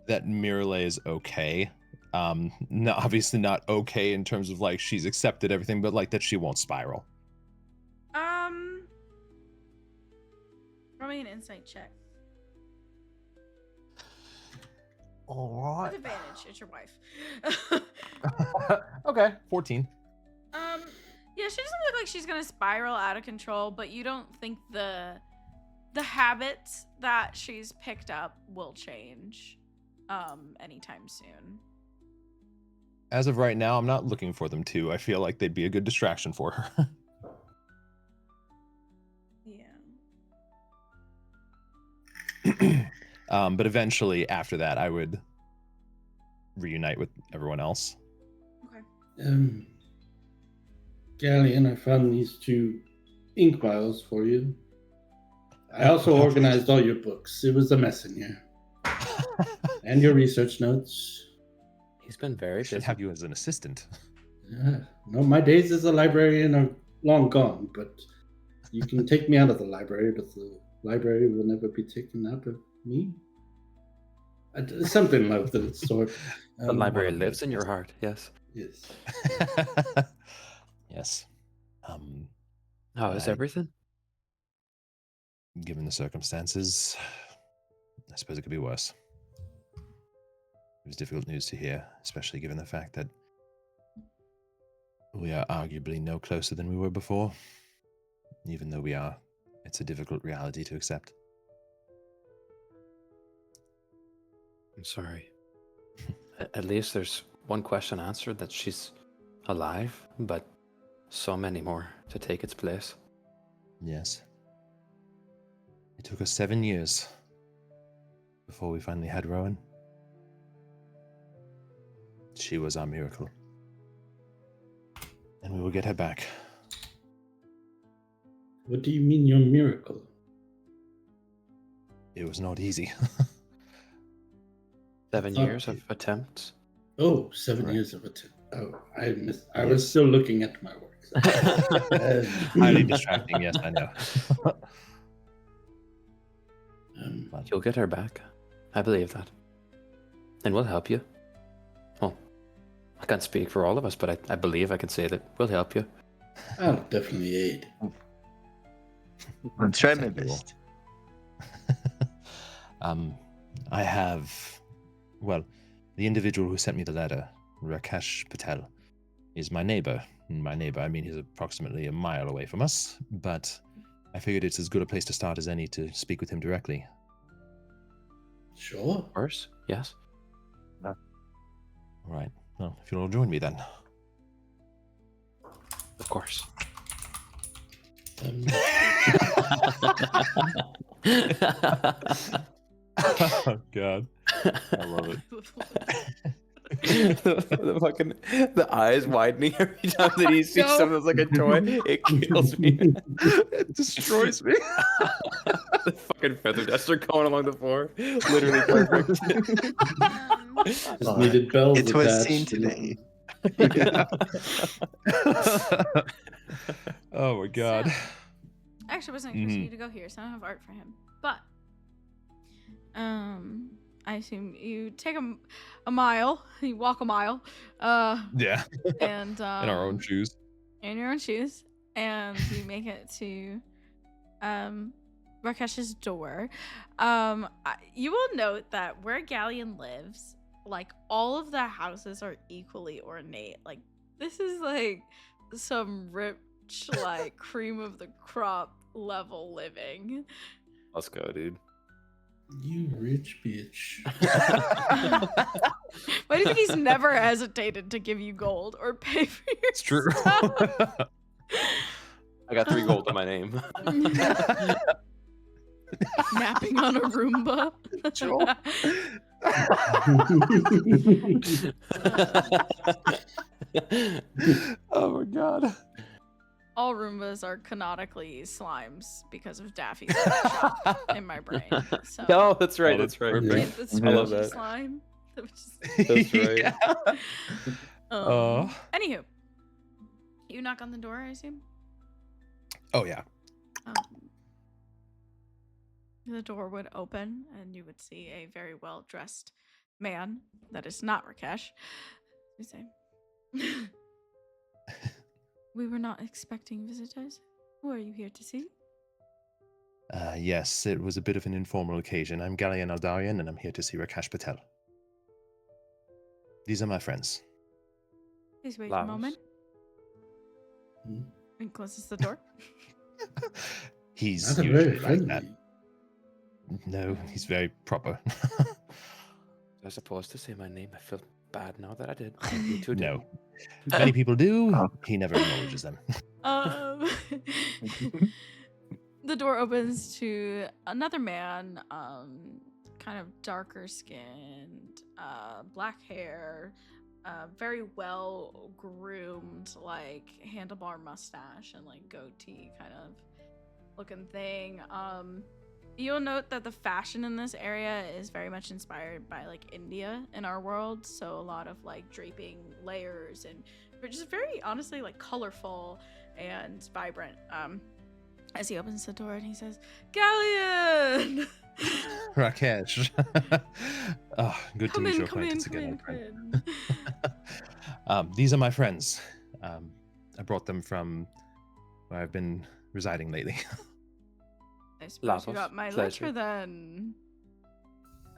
[SPEAKER 1] Mirale is okay. No, obviously not okay in terms of like she's accepted everything, but like that she won't spiral.
[SPEAKER 2] Roll me an insight check.
[SPEAKER 1] All
[SPEAKER 2] With advantage, it's your wife.
[SPEAKER 1] Okay, 14.
[SPEAKER 2] Yeah, she doesn't look like she's gonna spiral out of control, but you don't think the habits that she's picked up will change anytime soon.
[SPEAKER 1] As of right now, I'm not looking for them to. I feel like they'd be a good distraction for her.
[SPEAKER 2] Yeah.
[SPEAKER 1] But eventually, after that, I would reunite with everyone else.
[SPEAKER 2] Okay.
[SPEAKER 3] Galian, I found these 2 ink vials for you. I also organized all your books. It was a mess in here. And your research notes.
[SPEAKER 4] He's been very
[SPEAKER 1] I should
[SPEAKER 4] busy.
[SPEAKER 1] have you as an assistant.
[SPEAKER 3] Yeah. No, my days as a librarian are long gone, but you can take me out of the library, but the library will never be taken out of me. Something of the sort.
[SPEAKER 4] The library
[SPEAKER 1] one of
[SPEAKER 4] lives
[SPEAKER 1] those
[SPEAKER 4] in your
[SPEAKER 1] things.
[SPEAKER 4] heart. Yes.
[SPEAKER 3] Yes.
[SPEAKER 1] Yes.
[SPEAKER 4] How is
[SPEAKER 1] I-
[SPEAKER 4] everything?
[SPEAKER 1] Given the circumstances, I suppose it could be worse. It was difficult news to hear, especially given the fact that we are arguably no closer than we were before. Even though we are, it's a difficult reality to accept.
[SPEAKER 4] I'm sorry. At least there's one question answered, that she's alive, but so many more to take its place.
[SPEAKER 1] Yes. It took us 7 years before we finally had Rowan. She was our miracle. And we will get her back.
[SPEAKER 3] What do you mean your miracle?
[SPEAKER 1] It was not easy.
[SPEAKER 4] 7
[SPEAKER 3] thought
[SPEAKER 4] years of attempts.
[SPEAKER 3] Oh, 7
[SPEAKER 1] Correct.
[SPEAKER 3] years of it. Oh, I was still looking at my work.
[SPEAKER 1] Highly distracting, yes, I know. But
[SPEAKER 4] You'll get her back. I believe that. And we'll help you. Well, I can't speak for all of us, but I believe I can say that we'll help you.
[SPEAKER 3] I'll definitely aid.
[SPEAKER 5] I'm trying my
[SPEAKER 1] Thank you all.
[SPEAKER 5] best.
[SPEAKER 1] I have, well, the individual who sent me the letter, Rakesh Patel, is my neighbor. My neighbor, I mean, he's approximately a mile away from us, but I figured it's as good a place to start as any to speak with him directly.
[SPEAKER 3] Sure.
[SPEAKER 4] Of course, yes.
[SPEAKER 1] All right. Well, if you'll all join me then.
[SPEAKER 4] Of course.
[SPEAKER 1] Oh, God. I love it.
[SPEAKER 4] the eyes widening every time that he sees something that's like a toy. It kills me.
[SPEAKER 1] It destroys me.
[SPEAKER 4] The fucking feather duster going along the floor. Literally perfect.
[SPEAKER 3] Just needed bells
[SPEAKER 5] It was
[SPEAKER 3] attached
[SPEAKER 5] seen
[SPEAKER 3] and-
[SPEAKER 5] today.
[SPEAKER 1] Oh my God.
[SPEAKER 2] So, actually, I wasn't expecting you to go here, so I don't have art for him. But I assume you take a mile, you walk a mile,
[SPEAKER 1] Yeah.
[SPEAKER 2] and
[SPEAKER 1] In our own shoes.
[SPEAKER 2] in your own shoes, and you make it to Rakesh's door. You will note that where Galian lives, like all of the houses are equally ornate. Like this is like some rich, like cream of the crop level living.
[SPEAKER 4] Let's go, dude.
[SPEAKER 3] You rich bitch.
[SPEAKER 2] Why do you think he's never hesitated to give you gold or pay for your
[SPEAKER 1] It's true.
[SPEAKER 2] stuff?
[SPEAKER 4] I got 3 gold in my name.
[SPEAKER 2] Napping on a Roomba.
[SPEAKER 1] Oh my god.
[SPEAKER 2] All Roombas are canonically slimes because of Daffy's shop in my brain. So
[SPEAKER 4] No, that's right.
[SPEAKER 1] Oh,
[SPEAKER 4] That's right.
[SPEAKER 1] perfect.
[SPEAKER 2] it's the
[SPEAKER 3] I
[SPEAKER 4] love
[SPEAKER 2] squishy
[SPEAKER 4] that.
[SPEAKER 2] slime. Which is,
[SPEAKER 4] That's right.
[SPEAKER 1] Yeah.
[SPEAKER 2] Anywho, you knock on the door, I assume.
[SPEAKER 1] Oh yeah.
[SPEAKER 2] The door would open, and you would see a very well dressed man that is not Rakesh. You say, "We were not expecting visitors. Who are you here to see?"
[SPEAKER 1] Yes, it was a bit of an informal occasion. I'm Galian Aldarian, and I'm here to see Rakesh Patel. These are my friends.
[SPEAKER 2] Please wait a
[SPEAKER 4] Lavos.
[SPEAKER 2] moment.
[SPEAKER 3] Hmm.
[SPEAKER 2] And closes the door.
[SPEAKER 1] He's
[SPEAKER 3] Not a
[SPEAKER 1] usually
[SPEAKER 3] very
[SPEAKER 1] like
[SPEAKER 3] friendly.
[SPEAKER 1] that. No, he's very proper.
[SPEAKER 4] I was supposed to say my name. I feel bad now that I did. You two did.
[SPEAKER 1] No. Many people do.
[SPEAKER 5] Oh.
[SPEAKER 1] He never acknowledges them.
[SPEAKER 2] The door opens to another man, kind of darker skinned, black hair, very well groomed, like handlebar mustache and like goatee kind of looking thing. You'll note that the fashion in this area is very much inspired by like India in our world, so a lot of like draping layers and just very honestly like colorful and vibrant. As he opens the door and he says, "Galian!"
[SPEAKER 1] Rakesh. Oh, good to
[SPEAKER 2] Come
[SPEAKER 1] meet
[SPEAKER 2] in,
[SPEAKER 1] your
[SPEAKER 2] come in,
[SPEAKER 1] acquaintance
[SPEAKER 2] come
[SPEAKER 1] again,
[SPEAKER 2] in,
[SPEAKER 1] my
[SPEAKER 2] come
[SPEAKER 1] friend.
[SPEAKER 2] in.
[SPEAKER 1] These are my friends. I brought them from where I've been residing lately.
[SPEAKER 2] I suppose you
[SPEAKER 4] Lavos,
[SPEAKER 2] got my
[SPEAKER 4] pleasure.
[SPEAKER 2] letter then.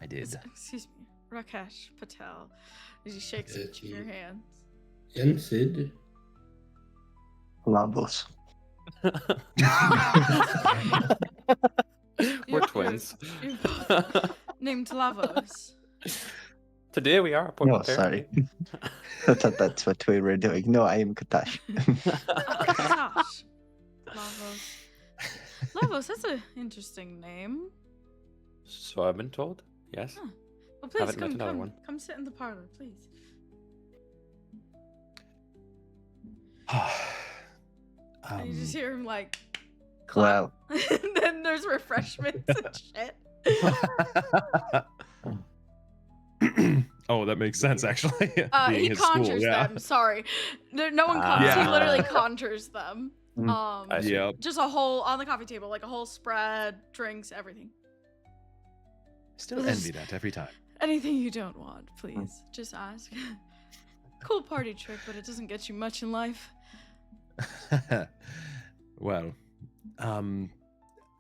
[SPEAKER 1] I did.
[SPEAKER 2] Excuse me, Rakesh Patel. As he shakes each of your hands.
[SPEAKER 3] And Sid.
[SPEAKER 5] Lavos.
[SPEAKER 4] We're
[SPEAKER 2] You're-
[SPEAKER 4] twins.
[SPEAKER 2] you're both named Lavos.
[SPEAKER 4] Today we are.
[SPEAKER 5] No, sorry. I thought that's what we were doing. No, I am Katash.
[SPEAKER 2] Gosh. Lavos. Lavos, that's an interesting name.
[SPEAKER 4] So I've been told. Yes.
[SPEAKER 2] Huh. Well, please
[SPEAKER 4] Haven't met
[SPEAKER 2] come,
[SPEAKER 4] another
[SPEAKER 2] come,
[SPEAKER 4] one.
[SPEAKER 2] come sit in the parlor, please. And you just hear him like clap.
[SPEAKER 5] Wow.
[SPEAKER 2] And then there's refreshments and shit.
[SPEAKER 1] Oh, that makes sense, actually. Being
[SPEAKER 2] He
[SPEAKER 1] his school,
[SPEAKER 2] conjures
[SPEAKER 1] yeah.
[SPEAKER 2] them. Sorry, no one comes.
[SPEAKER 1] Yeah.
[SPEAKER 2] He literally conjures them.
[SPEAKER 5] Mm.
[SPEAKER 4] I see.
[SPEAKER 1] Yep.
[SPEAKER 2] Just a whole on the coffee table, like a whole spread, drinks, everything.
[SPEAKER 1] Still envy that every time.
[SPEAKER 2] Anything you don't want, please. Just ask. Cool party trick, but it doesn't get you much in life.
[SPEAKER 1] Well,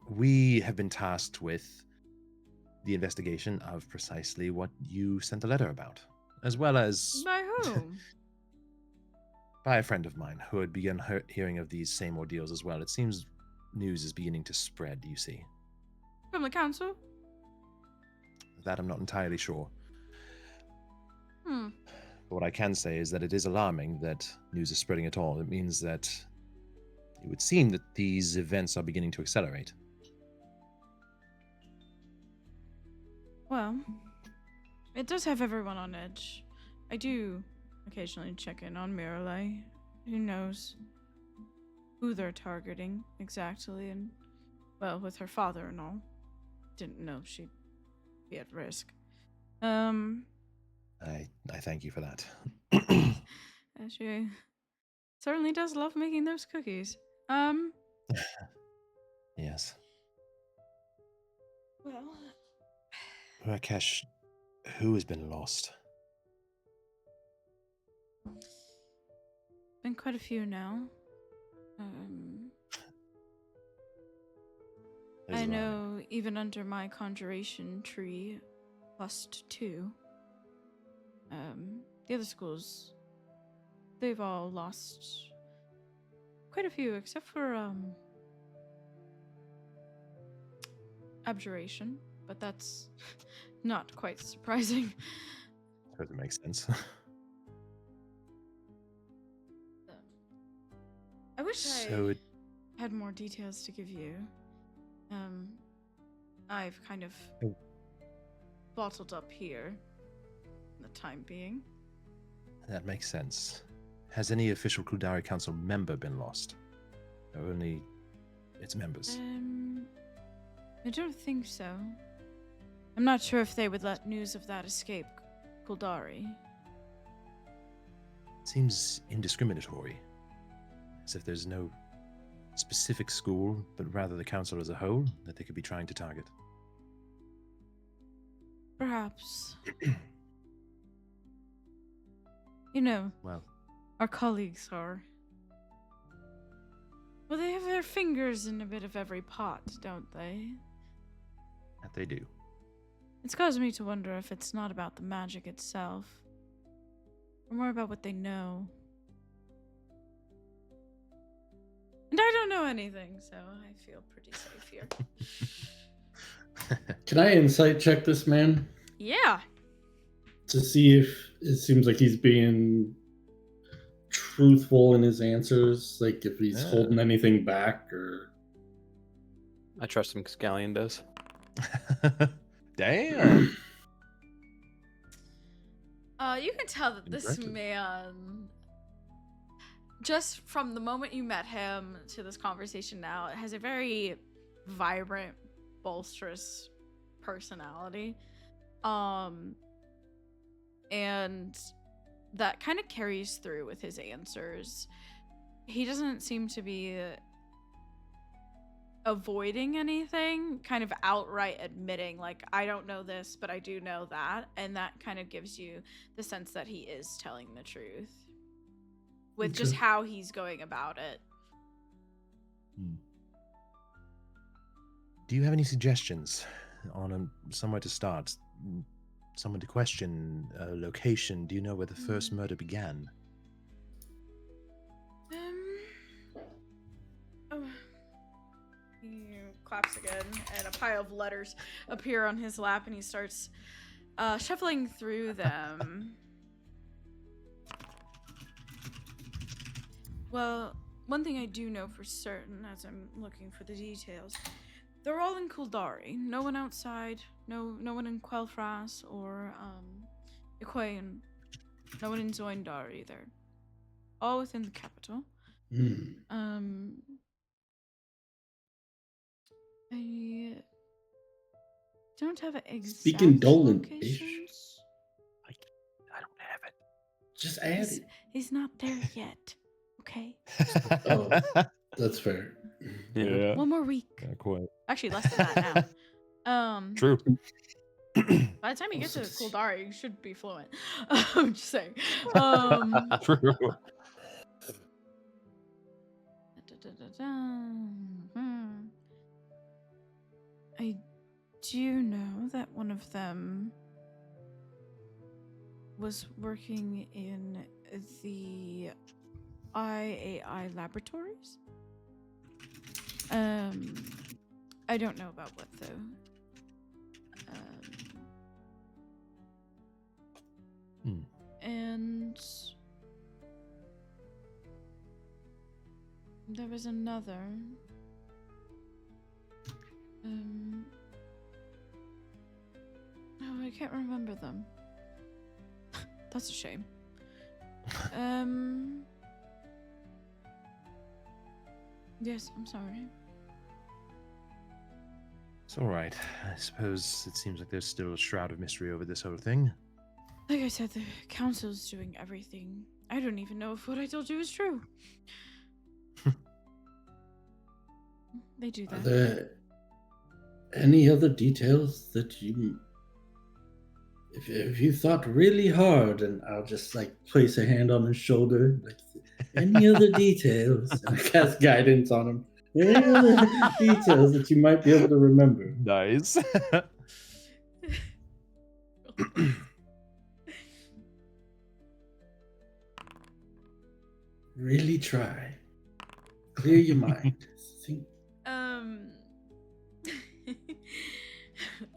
[SPEAKER 1] we have been tasked with the investigation of precisely what you sent a letter about, as well as
[SPEAKER 2] By whom?
[SPEAKER 1] by a friend of mine who had begun hearing of these same ordeals as well. It seems news is beginning to spread, you see.
[SPEAKER 2] From the council?
[SPEAKER 1] That I'm not entirely sure.
[SPEAKER 2] Hmm.
[SPEAKER 1] But what I can say is that it is alarming that news is spreading at all. It means that it would seem that these events are beginning to accelerate.
[SPEAKER 2] Well, it does have everyone on edge. I do occasionally check in on Miralay. Who knows who they're targeting exactly, and, well, with her father and all. Didn't know she'd be at risk.
[SPEAKER 1] I thank you for that.
[SPEAKER 2] She certainly does love making those cookies.
[SPEAKER 1] Yes.
[SPEAKER 2] Well,
[SPEAKER 1] Rakesh, who has been lost?
[SPEAKER 2] been quite a few now.
[SPEAKER 1] That is
[SPEAKER 2] I
[SPEAKER 1] alarming.
[SPEAKER 2] know even under my conjuration tree, lost 2. The other schools, they've all lost quite a few, except for abjuration, but that's not quite surprising.
[SPEAKER 1] Doesn't make sense.
[SPEAKER 2] I wish
[SPEAKER 1] So
[SPEAKER 2] I had more details to give you. I've kind of
[SPEAKER 1] Oh.
[SPEAKER 2] bottled up here for the time being.
[SPEAKER 1] that makes sense. Has any official Kuldari Council member been lost? Or only its members?
[SPEAKER 2] I don't think so. I'm not sure if they would let news of that escape Kuldari.
[SPEAKER 1] Seems indiscriminatory. As if there's no specific school, but rather the council as a whole that they could be trying to target.
[SPEAKER 2] Perhaps. You know,
[SPEAKER 1] Well,
[SPEAKER 2] our colleagues are. Well, they have their fingers in a bit of every pot, don't they?
[SPEAKER 1] that they do.
[SPEAKER 2] It's caused me to wonder if it's not about the magic itself, or more about what they know. And I don't know anything, so I feel pretty safe here.
[SPEAKER 3] Can I insight check this man
[SPEAKER 2] Yeah.
[SPEAKER 3] to see if it seems like he's being truthful in his answers, like if he's
[SPEAKER 1] Yeah.
[SPEAKER 3] holding anything back or.
[SPEAKER 4] I trust him because Galian does.
[SPEAKER 1] Damn.
[SPEAKER 2] You can tell that this
[SPEAKER 1] Impressive.
[SPEAKER 2] man, just from the moment you met him to this conversation now, has a very vibrant, boisterous personality. And that kind of carries through with his answers. He doesn't seem to be avoiding anything, kind of outright admitting, like, I don't know this, but I do know that. And that kind of gives you the sense that he is telling the truth with just
[SPEAKER 3] Okay.
[SPEAKER 2] how he's going about it.
[SPEAKER 1] Do you have any suggestions on somewhere to start? Someone to question, a location? Do you know where the first murder began?
[SPEAKER 2] Oh. He claps again, and a pile of letters appear on his lap, and he starts shuffling through them. Well, one thing I do know for certain, as I'm looking for the details, they're all in Kuldari. No one outside. No one in Quelfras or Equain. No one in Zoindar either. All within the capital. I don't have exact
[SPEAKER 3] Speak indolent,
[SPEAKER 2] locations.
[SPEAKER 1] I don't have it.
[SPEAKER 3] Just add it.
[SPEAKER 2] He's not there yet. Okay.
[SPEAKER 3] Oh, that's fair.
[SPEAKER 1] Yeah.
[SPEAKER 2] One more week.
[SPEAKER 1] Not quite.
[SPEAKER 2] Actually, less than that now.
[SPEAKER 1] True.
[SPEAKER 2] By the time you get to
[SPEAKER 3] Also,
[SPEAKER 2] Kuldari, you should be fluent. I'm just saying.
[SPEAKER 1] True.
[SPEAKER 2] I do know that one of them was working in the IAI laboratories. I don't know about what though. And there was another. Oh, I can't remember them. That's a shame. Yes, I'm sorry.
[SPEAKER 1] It's all right. I suppose it seems like there's still a shroud of mystery over this whole thing.
[SPEAKER 2] Like I said, the council's doing everything. I don't even know if what I told you is true. They do that.
[SPEAKER 3] any other details that you, if you thought really hard, and I'll just like place a hand on his shoulder, like any other details, and I cast guidance on him. Any other details that you might be able to remember?
[SPEAKER 1] Nice.
[SPEAKER 3] Really try. Clear your mind. Think.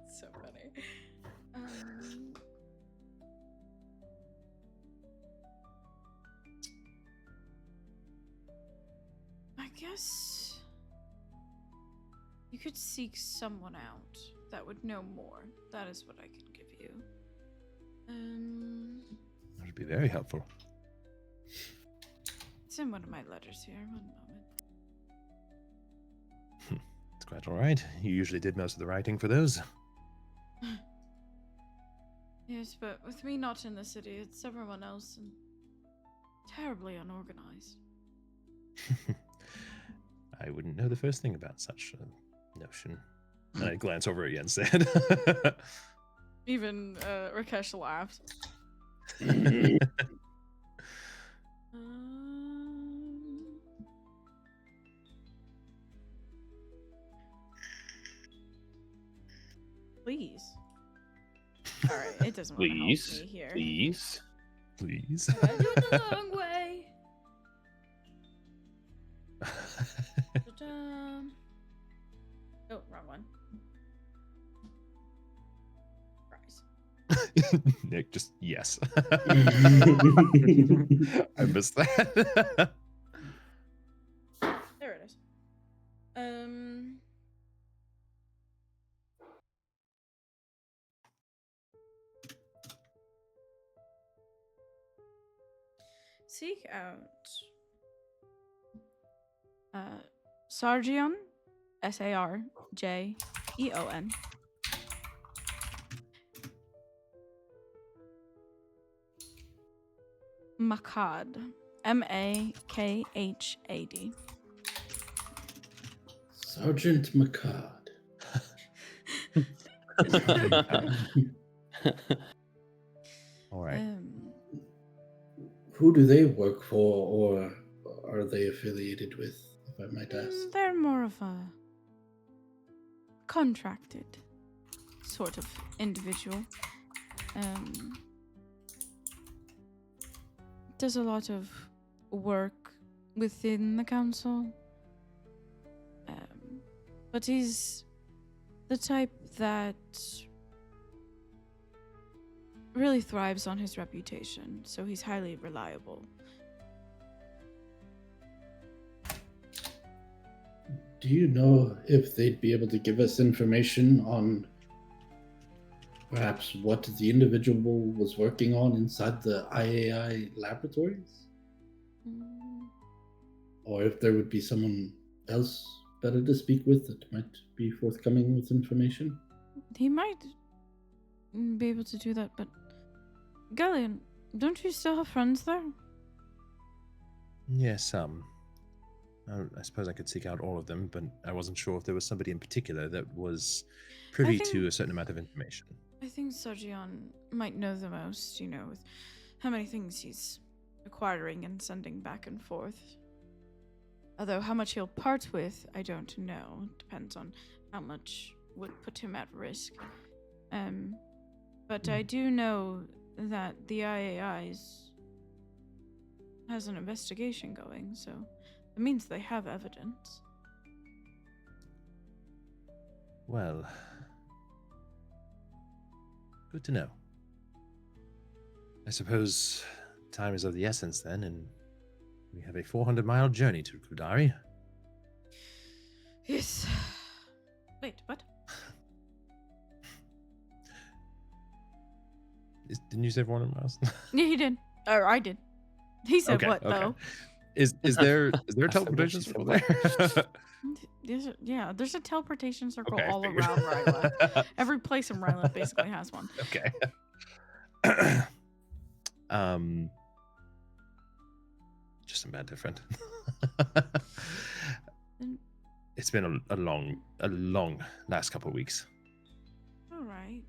[SPEAKER 2] So funny. I guess you could seek someone out that would know more. That is what I can give you.
[SPEAKER 1] That would be very helpful.
[SPEAKER 2] It's in one of my letters here. One moment.
[SPEAKER 1] It's quite all right. You usually did most of the writing for those.
[SPEAKER 2] Yes, but with me not in the city, it's everyone else and terribly unorganized.
[SPEAKER 1] I wouldn't know the first thing about such a notion. And I glance over at Yenstead.
[SPEAKER 2] Even Rakesh laughs. Please. All right, it doesn't want to help me here.
[SPEAKER 4] Please.
[SPEAKER 1] Please.
[SPEAKER 2] I do it the long way. Ta-da. Oh, wrong one. Prize.
[SPEAKER 1] Nick, just yes. I missed that.
[SPEAKER 2] There it is. Seek out Sargion, Sarjeon, Makhad, Makhad.
[SPEAKER 3] Sergeant McCard.
[SPEAKER 1] All right.
[SPEAKER 3] Who do they work for, or are they affiliated with, if I might ask?
[SPEAKER 2] They're more of a contracted sort of individual. Does a lot of work within the council. But he's the type that really thrives on his reputation, so he's highly reliable.
[SPEAKER 3] Do you know if they'd be able to give us information on perhaps what the individual was working on inside the IAI laboratories? Or if there would be someone else better to speak with that might be forthcoming with information?
[SPEAKER 2] He might be able to do that, but Galian, don't you still have friends there?
[SPEAKER 1] Yes, I suppose I could seek out all of them, but I wasn't sure if there was somebody in particular that was privy to a certain amount of information.
[SPEAKER 2] I think Sargion might know the most, with how many things he's acquiring and sending back and forth. Although how much he'll part with, I don't know. Depends on how much would put him at risk. But I do know that the IAI has an investigation going, so it means they have evidence.
[SPEAKER 1] Well, good to know. I suppose time is of the essence then, and we have a 400-mile journey to Kudari.
[SPEAKER 2] Yes. Wait, what?
[SPEAKER 1] Didn't you say 400 miles?
[SPEAKER 2] Yeah, he did. Or I did. He said what, though?
[SPEAKER 1] Is there a teleportation circle there?
[SPEAKER 2] There's a teleportation circle
[SPEAKER 1] Okay,
[SPEAKER 2] all
[SPEAKER 1] figured.
[SPEAKER 2] around Railelth. Every place in Railelth basically has one.
[SPEAKER 1] Okay. Just a bad different. It's been a long last couple of weeks.
[SPEAKER 2] All right.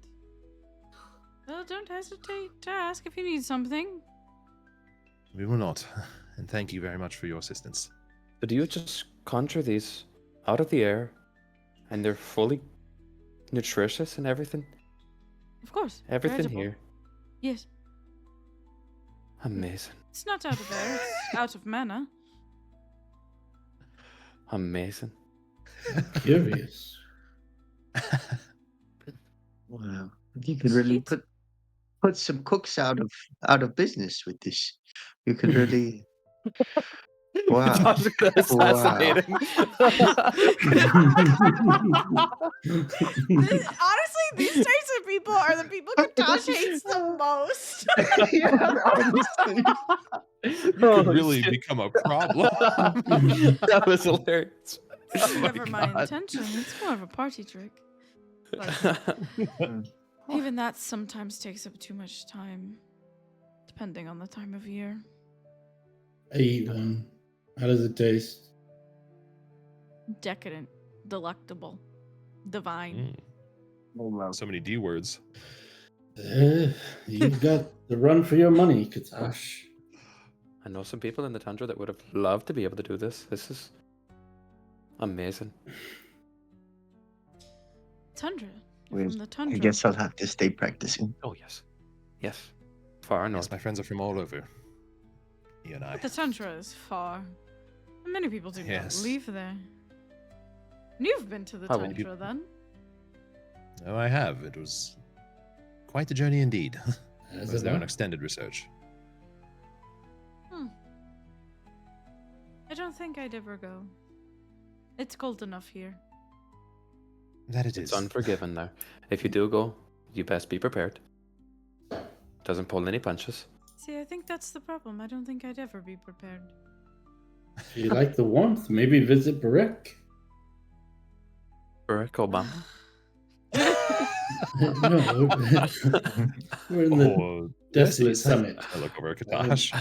[SPEAKER 2] Well, don't hesitate to ask if you need something.
[SPEAKER 1] We will not. And thank you very much for your assistance.
[SPEAKER 4] So do you just conjure these out of the air, and they're fully nutritious and everything?
[SPEAKER 2] Of course.
[SPEAKER 4] Everything
[SPEAKER 2] edible.
[SPEAKER 4] here.
[SPEAKER 2] Yes.
[SPEAKER 4] Amazing.
[SPEAKER 2] It's not out of air. It's out of mana.
[SPEAKER 4] Amazing.
[SPEAKER 3] Curious.
[SPEAKER 5] Wow. You could really put some cooks out of business with this. You could really. Wow.
[SPEAKER 4] Josh is gonna assassinate him.
[SPEAKER 2] Honestly, these types of people are the people Katash hates the most.
[SPEAKER 5] Yeah, honestly.
[SPEAKER 1] You could really become a problem.
[SPEAKER 4] That was hilarious.
[SPEAKER 2] It's
[SPEAKER 1] Oh my
[SPEAKER 2] never my
[SPEAKER 1] God.
[SPEAKER 2] intention. It's more of a party trick. Even that sometimes takes up too much time, depending on the time of year.
[SPEAKER 3] I eat one. How does it taste?
[SPEAKER 2] Decadent, delectable, divine.
[SPEAKER 1] Mm,
[SPEAKER 5] Oh, wow.
[SPEAKER 1] so many D words.
[SPEAKER 3] You've got the run for your money, Katash.
[SPEAKER 4] I know some people in the tundra that would have loved to be able to do this. This is amazing.
[SPEAKER 2] Tundra. You're
[SPEAKER 5] Wait,
[SPEAKER 2] from the
[SPEAKER 5] I
[SPEAKER 2] tundra.
[SPEAKER 5] guess I'll have to stay practicing.
[SPEAKER 4] Oh yes, yes. Far north.
[SPEAKER 1] Yes, my friends are from all over. You and I.
[SPEAKER 2] But the tundra is far. Many people do
[SPEAKER 1] Yes.
[SPEAKER 2] not leave there. And you've been to the
[SPEAKER 4] How many
[SPEAKER 2] tundra then?
[SPEAKER 1] Oh, I have. It was quite the journey indeed. I
[SPEAKER 3] As
[SPEAKER 1] was
[SPEAKER 3] it
[SPEAKER 1] there on
[SPEAKER 3] were.
[SPEAKER 1] extended research.
[SPEAKER 2] I don't think I'd ever go. It's cold enough here.
[SPEAKER 1] That it
[SPEAKER 4] It's
[SPEAKER 1] is.
[SPEAKER 4] unforgiven there. If you do go, you best be prepared. Doesn't pull any punches.
[SPEAKER 2] See, I think that's the problem. I don't think I'd ever be prepared.
[SPEAKER 3] If you like the warmth, maybe visit Barek.
[SPEAKER 4] Barack Obama.
[SPEAKER 3] No, we're in the
[SPEAKER 1] Oh,
[SPEAKER 3] desolate summit.
[SPEAKER 1] I look over at Katash.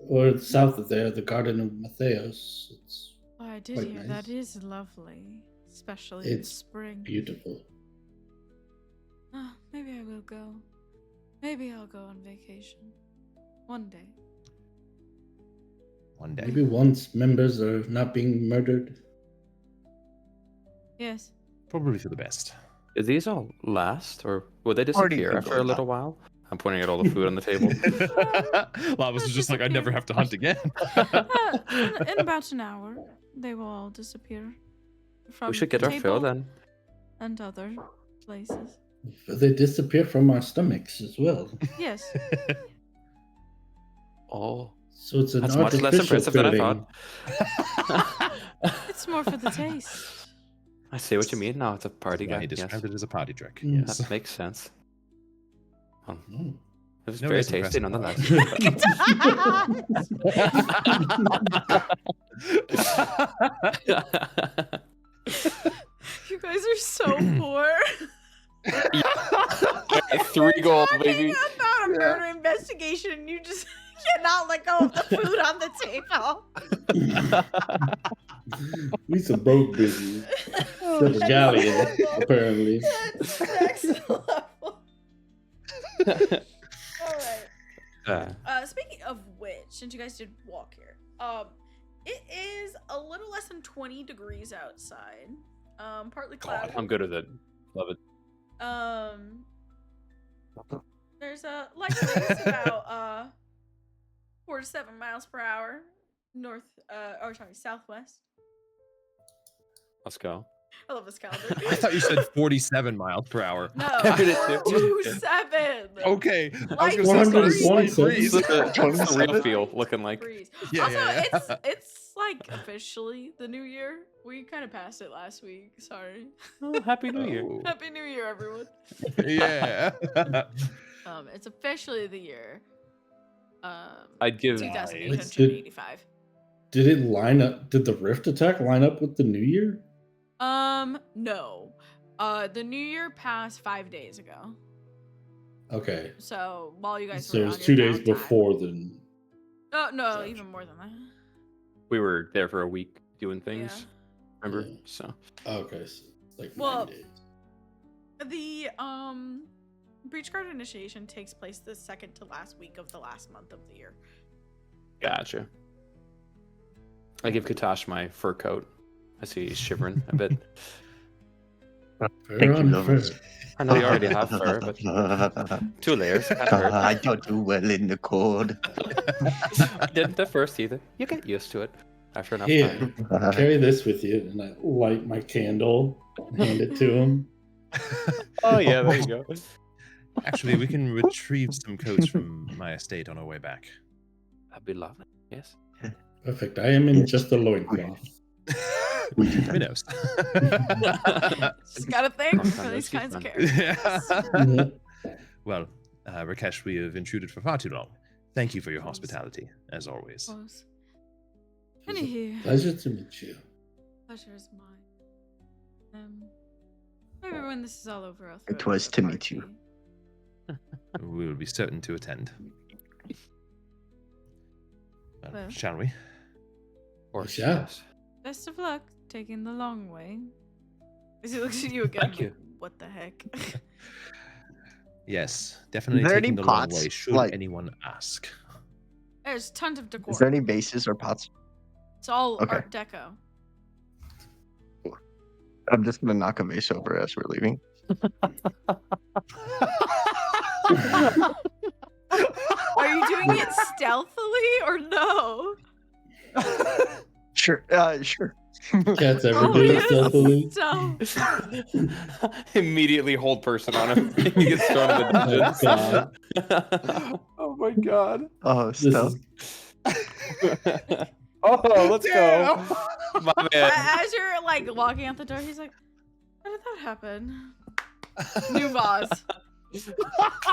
[SPEAKER 3] Or south of there, the Garden of Matheos. It's
[SPEAKER 2] Oh, I did
[SPEAKER 3] Quite
[SPEAKER 2] hear
[SPEAKER 3] nice.
[SPEAKER 2] that is lovely, especially in
[SPEAKER 3] It's
[SPEAKER 2] spring.
[SPEAKER 3] beautiful.
[SPEAKER 2] Ah, maybe I will go. Maybe I'll go on vacation. One day.
[SPEAKER 1] One day.
[SPEAKER 3] Maybe once members are not being murdered.
[SPEAKER 2] Yes.
[SPEAKER 1] Probably for the best.
[SPEAKER 4] Do these all last, or will they
[SPEAKER 5] Party
[SPEAKER 4] disappear
[SPEAKER 5] can
[SPEAKER 4] after
[SPEAKER 5] go
[SPEAKER 4] a little while? I'm pointing at all the food on the table.
[SPEAKER 1] Lavos was just like, I'd never have to hunt again.
[SPEAKER 2] In about an hour, they will all disappear. From
[SPEAKER 4] We should get
[SPEAKER 2] the
[SPEAKER 4] our fill
[SPEAKER 2] table
[SPEAKER 4] then.
[SPEAKER 2] And other places.
[SPEAKER 3] But they disappear from our stomachs as well.
[SPEAKER 2] Yes.
[SPEAKER 4] Oh,
[SPEAKER 3] So it's an
[SPEAKER 4] that's much less
[SPEAKER 3] artificial
[SPEAKER 4] impressive than I
[SPEAKER 3] filling.
[SPEAKER 4] thought.
[SPEAKER 2] It's more for the taste.
[SPEAKER 4] I see what you mean now. It's a party
[SPEAKER 1] That's why
[SPEAKER 4] guy.
[SPEAKER 1] he
[SPEAKER 4] Yes,
[SPEAKER 1] described it as a party trick.
[SPEAKER 3] Mm.
[SPEAKER 1] Yes.
[SPEAKER 4] that makes sense. Well,
[SPEAKER 3] Mm.
[SPEAKER 4] it was
[SPEAKER 1] No
[SPEAKER 4] very
[SPEAKER 1] less
[SPEAKER 4] tasty
[SPEAKER 1] impressive.
[SPEAKER 2] You guys are so poor.
[SPEAKER 4] 3 gold,
[SPEAKER 2] Talking
[SPEAKER 4] baby.
[SPEAKER 2] about a murder investigation, and you just cannot let go of the food on the table.
[SPEAKER 3] We some broke business. To the Galian, apparently.
[SPEAKER 2] That's next level. Alright. Speaking of which, since you guys did walk here, it is a little less than 20 degrees outside. Partly cloudy.
[SPEAKER 4] I'm good at it. Love it.
[SPEAKER 2] There's a light breeze about 4 to 7 miles per hour southwest.
[SPEAKER 4] Let's go.
[SPEAKER 2] I love this calendar.
[SPEAKER 1] I thought you said 47 miles per hour.
[SPEAKER 2] No,
[SPEAKER 4] I did it too.
[SPEAKER 2] 427.
[SPEAKER 1] Okay. I was
[SPEAKER 2] Light
[SPEAKER 1] going to say
[SPEAKER 2] breeze.
[SPEAKER 1] slight breeze.
[SPEAKER 4] What's the real
[SPEAKER 5] 27?
[SPEAKER 4] feel looking like?
[SPEAKER 2] Breeze.
[SPEAKER 1] Yeah,
[SPEAKER 2] Also,
[SPEAKER 1] yeah.
[SPEAKER 2] it's like officially the new year. We kind of passed it last week. Sorry.
[SPEAKER 4] Oh, Happy New Year.
[SPEAKER 1] Oh,
[SPEAKER 2] Happy New Year, everyone.
[SPEAKER 1] yeah.
[SPEAKER 2] It's officially the year.
[SPEAKER 4] I'd give
[SPEAKER 2] 2885.
[SPEAKER 3] Did it line up? Did the rift attack line up with the new year?
[SPEAKER 2] No. The new year passed 5 days ago.
[SPEAKER 3] Okay.
[SPEAKER 2] So while you guys
[SPEAKER 3] So
[SPEAKER 2] were
[SPEAKER 3] it was
[SPEAKER 2] on
[SPEAKER 3] 2
[SPEAKER 2] your
[SPEAKER 3] days
[SPEAKER 2] downtime-
[SPEAKER 3] before then.
[SPEAKER 2] Oh no,
[SPEAKER 3] Gotcha.
[SPEAKER 2] even more than that.
[SPEAKER 4] we were there for a week doing things. Remember?
[SPEAKER 3] Yeah.
[SPEAKER 4] So
[SPEAKER 3] Okay, so it's like
[SPEAKER 2] Well,
[SPEAKER 3] 9 days.
[SPEAKER 2] The breach guard initiation takes place the second to last week of the last month of the year.
[SPEAKER 4] gotcha. I give Katash my fur coat. I see he's shivering a bit.
[SPEAKER 3] Fur
[SPEAKER 5] Thank you,
[SPEAKER 3] on
[SPEAKER 5] Lavos.
[SPEAKER 3] fur.
[SPEAKER 4] I know you already have fur, but 2 layers. Can't hurt.
[SPEAKER 5] I don't do well in the cold.
[SPEAKER 4] I didn't at first either. You get used to it after enough
[SPEAKER 3] Here,
[SPEAKER 4] time.
[SPEAKER 3] carry this with you, and I light my candle and hand it to him.
[SPEAKER 4] Oh yeah, there you go.
[SPEAKER 1] Actually, we can retrieve some coats from my estate on our way back.
[SPEAKER 4] That'd be lovely. Yes.
[SPEAKER 3] Perfect. I am in
[SPEAKER 5] Yes.
[SPEAKER 3] just a loincloth.
[SPEAKER 5] We do that.
[SPEAKER 1] Minos.
[SPEAKER 2] Just got a thing for
[SPEAKER 4] Sometimes
[SPEAKER 2] these
[SPEAKER 4] you
[SPEAKER 2] kinds of
[SPEAKER 4] find-
[SPEAKER 2] characters.
[SPEAKER 3] Yeah.
[SPEAKER 1] Well, Rakesh, we have intruded for far too long. Thank you for your hospitality, as always.
[SPEAKER 2] Close.
[SPEAKER 3] It was a
[SPEAKER 2] Anywho,
[SPEAKER 3] pleasure to meet you.
[SPEAKER 2] pleasure is mine. Maybe when this is all over, I'll throw
[SPEAKER 5] It was
[SPEAKER 2] another
[SPEAKER 5] to meet you.
[SPEAKER 2] party.
[SPEAKER 1] We will be certain to attend.
[SPEAKER 2] Well.
[SPEAKER 1] Shall we?
[SPEAKER 4] Or
[SPEAKER 3] Yes, yeah.
[SPEAKER 4] yes.
[SPEAKER 2] Best of luck taking the long way. As he looks at you again,
[SPEAKER 4] Thank you.
[SPEAKER 2] what the heck?
[SPEAKER 1] Yes, definitely
[SPEAKER 5] Is there
[SPEAKER 1] taking
[SPEAKER 5] any
[SPEAKER 1] the long
[SPEAKER 5] pots,
[SPEAKER 1] way, should
[SPEAKER 5] like-
[SPEAKER 1] anyone ask.
[SPEAKER 2] There's tons of decor.
[SPEAKER 5] Is there any bases or pots?
[SPEAKER 2] It's all
[SPEAKER 5] Okay.
[SPEAKER 2] Art Deco.
[SPEAKER 5] I'm just gonna knock a vase over as we're leaving.
[SPEAKER 2] Are you doing it stealthily or no?
[SPEAKER 5] Sure. Sure.
[SPEAKER 3] Cats ever
[SPEAKER 2] Oh,
[SPEAKER 3] do it
[SPEAKER 2] yes.
[SPEAKER 3] stealthily?
[SPEAKER 2] So,
[SPEAKER 4] Immediately hold person on him. He gets thrown in the
[SPEAKER 3] Oh,
[SPEAKER 4] dungeons.
[SPEAKER 1] Oh my god.
[SPEAKER 5] Oh,
[SPEAKER 3] This
[SPEAKER 5] stealth.
[SPEAKER 3] is
[SPEAKER 4] Oh, let's go. My man.
[SPEAKER 2] as you're like walking out the door, he's like, "How did that happen?" New vase.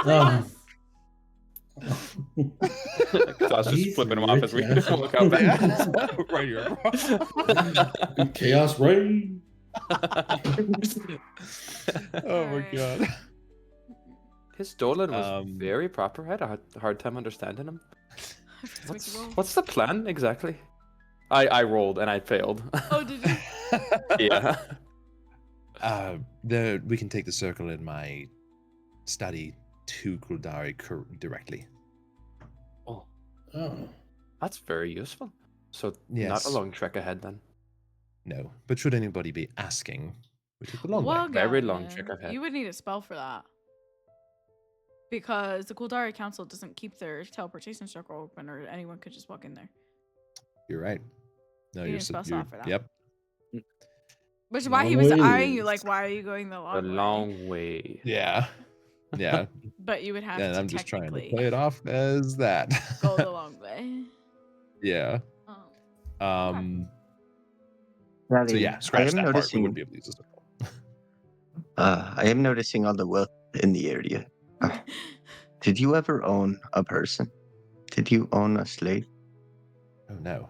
[SPEAKER 3] oh.
[SPEAKER 4] Josh just
[SPEAKER 3] He's
[SPEAKER 4] flipping him off as we
[SPEAKER 3] rich, yeah.
[SPEAKER 4] look out back.
[SPEAKER 1] Right here.
[SPEAKER 3] Chaos reign.
[SPEAKER 1] Oh my god.
[SPEAKER 4] His Dolan was
[SPEAKER 1] Um,
[SPEAKER 4] very proper. I had a hard time understanding him.
[SPEAKER 2] Let's make you roll.
[SPEAKER 4] What's the plan exactly? I rolled and I failed.
[SPEAKER 2] Oh, did you?
[SPEAKER 4] Yeah.
[SPEAKER 1] We can take the circle in my study to Kuldari directly.
[SPEAKER 4] Oh,
[SPEAKER 3] Oh.
[SPEAKER 4] that's very useful. So not
[SPEAKER 1] Yes.
[SPEAKER 4] a long trek ahead then.
[SPEAKER 1] No, but should anybody be asking, we take the long
[SPEAKER 2] Well,
[SPEAKER 1] way.
[SPEAKER 4] Very long
[SPEAKER 2] Galian,
[SPEAKER 4] trick I've had.
[SPEAKER 2] You would need a spell for that. Because the Kuldari Council doesn't keep their teleportation circle open, or anyone could just walk in there.
[SPEAKER 1] You're right. No,
[SPEAKER 2] You
[SPEAKER 1] you're,
[SPEAKER 2] need a spell
[SPEAKER 1] you're
[SPEAKER 2] slot for that.
[SPEAKER 1] Yep.
[SPEAKER 2] Which is why he
[SPEAKER 3] Long
[SPEAKER 2] was
[SPEAKER 3] way
[SPEAKER 2] eyeing you
[SPEAKER 3] is-
[SPEAKER 2] like, why are you going the long
[SPEAKER 4] The
[SPEAKER 2] way?
[SPEAKER 4] long way.
[SPEAKER 1] Yeah. Yeah.
[SPEAKER 2] But you would have
[SPEAKER 1] And
[SPEAKER 2] to
[SPEAKER 1] I'm just trying to
[SPEAKER 2] technically
[SPEAKER 1] play it off as that.
[SPEAKER 2] go the long way.
[SPEAKER 1] Yeah.
[SPEAKER 2] Oh.
[SPEAKER 1] So yeah, scratch that part. We
[SPEAKER 5] noticing,
[SPEAKER 1] wouldn't be able to use this.
[SPEAKER 5] I am noticing all the wealth in the area. Did you ever own a person? Did you own a slave?
[SPEAKER 1] Oh no.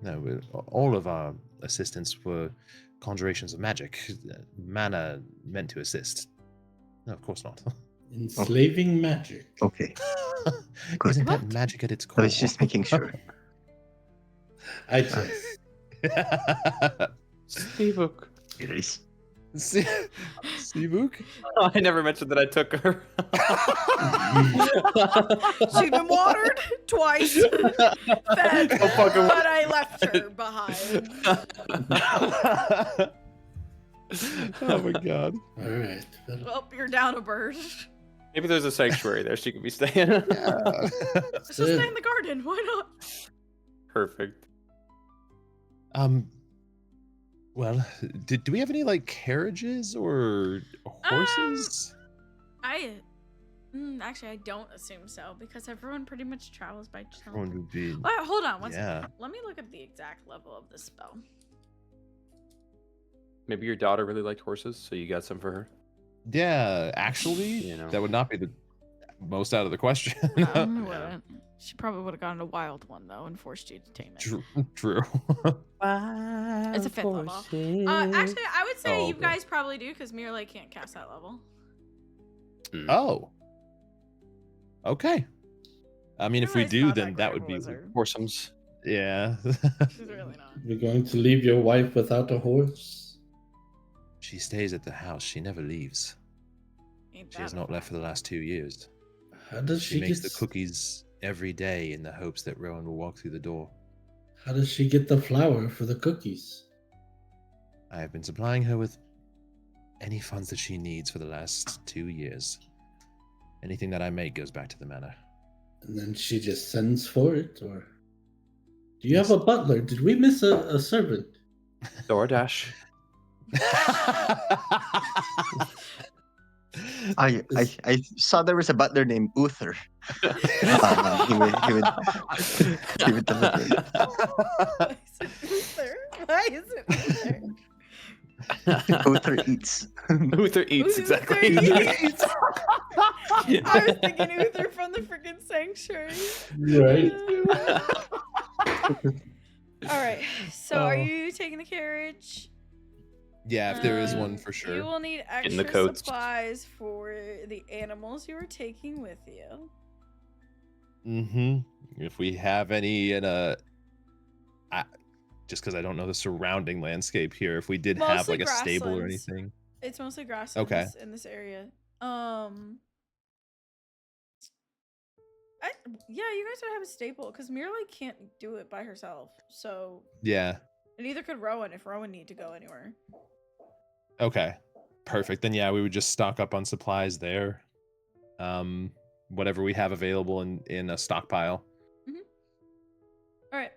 [SPEAKER 1] No, all of our assistants were conjurations of magic. Mana meant to assist. No, of course not.
[SPEAKER 3] Enslaving magic.
[SPEAKER 5] Okay. Good.
[SPEAKER 1] Isn't that
[SPEAKER 2] What?
[SPEAKER 1] magic at its
[SPEAKER 5] I
[SPEAKER 1] core?
[SPEAKER 5] was just making sure.
[SPEAKER 3] I just.
[SPEAKER 4] Spellbook.
[SPEAKER 5] It is.
[SPEAKER 1] Sivuk?
[SPEAKER 4] I never mentioned that I took her.
[SPEAKER 2] She'd been watered twice, fed,
[SPEAKER 4] Oh, fucking-
[SPEAKER 2] but I left her behind.
[SPEAKER 1] Oh my god.
[SPEAKER 3] All right.
[SPEAKER 2] Well, you're down a bird.
[SPEAKER 4] Maybe there's a sanctuary there she could be staying.
[SPEAKER 2] Let's just stay in the garden. Why not?
[SPEAKER 4] Perfect.
[SPEAKER 1] Well, do we have any like carriages or horses?
[SPEAKER 2] Actually, I don't assume so because everyone pretty much travels by
[SPEAKER 1] Everyone
[SPEAKER 2] channel.
[SPEAKER 1] would be.
[SPEAKER 2] Hold on one second.
[SPEAKER 1] Yeah.
[SPEAKER 2] Let me look at the exact level of the spell.
[SPEAKER 4] Maybe your daughter really liked horses, so you got some for her.
[SPEAKER 1] Yeah, actually,
[SPEAKER 4] You know.
[SPEAKER 1] that would not be the most out of the question.
[SPEAKER 2] It wouldn't. She probably would have gotten a wild one though and forced you to tame it.
[SPEAKER 1] True.
[SPEAKER 2] It's a 5th level. Actually, I would say
[SPEAKER 1] Oh,
[SPEAKER 2] you
[SPEAKER 1] okay.
[SPEAKER 2] guys probably do because Mirror can't cast that level.
[SPEAKER 1] Oh. Okay. I mean, if we
[SPEAKER 2] Mirror's
[SPEAKER 1] do,
[SPEAKER 2] not
[SPEAKER 1] then
[SPEAKER 2] that
[SPEAKER 1] that
[SPEAKER 2] great
[SPEAKER 1] would
[SPEAKER 2] of a
[SPEAKER 1] be
[SPEAKER 2] wizard.
[SPEAKER 4] Foursomes.
[SPEAKER 1] Yeah.
[SPEAKER 2] She's really not.
[SPEAKER 3] You're going to leave your wife without a horse?
[SPEAKER 1] She stays at the house. She never leaves.
[SPEAKER 2] Ain't
[SPEAKER 1] She has
[SPEAKER 2] that a
[SPEAKER 1] not left for the
[SPEAKER 2] fact?
[SPEAKER 1] last 2 years.
[SPEAKER 3] How does
[SPEAKER 1] She
[SPEAKER 3] she
[SPEAKER 1] makes
[SPEAKER 3] get
[SPEAKER 1] the cookies every day in the hopes that Rowan will walk through the door.
[SPEAKER 3] How does she get the flour for the cookies?
[SPEAKER 1] I have been supplying her with any funds that she needs for the last 2 years. Anything that I make goes back to the manor.
[SPEAKER 3] And then she just sends for it, or do you
[SPEAKER 1] Yes.
[SPEAKER 3] have a butler? Did we miss a servant?
[SPEAKER 4] DoorDash.
[SPEAKER 5] I saw there was a butler named Uther. He would deliver it.
[SPEAKER 2] Why is it Uther?
[SPEAKER 5] Uther eats.
[SPEAKER 4] Uther eats, exactly.
[SPEAKER 2] Uther eats. I was thinking Uther from the freaking sanctuary.
[SPEAKER 3] Right.
[SPEAKER 2] All right. So, are you taking the carriage?
[SPEAKER 1] Yeah, if there is one for
[SPEAKER 2] You
[SPEAKER 1] sure.
[SPEAKER 2] will need
[SPEAKER 4] In the
[SPEAKER 2] extra
[SPEAKER 4] coats.
[SPEAKER 2] supplies for the animals you are taking with you.
[SPEAKER 1] Mm-hmm. If we have any just because I don't know the surrounding landscape here, if we did have
[SPEAKER 2] Mostly
[SPEAKER 1] like a stable or
[SPEAKER 2] grasslands.
[SPEAKER 1] anything.
[SPEAKER 2] It's mostly grasslands
[SPEAKER 1] Okay.
[SPEAKER 2] in this area. Yeah, you guys would have a staple because Mirley can't do it by herself. So,
[SPEAKER 1] Yeah.
[SPEAKER 2] and neither could Rowan if Rowan needed to go anywhere.
[SPEAKER 1] Okay. Perfect. Then yeah, we would just stock up on supplies there. Whatever we have available in a stockpile.
[SPEAKER 2] All right.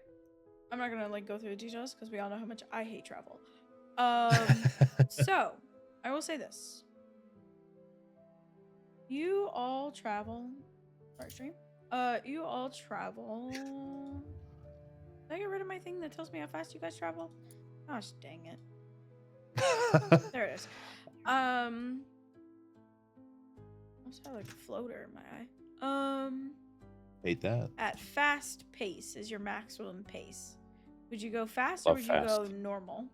[SPEAKER 2] I'm not gonna like go through the details because we all know how much I hate travel. So I will say this: you all travel. Sorry, stream. You all travel. Did I get rid of my thing that tells me how fast you guys travel? Gosh, dang it. There it is. I also have like a floater in my eye.
[SPEAKER 1] Hate that.
[SPEAKER 2] At fast pace is your maximum pace. Would you go fast or
[SPEAKER 4] Love
[SPEAKER 2] would you go
[SPEAKER 4] fast.
[SPEAKER 2] normal?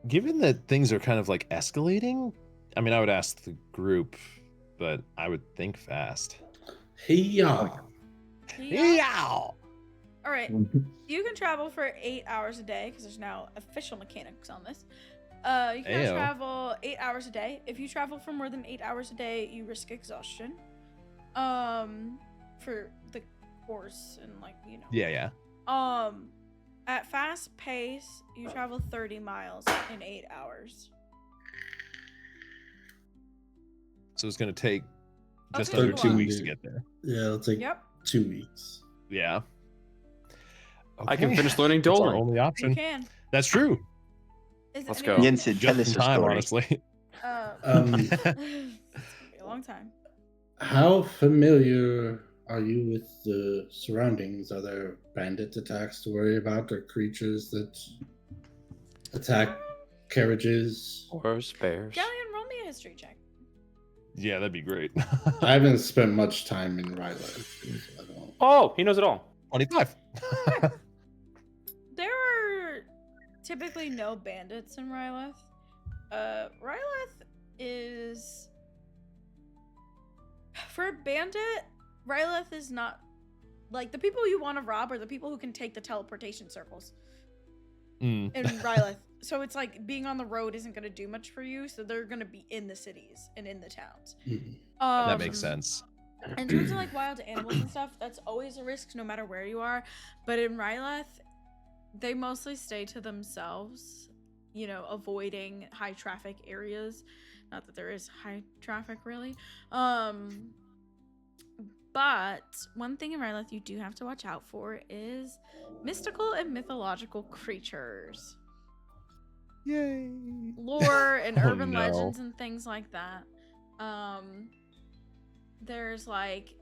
[SPEAKER 1] Given that things are kind of like escalating, I mean, I would ask the group, but I would think fast.
[SPEAKER 3] Hey-ya.
[SPEAKER 2] Yeah. All right. You can travel for 8 hours a day because there's now official mechanics on this. You can
[SPEAKER 1] Ayo.
[SPEAKER 2] travel 8 hours a day. If you travel for more than 8 hours a day, you risk exhaustion. For the course and like, you know.
[SPEAKER 1] Yeah.
[SPEAKER 2] At fast pace, you travel 30 miles in 8 hours.
[SPEAKER 1] So it's gonna take just
[SPEAKER 2] Okay,
[SPEAKER 1] under
[SPEAKER 2] cool.
[SPEAKER 1] 2 weeks to get there.
[SPEAKER 3] Yeah, it'll take
[SPEAKER 2] Yep,
[SPEAKER 3] 2 weeks.
[SPEAKER 1] Yeah.
[SPEAKER 4] I can
[SPEAKER 1] Okay.
[SPEAKER 4] finish learning
[SPEAKER 1] That's our
[SPEAKER 4] Dolan.
[SPEAKER 1] only
[SPEAKER 2] you
[SPEAKER 1] option.
[SPEAKER 2] can.
[SPEAKER 1] That's true.
[SPEAKER 4] Let's
[SPEAKER 2] anyone-
[SPEAKER 4] go.
[SPEAKER 5] Jensen, tell
[SPEAKER 1] Just
[SPEAKER 5] us
[SPEAKER 1] in
[SPEAKER 5] a
[SPEAKER 1] time,
[SPEAKER 5] story.
[SPEAKER 1] honestly.
[SPEAKER 2] It's
[SPEAKER 3] Um,
[SPEAKER 2] gonna be a long time.
[SPEAKER 3] How familiar are you with the surroundings? Are there bandit attacks to worry about, or creatures that attack carriages?
[SPEAKER 4] Horse, bears.
[SPEAKER 2] Galian, roll me a history check.
[SPEAKER 1] Yeah, that'd be great.
[SPEAKER 3] I haven't spent much time in Railelth, so I don't.
[SPEAKER 4] Oh, he knows it all.
[SPEAKER 1] 25.
[SPEAKER 2] There are typically no bandits in Railelth. Railelth is... For a bandit, Railelth is not... Like, the people you want to rob are the people who can take the teleportation circles
[SPEAKER 1] Mm.
[SPEAKER 2] in Railelth. So it's like, being on the road isn't going to do much for you, so they're going to be in the cities and in the towns.
[SPEAKER 3] Mhm.
[SPEAKER 1] That makes sense.
[SPEAKER 2] In terms of like wild animals and stuff, that's always a risk no matter where you are. But in Railelth, they mostly stay to themselves, you know, avoiding high traffic areas. Not that there is high traffic really. But one thing in Railelth you do have to watch out for is mystical and mythological creatures.
[SPEAKER 1] Yay.
[SPEAKER 2] Lore and
[SPEAKER 1] Oh,
[SPEAKER 2] urban
[SPEAKER 1] no.
[SPEAKER 2] legends and things like that. There's like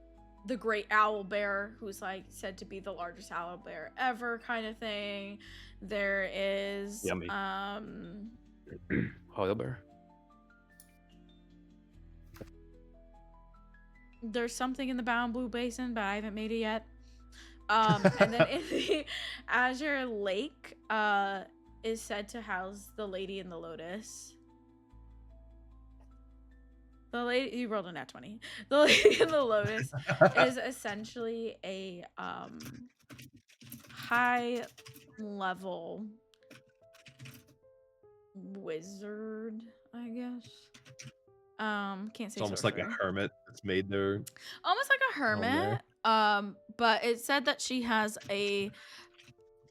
[SPEAKER 2] the great owl bear, who's like said to be the largest owl bear ever, kind of thing. There is
[SPEAKER 4] Yummy. Oil bear.
[SPEAKER 2] there's something in the Bound Blue Basin, but I haven't made it yet. And then in the Azure Lake is said to house the Lady in the Lotus. The lady, you rolled a nat 20. The Lady in the Lotus is essentially a high level wizard, I guess. Can't say
[SPEAKER 1] It's almost like a
[SPEAKER 2] sorcerer.
[SPEAKER 1] hermit that's made their
[SPEAKER 2] Almost like a
[SPEAKER 1] home there.
[SPEAKER 2] hermit. But it said that she has a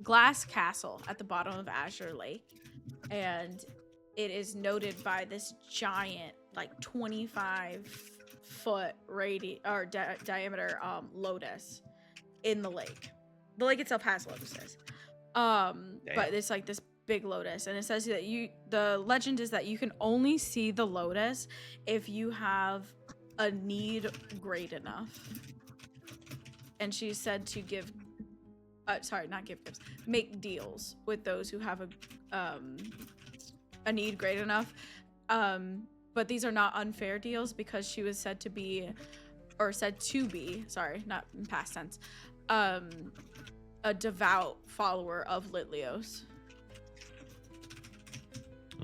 [SPEAKER 2] glass castle at the bottom of Azure Lake, and it is noted by this giant, like 25-foot diameter lotus in the lake. The lake itself has lotuses. But it's like this big lotus, and it says that the legend is that you can only see the lotus if you have a need great enough. And she's said to make deals with those who have a need great enough. But these are not unfair deals, because she was said to be, sorry, not in past tense, a devout follower of Litlios,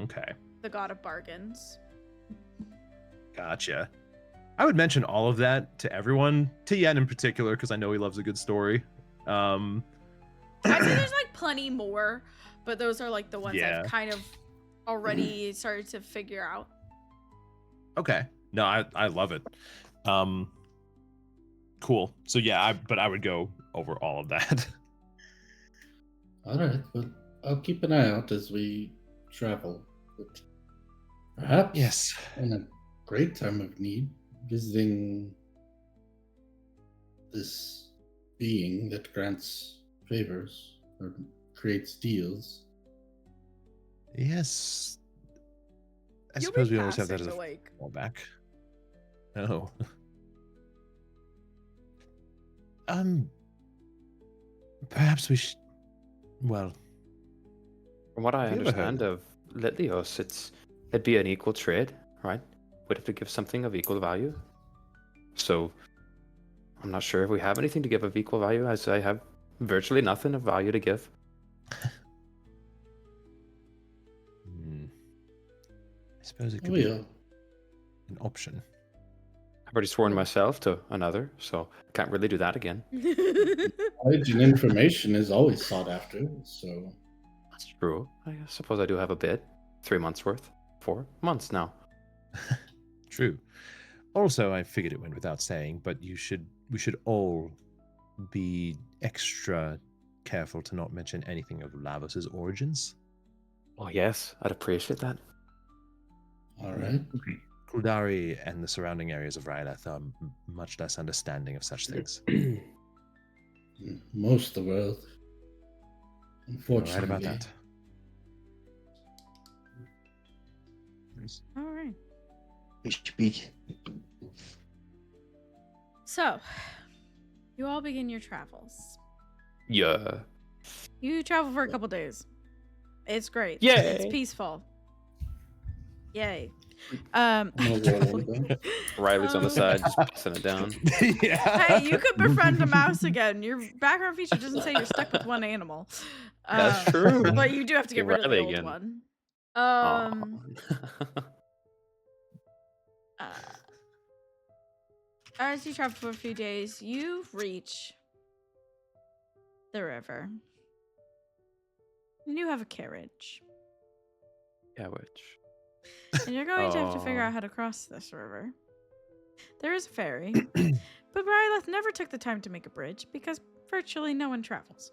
[SPEAKER 1] Okay,
[SPEAKER 2] the god of bargains.
[SPEAKER 1] gotcha. I would mention all of that to everyone, to Yen in particular, because I know he loves a good story.
[SPEAKER 2] I'd say there's like plenty more, but those are like the ones
[SPEAKER 1] Yeah.
[SPEAKER 2] I've kind of already started to figure out.
[SPEAKER 1] Okay, no, I love it. Cool. So yeah, but I would go over all of that.
[SPEAKER 3] All right, well, I'll keep an eye out as we travel. But perhaps
[SPEAKER 1] Yes.
[SPEAKER 3] in a great time of need, visiting this being that grants favors or creates deals.
[SPEAKER 1] Yes. I
[SPEAKER 2] You'll
[SPEAKER 1] suppose
[SPEAKER 2] be
[SPEAKER 1] we always have that
[SPEAKER 2] passing
[SPEAKER 1] as a
[SPEAKER 2] the lake.
[SPEAKER 1] fallback. Oh. Perhaps we should. Well,
[SPEAKER 4] From what I
[SPEAKER 1] Have you ever heard
[SPEAKER 4] understand of Litlios, it'd be an equal trade, right? We'd have to give something of equal value. So I'm not sure if we have anything to give of equal value, as I have virtually nothing of value to give.
[SPEAKER 1] I suppose it could be
[SPEAKER 3] Well,
[SPEAKER 1] an option.
[SPEAKER 4] I've already sworn myself to another, so can't really do that again.
[SPEAKER 3] knowledge and information is always sought after, so
[SPEAKER 4] That's true. I suppose I do have a bit. 3 months worth. 4 months now.
[SPEAKER 1] True. Also, I figured it went without saying, but we should all be extra careful to not mention anything of Lavos's origins.
[SPEAKER 4] Oh yes, I'd appreciate that.
[SPEAKER 3] all right.
[SPEAKER 1] Kuldari and the surrounding areas of Railelth are much less understanding of such things.
[SPEAKER 3] Most of the world,
[SPEAKER 1] You're
[SPEAKER 3] unfortunately.
[SPEAKER 1] right about that.
[SPEAKER 2] All right.
[SPEAKER 5] We should be.
[SPEAKER 2] So, you all begin your travels.
[SPEAKER 4] Yeah.
[SPEAKER 2] You travel for a couple days. It's great.
[SPEAKER 4] Yay.
[SPEAKER 2] It's peaceful. Yay.
[SPEAKER 3] No war.
[SPEAKER 4] Riley's on the side, just passing it down.
[SPEAKER 1] Yeah.
[SPEAKER 2] Hey, you could befriend a mouse again. Your background feature doesn't say you're stuck with one animal.
[SPEAKER 4] That's true.
[SPEAKER 2] But you do have to get rid of the
[SPEAKER 4] Riley
[SPEAKER 2] old
[SPEAKER 4] again.
[SPEAKER 2] one.
[SPEAKER 4] Aw.
[SPEAKER 2] As you travel for a few days, you reach the river. And you have a carriage.
[SPEAKER 4] Yeah, which?
[SPEAKER 2] And you're going to have to figure
[SPEAKER 4] Aw.
[SPEAKER 2] out how to cross this river. There is a ferry, but Railelth never took the time to make a bridge because virtually no one travels.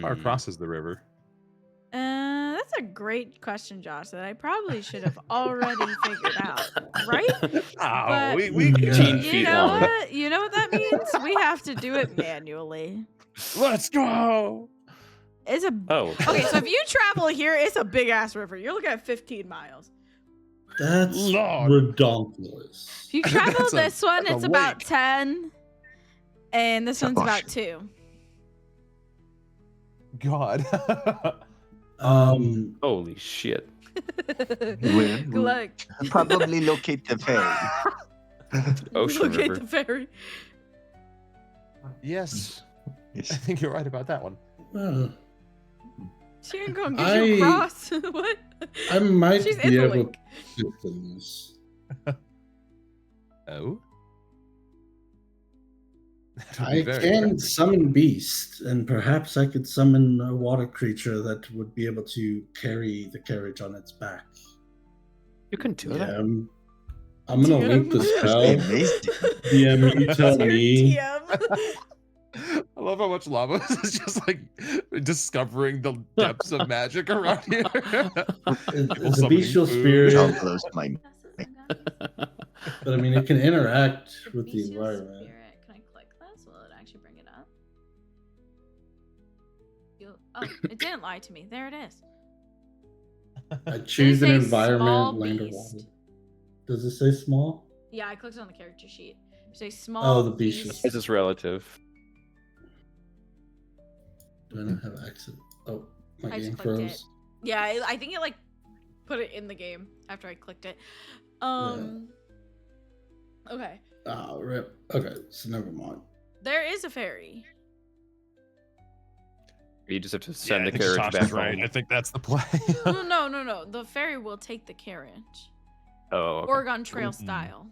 [SPEAKER 1] Far
[SPEAKER 4] Mm.
[SPEAKER 1] crosses the river.
[SPEAKER 2] That's a great question, Josh, that I probably should have already figured out, right?
[SPEAKER 1] Oh,
[SPEAKER 2] But-
[SPEAKER 1] we
[SPEAKER 4] 15
[SPEAKER 2] You
[SPEAKER 4] feet
[SPEAKER 2] know
[SPEAKER 4] long.
[SPEAKER 2] what? You know what that means? We have to do it manually.
[SPEAKER 1] Let's go.
[SPEAKER 2] It's a
[SPEAKER 4] Oh.
[SPEAKER 2] okay. So if you travel here, it's a big ass river. You're looking at 15 miles.
[SPEAKER 3] That's
[SPEAKER 1] Lord.
[SPEAKER 3] redonkulous.
[SPEAKER 2] If you travel
[SPEAKER 1] That's a-
[SPEAKER 2] this one,
[SPEAKER 1] that's
[SPEAKER 2] it's
[SPEAKER 1] a
[SPEAKER 2] about
[SPEAKER 1] lake.
[SPEAKER 2] 10, and this one's
[SPEAKER 5] Gosh.
[SPEAKER 2] about 2.
[SPEAKER 1] God.
[SPEAKER 4] Holy shit.
[SPEAKER 5] We're-
[SPEAKER 2] Like,
[SPEAKER 5] Probably locate the ferry.
[SPEAKER 4] Ocean
[SPEAKER 2] look at
[SPEAKER 4] river.
[SPEAKER 2] the ferry.
[SPEAKER 1] Yes, I
[SPEAKER 5] Yes.
[SPEAKER 1] think you're right about that one.
[SPEAKER 3] Well,
[SPEAKER 2] She ain't gonna get you
[SPEAKER 3] I-
[SPEAKER 2] across. What?
[SPEAKER 3] I might
[SPEAKER 2] She's in
[SPEAKER 3] be
[SPEAKER 2] the
[SPEAKER 3] able
[SPEAKER 2] lake.
[SPEAKER 3] to assist in this.
[SPEAKER 1] Oh, That would be
[SPEAKER 3] I
[SPEAKER 1] very
[SPEAKER 3] can
[SPEAKER 1] attractive.
[SPEAKER 3] summon beast, and perhaps I could summon a water creature that would be able to carry the carriage on its back.
[SPEAKER 4] You can do
[SPEAKER 3] Yeah,
[SPEAKER 4] that.
[SPEAKER 3] I'm gonna
[SPEAKER 2] DM.
[SPEAKER 3] link the
[SPEAKER 5] That'd be
[SPEAKER 3] spell.
[SPEAKER 5] amazing.
[SPEAKER 3] DM, you tell
[SPEAKER 2] Your
[SPEAKER 3] me.
[SPEAKER 2] DM.
[SPEAKER 1] I love how much Lavos is just like discovering the depths of magic around here. People
[SPEAKER 3] It's a
[SPEAKER 1] summoning
[SPEAKER 3] bestial
[SPEAKER 1] food.
[SPEAKER 3] spirit,
[SPEAKER 5] How close to my
[SPEAKER 3] but I mean, it can interact with the
[SPEAKER 2] Bestial
[SPEAKER 3] environment.
[SPEAKER 2] Spirit. Can I click this? Will it actually bring it up? Oh, it didn't lie to me. There it is.
[SPEAKER 3] I choose an
[SPEAKER 2] say
[SPEAKER 3] environment,
[SPEAKER 2] small
[SPEAKER 3] land or
[SPEAKER 2] beast?
[SPEAKER 3] water. Does it say small?
[SPEAKER 2] Yeah, I clicked on the character sheet. Say small
[SPEAKER 3] Oh, the beast.
[SPEAKER 2] beast.
[SPEAKER 4] This is relative.
[SPEAKER 3] Do I not have access? Oh, my
[SPEAKER 2] I just
[SPEAKER 3] game
[SPEAKER 2] clicked
[SPEAKER 3] froze.
[SPEAKER 2] it. Yeah, I think it like put it in the game after I clicked it. Okay.
[SPEAKER 3] Oh, rip. Okay, so never mind.
[SPEAKER 2] There is a fairy.
[SPEAKER 4] You just have to
[SPEAKER 1] Yeah,
[SPEAKER 4] send
[SPEAKER 1] I
[SPEAKER 4] the
[SPEAKER 1] think
[SPEAKER 4] carriage
[SPEAKER 1] Sasha's
[SPEAKER 4] back
[SPEAKER 1] right.
[SPEAKER 4] home.
[SPEAKER 1] I think that's the play.
[SPEAKER 2] No. The fairy will take the carriage.
[SPEAKER 4] Oh, okay.
[SPEAKER 2] Oregon Trail
[SPEAKER 1] Mm.
[SPEAKER 2] style.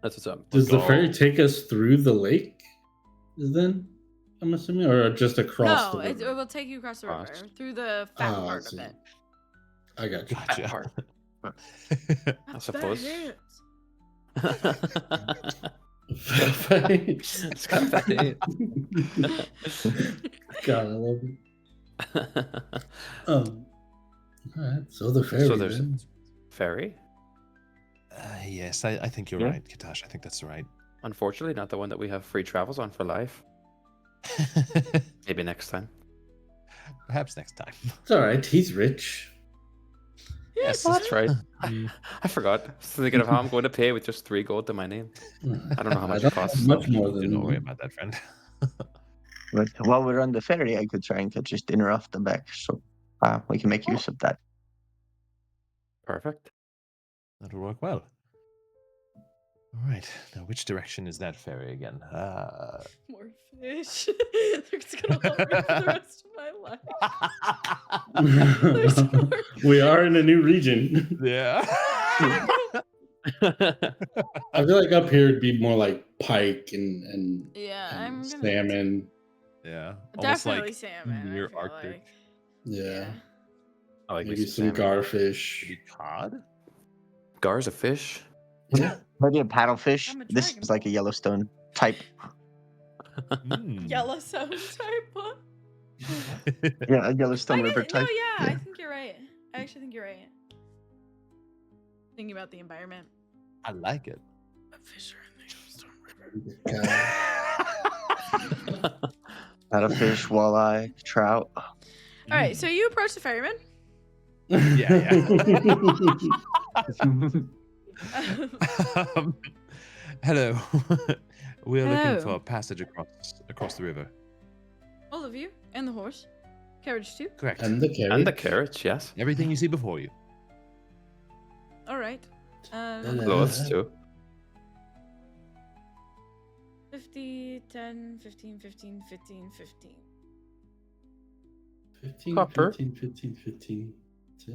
[SPEAKER 4] That's what's up.
[SPEAKER 3] Does the
[SPEAKER 4] Go.
[SPEAKER 3] ferry take us through the lake? Then I'm assuming, or just across
[SPEAKER 2] No,
[SPEAKER 3] the
[SPEAKER 2] it
[SPEAKER 3] river?
[SPEAKER 2] will take you across the river
[SPEAKER 4] Across.
[SPEAKER 2] through the fat
[SPEAKER 3] Oh, I
[SPEAKER 2] part of
[SPEAKER 3] see.
[SPEAKER 2] it.
[SPEAKER 3] I got you.
[SPEAKER 1] Gotcha.
[SPEAKER 4] part. I
[SPEAKER 2] That's
[SPEAKER 4] suppose.
[SPEAKER 2] bad.
[SPEAKER 4] It's got that.
[SPEAKER 3] God, I love it. All right, so the ferry.
[SPEAKER 4] So there's
[SPEAKER 3] then.
[SPEAKER 4] ferry.
[SPEAKER 1] Yes, I think you're
[SPEAKER 4] Yeah.
[SPEAKER 1] right, Katash. I think that's right.
[SPEAKER 4] Unfortunately, not the one that we have free travels on for life. Maybe next time.
[SPEAKER 1] Perhaps next time.
[SPEAKER 3] It's all right. He's rich.
[SPEAKER 1] Yes,
[SPEAKER 4] That's right.
[SPEAKER 1] Mm.
[SPEAKER 4] I forgot. I was thinking of how I'm going to pay with just 3 gold to my name. I don't know how much it
[SPEAKER 3] don't
[SPEAKER 4] costs.
[SPEAKER 3] have much more
[SPEAKER 1] Do
[SPEAKER 3] than
[SPEAKER 1] not worry about that, friend.
[SPEAKER 5] But while we're on the ferry, I could try and catch his dinner off the back, so we can make use of that.
[SPEAKER 4] Perfect.
[SPEAKER 1] That'll work well. All right. Now, which direction is that ferry again?
[SPEAKER 2] More fish. They're just gonna love me for the rest of my life. There's more
[SPEAKER 3] We are in a new region.
[SPEAKER 1] Yeah.
[SPEAKER 3] I feel like up here it'd be more like pike and
[SPEAKER 2] Yeah,
[SPEAKER 3] and
[SPEAKER 2] I'm gonna
[SPEAKER 3] salmon.
[SPEAKER 1] Yeah. Almost
[SPEAKER 2] definitely
[SPEAKER 1] like
[SPEAKER 2] salmon.
[SPEAKER 1] near
[SPEAKER 2] I feel
[SPEAKER 1] Arctic.
[SPEAKER 2] like.
[SPEAKER 3] Yeah,
[SPEAKER 4] I like
[SPEAKER 3] maybe
[SPEAKER 4] me
[SPEAKER 3] some
[SPEAKER 4] salmon.
[SPEAKER 3] garfish.
[SPEAKER 1] Maybe cod?
[SPEAKER 4] Gar's a fish.
[SPEAKER 3] Yeah,
[SPEAKER 5] Maybe a paddlefish.
[SPEAKER 2] I'm a
[SPEAKER 5] This
[SPEAKER 2] dragon
[SPEAKER 5] is like a
[SPEAKER 2] ball.
[SPEAKER 5] Yellowstone type.
[SPEAKER 1] Mm.
[SPEAKER 2] Yellowstone type one.
[SPEAKER 5] Yeah, a Yellowstone
[SPEAKER 2] I
[SPEAKER 5] River
[SPEAKER 2] get, no,
[SPEAKER 5] type.
[SPEAKER 2] yeah, I think you're right. I actually think you're right. Thinking about the environment.
[SPEAKER 1] I like it.
[SPEAKER 2] A fish are in the Yellowstone River.
[SPEAKER 3] God.
[SPEAKER 5] Paddlefish, walleye, trout.
[SPEAKER 2] All right, so you approach the ferryman.
[SPEAKER 1] Yeah. Hello. We're
[SPEAKER 2] Hello.
[SPEAKER 1] looking for a passage across the river.
[SPEAKER 2] All of you and the horse, carriage too.
[SPEAKER 1] Correct.
[SPEAKER 3] And the carrot.
[SPEAKER 4] And the carrots, yes.
[SPEAKER 1] Everything you see before you.
[SPEAKER 2] All right.
[SPEAKER 4] Clothes too.
[SPEAKER 2] 50, 10, 15, 15, 15, 15.
[SPEAKER 3] 15,
[SPEAKER 4] Copper.
[SPEAKER 3] 15, 15, 15. That's it.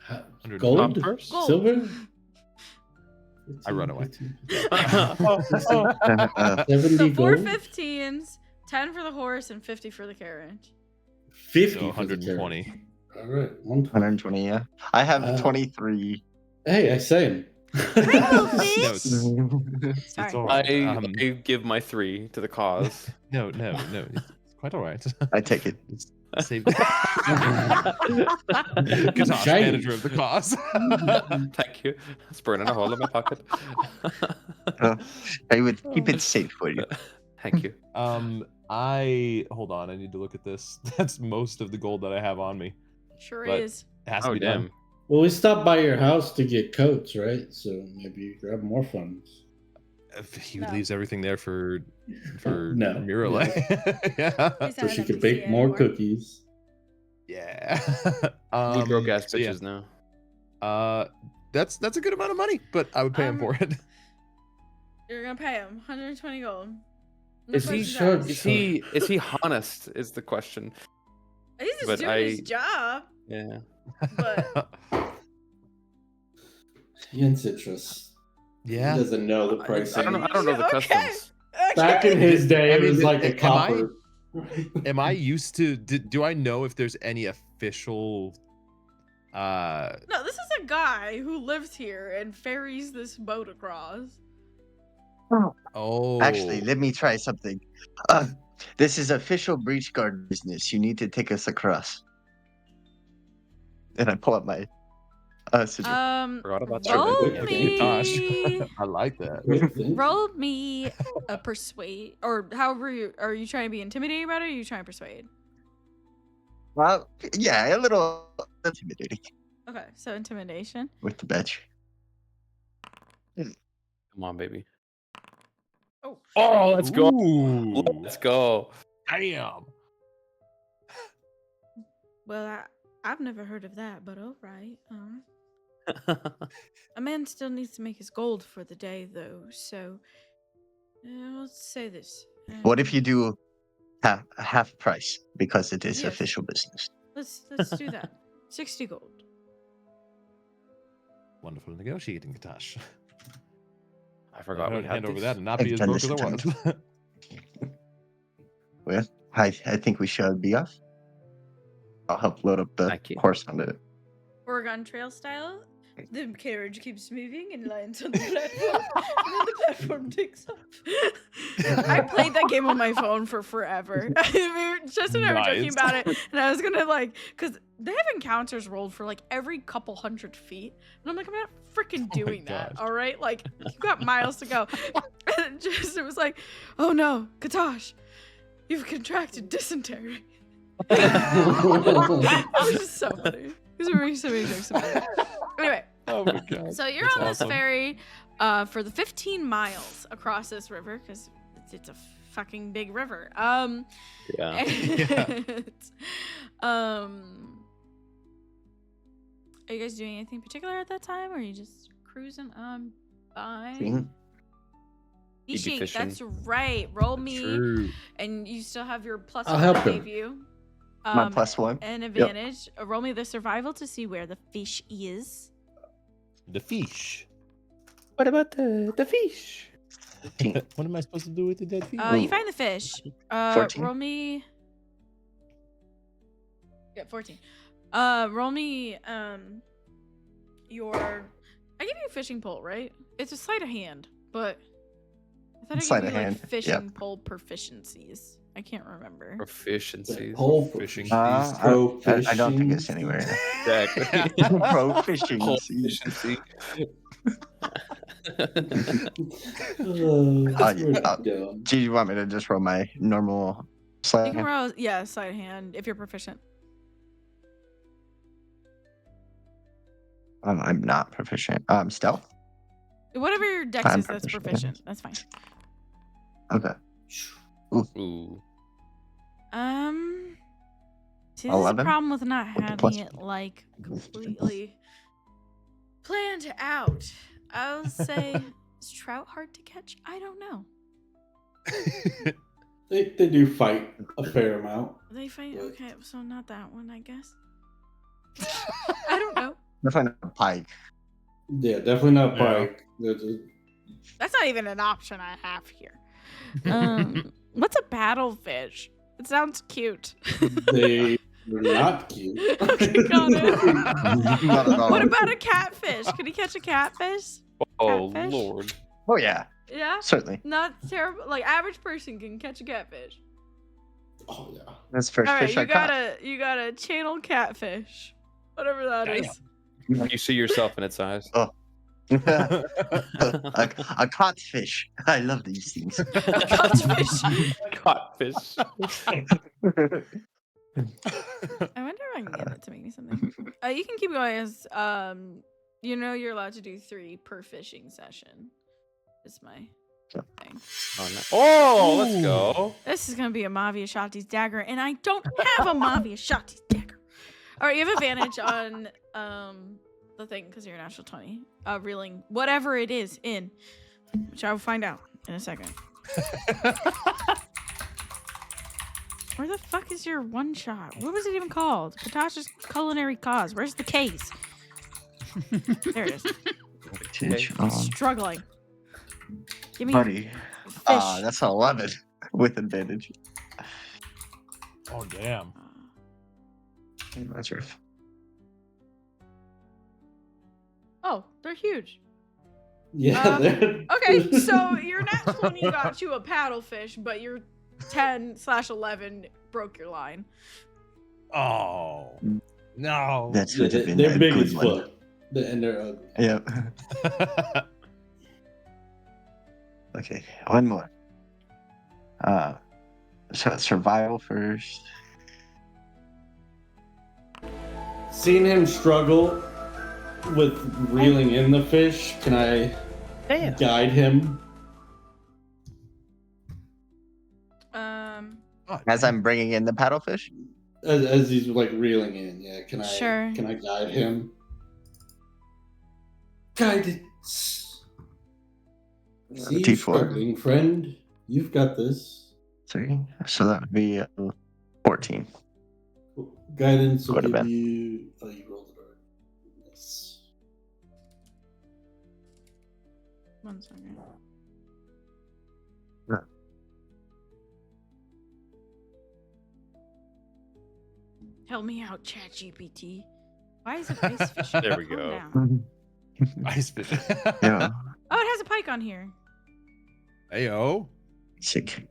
[SPEAKER 1] 100
[SPEAKER 3] Gold?
[SPEAKER 4] Coppers?
[SPEAKER 2] Gold.
[SPEAKER 3] Silver?
[SPEAKER 1] I run away.
[SPEAKER 3] 15,
[SPEAKER 5] Uh,
[SPEAKER 3] 70
[SPEAKER 2] So four
[SPEAKER 3] gold?
[SPEAKER 2] 15s, 10 for the horse, and 50 for the carriage.
[SPEAKER 3] 50
[SPEAKER 1] So
[SPEAKER 3] for the carrot.
[SPEAKER 1] 120.
[SPEAKER 3] All right, 120.
[SPEAKER 5] 120, yeah. I have
[SPEAKER 3] Uh,
[SPEAKER 5] 23.
[SPEAKER 3] Hey, I same.
[SPEAKER 1] No, it's
[SPEAKER 2] Sorry.
[SPEAKER 1] all right.
[SPEAKER 4] I give my 3 to the cause.
[SPEAKER 1] No. It's quite all right.
[SPEAKER 5] I take it.
[SPEAKER 1] It's save Katash,
[SPEAKER 3] Shiny.
[SPEAKER 1] manager of the cause.
[SPEAKER 4] Thank you. It's burning a hole in my pocket.
[SPEAKER 5] I would keep it safe for you.
[SPEAKER 4] Thank you.
[SPEAKER 1] Hold on. I need to look at this. That's most of the gold that I have on me.
[SPEAKER 2] Sure
[SPEAKER 1] But-
[SPEAKER 2] is.
[SPEAKER 1] It has to
[SPEAKER 4] Oh,
[SPEAKER 1] be
[SPEAKER 4] damn.
[SPEAKER 1] done.
[SPEAKER 3] Well, we stopped by your house to get coats, right? So maybe you grab more funds.
[SPEAKER 1] If he
[SPEAKER 2] No.
[SPEAKER 1] leaves everything there for
[SPEAKER 3] No.
[SPEAKER 1] Mirror yeah.
[SPEAKER 2] Please
[SPEAKER 3] So
[SPEAKER 2] have
[SPEAKER 3] she
[SPEAKER 2] an
[SPEAKER 3] could
[SPEAKER 2] NPC
[SPEAKER 3] bake more
[SPEAKER 2] anymore.
[SPEAKER 3] cookies.
[SPEAKER 1] Yeah.
[SPEAKER 4] We broke ass
[SPEAKER 1] so yeah.
[SPEAKER 4] bitches now.
[SPEAKER 1] That's a good amount of money, but I would pay him for it.
[SPEAKER 2] You're gonna pay him 120 gold.
[SPEAKER 4] Is he
[SPEAKER 3] sure?
[SPEAKER 4] Is he honest? Is the question.
[SPEAKER 2] He's just
[SPEAKER 4] but
[SPEAKER 2] doing his
[SPEAKER 4] I-
[SPEAKER 2] job.
[SPEAKER 4] Yeah.
[SPEAKER 2] But-
[SPEAKER 3] He and citrus.
[SPEAKER 1] yeah.
[SPEAKER 3] He doesn't know the pricing.
[SPEAKER 4] I don't know the
[SPEAKER 2] Okay.
[SPEAKER 4] customs.
[SPEAKER 3] Back in his day,
[SPEAKER 1] I
[SPEAKER 3] it
[SPEAKER 1] mean,
[SPEAKER 3] was like a
[SPEAKER 1] am I-
[SPEAKER 3] copper.
[SPEAKER 1] Am I used to? Do I know if there's any official?
[SPEAKER 2] No, this is a guy who lives here and ferries this boat across.
[SPEAKER 1] Oh,
[SPEAKER 5] Actually, let me try something. This is official breach guard business. You need to take us across. And I pull up my sigil.
[SPEAKER 4] Forgot about
[SPEAKER 2] roll
[SPEAKER 3] that.
[SPEAKER 2] me.
[SPEAKER 1] Gosh. I like that.
[SPEAKER 2] Roll me a persuade, or however are you trying to be intimidating about it, or are you trying to persuade?
[SPEAKER 5] Well, yeah, a little intimidating
[SPEAKER 2] Okay, so intimidation.
[SPEAKER 5] with the badge.
[SPEAKER 4] Come on, baby.
[SPEAKER 2] Oh,
[SPEAKER 4] Oh, let's go.
[SPEAKER 1] Ooh,
[SPEAKER 4] Let's go.
[SPEAKER 1] damn.
[SPEAKER 2] well, I've never heard of that, but all right. A man still needs to make his gold for the day, though. So, let's say this.
[SPEAKER 5] What if you do half price because it is
[SPEAKER 2] Yes.
[SPEAKER 5] official business?
[SPEAKER 2] Let's do that. 60 gold.
[SPEAKER 1] Wonderful negotiating, Katash.
[SPEAKER 4] I forgot we had
[SPEAKER 1] hand over
[SPEAKER 4] these.
[SPEAKER 1] that and not
[SPEAKER 5] I've
[SPEAKER 1] be as
[SPEAKER 5] done
[SPEAKER 1] broke
[SPEAKER 5] this
[SPEAKER 1] as I
[SPEAKER 5] a
[SPEAKER 1] was.
[SPEAKER 5] Well, I think we should be off. I'll help load up the
[SPEAKER 4] Thank you.
[SPEAKER 5] horse onto it.
[SPEAKER 2] Oregon Trail style. The carriage keeps moving and lands on the platform, and then the platform takes off. I played that game on my phone for forever. Just and I were joking
[SPEAKER 1] Nice.
[SPEAKER 2] about it, and I was gonna because they have encounters rolled for like every couple hundred feet, and I'm like, I'm not freaking
[SPEAKER 1] Oh my
[SPEAKER 2] doing that.
[SPEAKER 1] gosh.
[SPEAKER 2] All right, like you got miles to go. And it was like, oh no, Katash, you've contracted dysentery. It was just so funny. Because we were so many jokes about it. Anyway,
[SPEAKER 1] Oh my god.
[SPEAKER 2] so you're
[SPEAKER 1] That's
[SPEAKER 2] on
[SPEAKER 1] awesome.
[SPEAKER 2] this ferry for the 15 miles across this river because it's a fucking big river.
[SPEAKER 4] Yeah.
[SPEAKER 2] and, are you guys doing anything particular at that time, or are you just cruising on by?
[SPEAKER 5] Fishing?
[SPEAKER 4] You'd be
[SPEAKER 2] Fishing, that's
[SPEAKER 4] fishing.
[SPEAKER 2] right. Roll me,
[SPEAKER 1] True.
[SPEAKER 2] and you still have your plus
[SPEAKER 3] I'll
[SPEAKER 2] one
[SPEAKER 3] help
[SPEAKER 2] I
[SPEAKER 3] him.
[SPEAKER 2] gave you.
[SPEAKER 5] My +1.
[SPEAKER 2] An advantage. Roll me the survival to see where the fish is.
[SPEAKER 1] The fish.
[SPEAKER 4] What about the fish?
[SPEAKER 1] What am I supposed to do with the dead fish?
[SPEAKER 2] You find the fish.
[SPEAKER 5] 14.
[SPEAKER 2] Roll me. Yeah, 14. Roll me. Your. I gave you a fishing pole, right? It's a sleight of hand, but I thought I
[SPEAKER 5] Sleight
[SPEAKER 2] gave
[SPEAKER 5] of
[SPEAKER 2] you
[SPEAKER 5] hand,
[SPEAKER 2] like fishing pole proficiencies. I can't remember.
[SPEAKER 4] Proficiencies.
[SPEAKER 3] Whole
[SPEAKER 1] Fishing.
[SPEAKER 5] I don't think it's anywhere.
[SPEAKER 4] Exactly.
[SPEAKER 5] Proficiency.
[SPEAKER 4] Proficiency.
[SPEAKER 5] Do you want me to just roll my normal
[SPEAKER 2] You
[SPEAKER 5] sleight?
[SPEAKER 2] can roll, yeah, sleight of hand if you're proficient.
[SPEAKER 5] I'm not proficient. Stealth.
[SPEAKER 2] Whatever your dex
[SPEAKER 5] I'm
[SPEAKER 2] is, that's
[SPEAKER 5] proficient.
[SPEAKER 2] proficient. That's fine.
[SPEAKER 5] Okay.
[SPEAKER 4] Ooh.
[SPEAKER 2] See, this is the
[SPEAKER 5] 11?
[SPEAKER 2] problem with not
[SPEAKER 5] With the
[SPEAKER 2] having
[SPEAKER 5] plus-
[SPEAKER 2] it like completely planned out. I'll say, is trout hard to catch? I don't know.
[SPEAKER 3] They do fight a fair amount.
[SPEAKER 2] They fight. Okay, so not that one, I guess. I don't know.
[SPEAKER 5] Definitely not a pike.
[SPEAKER 3] Yeah, definitely not
[SPEAKER 1] Yeah.
[SPEAKER 3] pike.
[SPEAKER 2] That's not even an option I have here. What's a paddlefish? It sounds cute.
[SPEAKER 3] They are not cute.
[SPEAKER 2] Okay, got it.
[SPEAKER 5] Not at all.
[SPEAKER 2] What about a catfish? Can he catch a catfish?
[SPEAKER 4] Oh
[SPEAKER 2] Catfish?
[SPEAKER 4] Lord.
[SPEAKER 5] Oh yeah,
[SPEAKER 2] Yeah.
[SPEAKER 5] certainly.
[SPEAKER 2] Not terrible. Like average person can catch a catfish.
[SPEAKER 3] Oh yeah.
[SPEAKER 5] That's the first
[SPEAKER 2] All right,
[SPEAKER 5] fish I caught.
[SPEAKER 2] you got a channel catfish, whatever that is.
[SPEAKER 4] You see yourself in its eyes.
[SPEAKER 5] a codfish. I love these things.
[SPEAKER 2] Catfish.
[SPEAKER 4] Codfish.
[SPEAKER 2] I wonder if I can get it to make me something. You can keep going as you're allowed to do 3 per fishing session. Is my thing.
[SPEAKER 4] Oh, let's go.
[SPEAKER 2] This is gonna be a Mavia Shati's dagger, and I don't have a Mavia Shati's dagger. All right, you have advantage on the thing because you're a natural 20. Reeling whatever it is in, which I will find out in a second. Where the fuck is your one shot? What was it even called? Katash's Culinary Cause. Where's the case? There it is.
[SPEAKER 5] Vintage,
[SPEAKER 2] Struggling. Give me
[SPEAKER 5] buddy.
[SPEAKER 2] fish.
[SPEAKER 5] That's an 11 with advantage.
[SPEAKER 1] Oh damn.
[SPEAKER 5] That's rough.
[SPEAKER 2] Oh, they're huge.
[SPEAKER 3] Yeah.
[SPEAKER 2] Okay, so your nat 20 got you a paddlefish, but your 10/11 broke your line.
[SPEAKER 1] Oh no.
[SPEAKER 5] That's
[SPEAKER 3] Yeah,
[SPEAKER 5] would have been
[SPEAKER 3] they're
[SPEAKER 5] a
[SPEAKER 3] big
[SPEAKER 5] good
[SPEAKER 3] as
[SPEAKER 5] one.
[SPEAKER 3] fuck. And they're ugly.
[SPEAKER 5] Yep. Okay, one more. So survival first.
[SPEAKER 3] Seeing him struggle with reeling in the fish, can I guide him?
[SPEAKER 5] As I'm bringing in the paddlefish.
[SPEAKER 3] As he's like reeling in, yeah.
[SPEAKER 2] Sure.
[SPEAKER 3] Can I guide him? Guidance. See you
[SPEAKER 5] T4.
[SPEAKER 3] struggling, friend. You've got this.
[SPEAKER 5] 3. So that would be 14.
[SPEAKER 3] Guidance will
[SPEAKER 5] Could have
[SPEAKER 3] give
[SPEAKER 5] been.
[SPEAKER 3] you. Oh, you rolled it already. Yes.
[SPEAKER 2] 1 second. Help me out, ChatGPT. Why is it ice fishing?
[SPEAKER 1] There we
[SPEAKER 2] Calm
[SPEAKER 1] go.
[SPEAKER 2] down.
[SPEAKER 1] Ice fish.
[SPEAKER 5] Yeah.
[SPEAKER 2] Oh, it has a pike on here.
[SPEAKER 1] Heyo.
[SPEAKER 5] Sick.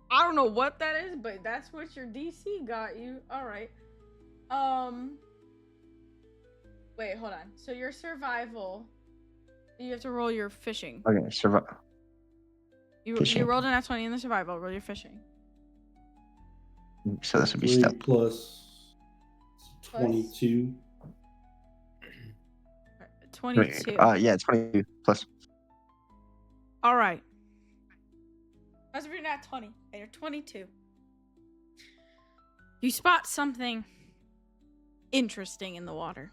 [SPEAKER 2] I don't know what that is, but that's what your DC got you. All right. Wait, hold on. So your survival, you have to roll your fishing.
[SPEAKER 5] Okay, survival.
[SPEAKER 2] You
[SPEAKER 5] Fishing.
[SPEAKER 2] rolled an F20 in the survival. Roll your fishing.
[SPEAKER 5] So this would be
[SPEAKER 3] 3
[SPEAKER 5] stealth.
[SPEAKER 3] plus 22.
[SPEAKER 2] 22.
[SPEAKER 5] Yeah, 22 plus.
[SPEAKER 2] All right. As if you're not 20 and you're 22, you spot something interesting in the water.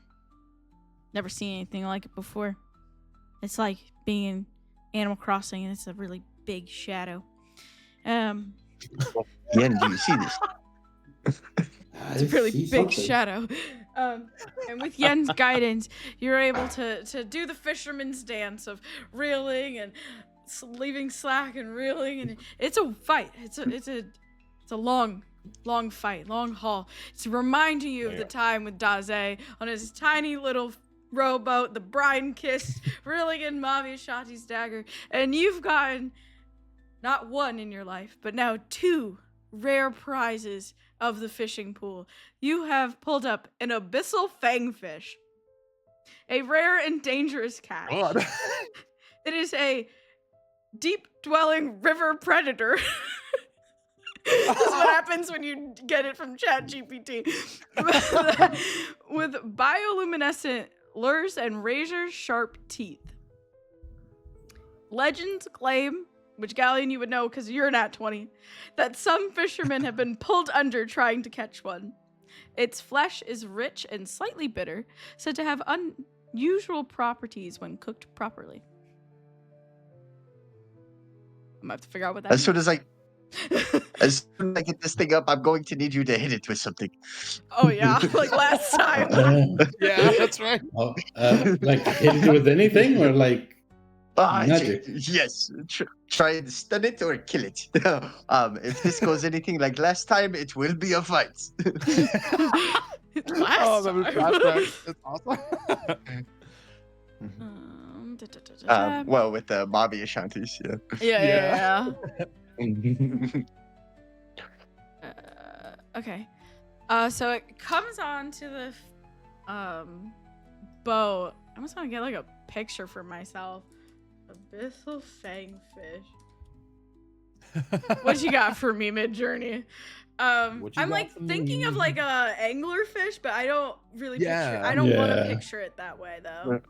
[SPEAKER 2] Never seen anything like it before. It's like being in Animal Crossing and it's a really big shadow.
[SPEAKER 5] Yen, do you see this?
[SPEAKER 2] It's a really big shadow. And with Yen's guidance, you're able to do the fisherman's dance of reeling and leaving slack and reeling, and it's a fight. It's a long fight, long haul. It's reminding you of the time with Daze on his tiny little rowboat, the brine-kissed, reeling in Mavi Shati's dagger, and you've gotten not one in your life, but now 2 rare prizes of the fishing pool. You have pulled up an abyssal fangfish, a rare and dangerous catch.
[SPEAKER 1] God.
[SPEAKER 2] It is a deep-dwelling river predator. This is what happens when you get it from ChatGPT. With bioluminescent lures and razor-sharp teeth. Legends claim, which Galian you would know because you're nat 20, that some fishermen have been pulled under trying to catch one. Its flesh is rich and slightly bitter, said to have unusual properties when cooked properly. I'm gonna have to figure out what that
[SPEAKER 5] As
[SPEAKER 2] means.
[SPEAKER 5] soon as I get this thing up, I'm going to need you to hit it with something.
[SPEAKER 2] Oh yeah, like last time.
[SPEAKER 1] Yeah, that's right.
[SPEAKER 3] Like hit it with anything or like magic?
[SPEAKER 5] Yes. Try and stun it or kill it. If this goes anything like last time, it will be a fight.
[SPEAKER 1] Oh, that was flashback. That's awesome.
[SPEAKER 5] Well, with the Bobby Ashantis, yeah.
[SPEAKER 2] Yeah. Okay. So it comes on to the boat. I just want to get like a picture for myself. Abyssal fangfish. What you got for me, Mid-Journey? I'm like thinking of like a anglerfish, but I don't really picture. I don't want to picture it that way though.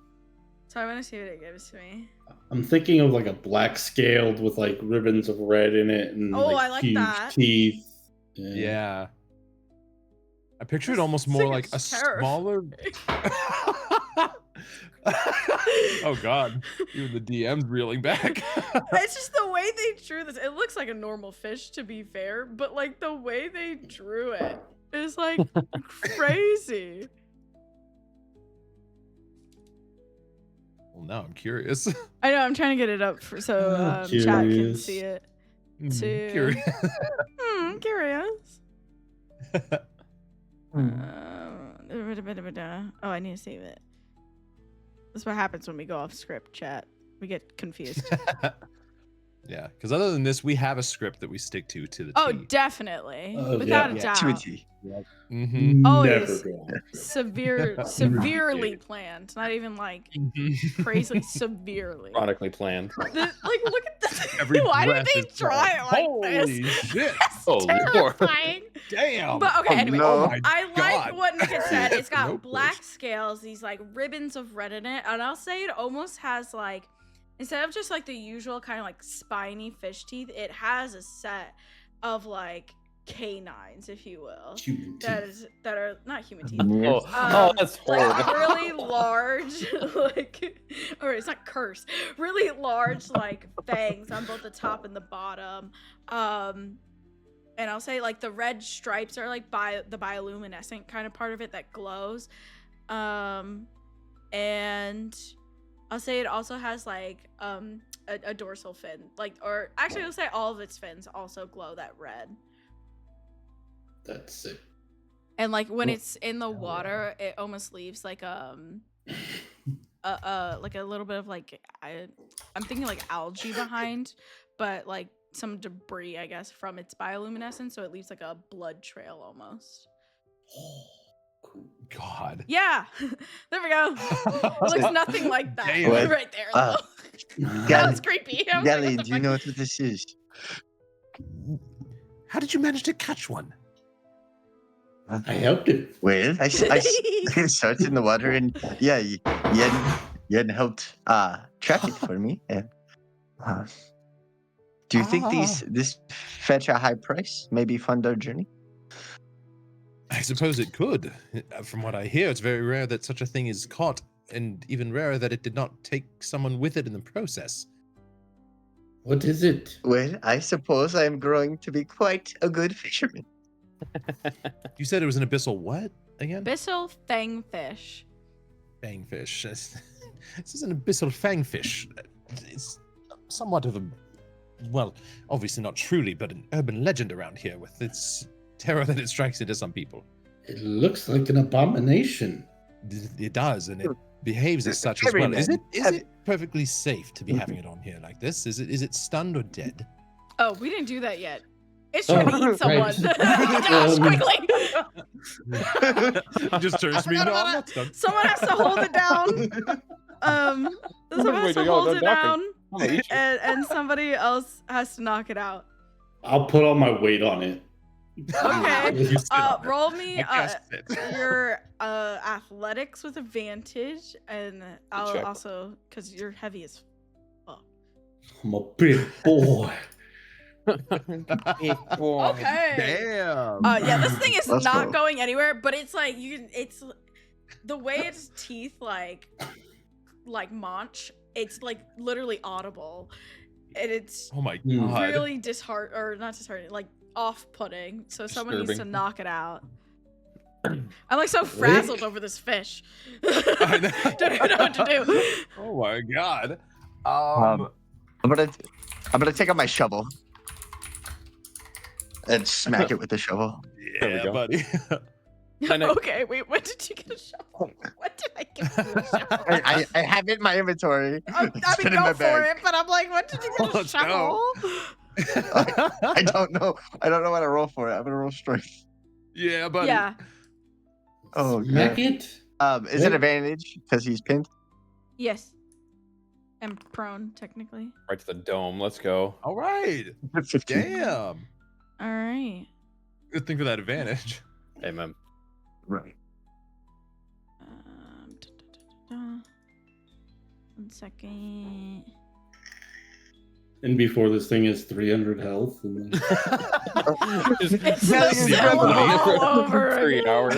[SPEAKER 2] So I want to see what it gives me.
[SPEAKER 3] I'm thinking of like a black scaled with like ribbons of red in it and
[SPEAKER 2] I like
[SPEAKER 3] huge
[SPEAKER 2] that.
[SPEAKER 3] teeth.
[SPEAKER 1] Yeah. I picture it
[SPEAKER 2] This
[SPEAKER 1] almost more
[SPEAKER 2] thing
[SPEAKER 1] like a
[SPEAKER 2] is terrifying.
[SPEAKER 1] smaller. Oh God, even the DM's reeling back.
[SPEAKER 2] It's just the way they drew this. It looks like a normal fish, to be fair, but like the way they drew it is like crazy.
[SPEAKER 1] Well, now I'm curious.
[SPEAKER 2] I know, I'm trying to get it up so chat can
[SPEAKER 3] Curious.
[SPEAKER 2] see it.
[SPEAKER 1] Curious.
[SPEAKER 2] Curious.
[SPEAKER 3] Hmm.
[SPEAKER 2] Oh, I need to save it. That's what happens when we go off script, chat. We get confused.
[SPEAKER 1] Yeah, because other than this, we have a script that we stick to the
[SPEAKER 2] Oh,
[SPEAKER 1] T.
[SPEAKER 2] definitely.
[SPEAKER 3] Oh,
[SPEAKER 2] Without a
[SPEAKER 1] yeah.
[SPEAKER 2] doubt.
[SPEAKER 5] To a T.
[SPEAKER 1] Mm-hmm.
[SPEAKER 3] Never
[SPEAKER 2] Always.
[SPEAKER 3] go on.
[SPEAKER 2] Severely planned. Not even like crazily severely.
[SPEAKER 4] Chronically planned.
[SPEAKER 2] Like, look at this.
[SPEAKER 1] Every
[SPEAKER 2] Why did
[SPEAKER 1] breath
[SPEAKER 2] they
[SPEAKER 1] is
[SPEAKER 2] try it like
[SPEAKER 1] Holy
[SPEAKER 2] this?
[SPEAKER 1] shit!
[SPEAKER 2] That's
[SPEAKER 4] Holy Lord.
[SPEAKER 2] terrifying.
[SPEAKER 1] Damn.
[SPEAKER 2] But okay,
[SPEAKER 5] Oh,
[SPEAKER 2] anyway,
[SPEAKER 5] no.
[SPEAKER 1] Oh my
[SPEAKER 2] I like
[SPEAKER 1] God.
[SPEAKER 2] what Nick had said. It's got
[SPEAKER 1] Nope.
[SPEAKER 2] black scales, these like ribbons of red in it, and I'll say it almost has like, instead of just like the usual kind of like spiny fish teeth, it has a set of like canines, if you will,
[SPEAKER 3] Human teeth.
[SPEAKER 2] that are not human teeth.
[SPEAKER 4] Oh, that's horrible.
[SPEAKER 2] Like really large, like, or it's not curse, really large, like fangs on both the top and the bottom. And I'll say like the red stripes are like the bioluminescent kind of part of it that glows. And I'll say it also has like a dorsal fin, like, or actually I'll say all of its fins also glow that red.
[SPEAKER 3] That's it.
[SPEAKER 2] And like when
[SPEAKER 3] Well,
[SPEAKER 2] it's in the water, it almost leaves like like a little bit of like I'm thinking like algae behind, but like some debris, I guess, from its bioluminescence, so it leaves like a blood trail almost.
[SPEAKER 1] God.
[SPEAKER 2] Yeah, there we go. It looks nothing like that
[SPEAKER 1] Damn.
[SPEAKER 2] right there. Though. That was creepy. I was like,
[SPEAKER 5] Galian,
[SPEAKER 2] what the
[SPEAKER 5] do you
[SPEAKER 2] fuck?
[SPEAKER 5] know what this is?
[SPEAKER 1] How did you manage to catch one?
[SPEAKER 3] I helped it.
[SPEAKER 5] Well, I searched in the water, and yeah, you hadn't helped track it for me. And, do you think this fetch a high price? Maybe fund our journey?
[SPEAKER 1] I suppose it could. From what I hear, it's very rare that such a thing is caught, and even rarer that it did not take someone with it in the process.
[SPEAKER 3] What is it?
[SPEAKER 5] Well, I suppose I am growing to be quite a good fisherman.
[SPEAKER 1] You said it was an abyssal what again?
[SPEAKER 2] Abyssal fangfish.
[SPEAKER 1] Fangfish. This is an abyssal fangfish. It's somewhat of a, well, obviously not truly, but an urban legend around here with its terror that it strikes into some people.
[SPEAKER 3] It looks like an abomination.
[SPEAKER 1] It does, and it behaves as such as
[SPEAKER 5] Every
[SPEAKER 1] well. Is
[SPEAKER 5] man.
[SPEAKER 1] it perfectly safe to be having it on here like this? Is it stunned or dead?
[SPEAKER 2] Oh, we didn't do that yet. It's trying to eat
[SPEAKER 3] right.
[SPEAKER 2] someone. Josh, quickly.
[SPEAKER 1] It just turns to me. No, I'm not stunned.
[SPEAKER 2] Someone has to hold it down. Someone has to hold it down, and somebody else has to knock it out.
[SPEAKER 3] I'll put all my weight on it.
[SPEAKER 2] Okay.
[SPEAKER 1] You sit on it.
[SPEAKER 2] Roll me
[SPEAKER 1] I cast it.
[SPEAKER 2] your athletics with advantage, and I'll
[SPEAKER 4] check.
[SPEAKER 2] also, because you're heavy as fuck.
[SPEAKER 3] I'm a big boy.
[SPEAKER 2] Okay.
[SPEAKER 1] Damn.
[SPEAKER 2] Yeah, this thing is
[SPEAKER 5] Let's
[SPEAKER 2] not
[SPEAKER 5] go.
[SPEAKER 2] going anywhere, but it's like it's the way its teeth like munch. It's like literally audible, and it's
[SPEAKER 1] Oh my
[SPEAKER 3] Hmm.
[SPEAKER 1] god.
[SPEAKER 2] really not disheartening, like off-putting. So someone needs to
[SPEAKER 4] Disturbing.
[SPEAKER 2] knock it out. I'm like so frazzled over this fish.
[SPEAKER 1] I know.
[SPEAKER 2] Don't even know what to do.
[SPEAKER 1] Oh my god.
[SPEAKER 5] I'm gonna take out my shovel and smack it with the shovel.
[SPEAKER 4] There we
[SPEAKER 1] Yeah,
[SPEAKER 4] go.
[SPEAKER 1] buddy.
[SPEAKER 4] I know.
[SPEAKER 2] Okay, wait. When did you get a shovel? What did I get you a shovel?
[SPEAKER 5] I have it in my inventory.
[SPEAKER 2] I
[SPEAKER 5] It's
[SPEAKER 2] mean,
[SPEAKER 5] been in my
[SPEAKER 2] go for
[SPEAKER 5] bag.
[SPEAKER 2] it. But I'm like, when did you get a
[SPEAKER 1] Let's go.
[SPEAKER 2] shovel?
[SPEAKER 5] I don't know. I don't know what to roll for it. I'm gonna roll strength.
[SPEAKER 1] Yeah, buddy.
[SPEAKER 2] Yeah.
[SPEAKER 5] Oh,
[SPEAKER 3] Smack
[SPEAKER 5] God.
[SPEAKER 3] it.
[SPEAKER 5] Is it advantage because he's pinned?
[SPEAKER 2] Yes. And prone, technically.
[SPEAKER 4] Right to the dome. Let's go.
[SPEAKER 1] All right.
[SPEAKER 5] 15.
[SPEAKER 1] Damn.
[SPEAKER 2] All right.
[SPEAKER 1] Good thing for that advantage.
[SPEAKER 4] Amen.
[SPEAKER 5] Right.
[SPEAKER 2] 1 second.
[SPEAKER 3] And before this thing is 300 health. And then...
[SPEAKER 4] Just
[SPEAKER 2] It's
[SPEAKER 5] Yeah,
[SPEAKER 2] the
[SPEAKER 5] yeah,
[SPEAKER 2] cell
[SPEAKER 5] yeah.
[SPEAKER 2] all over
[SPEAKER 4] 3
[SPEAKER 2] again.
[SPEAKER 4] hours.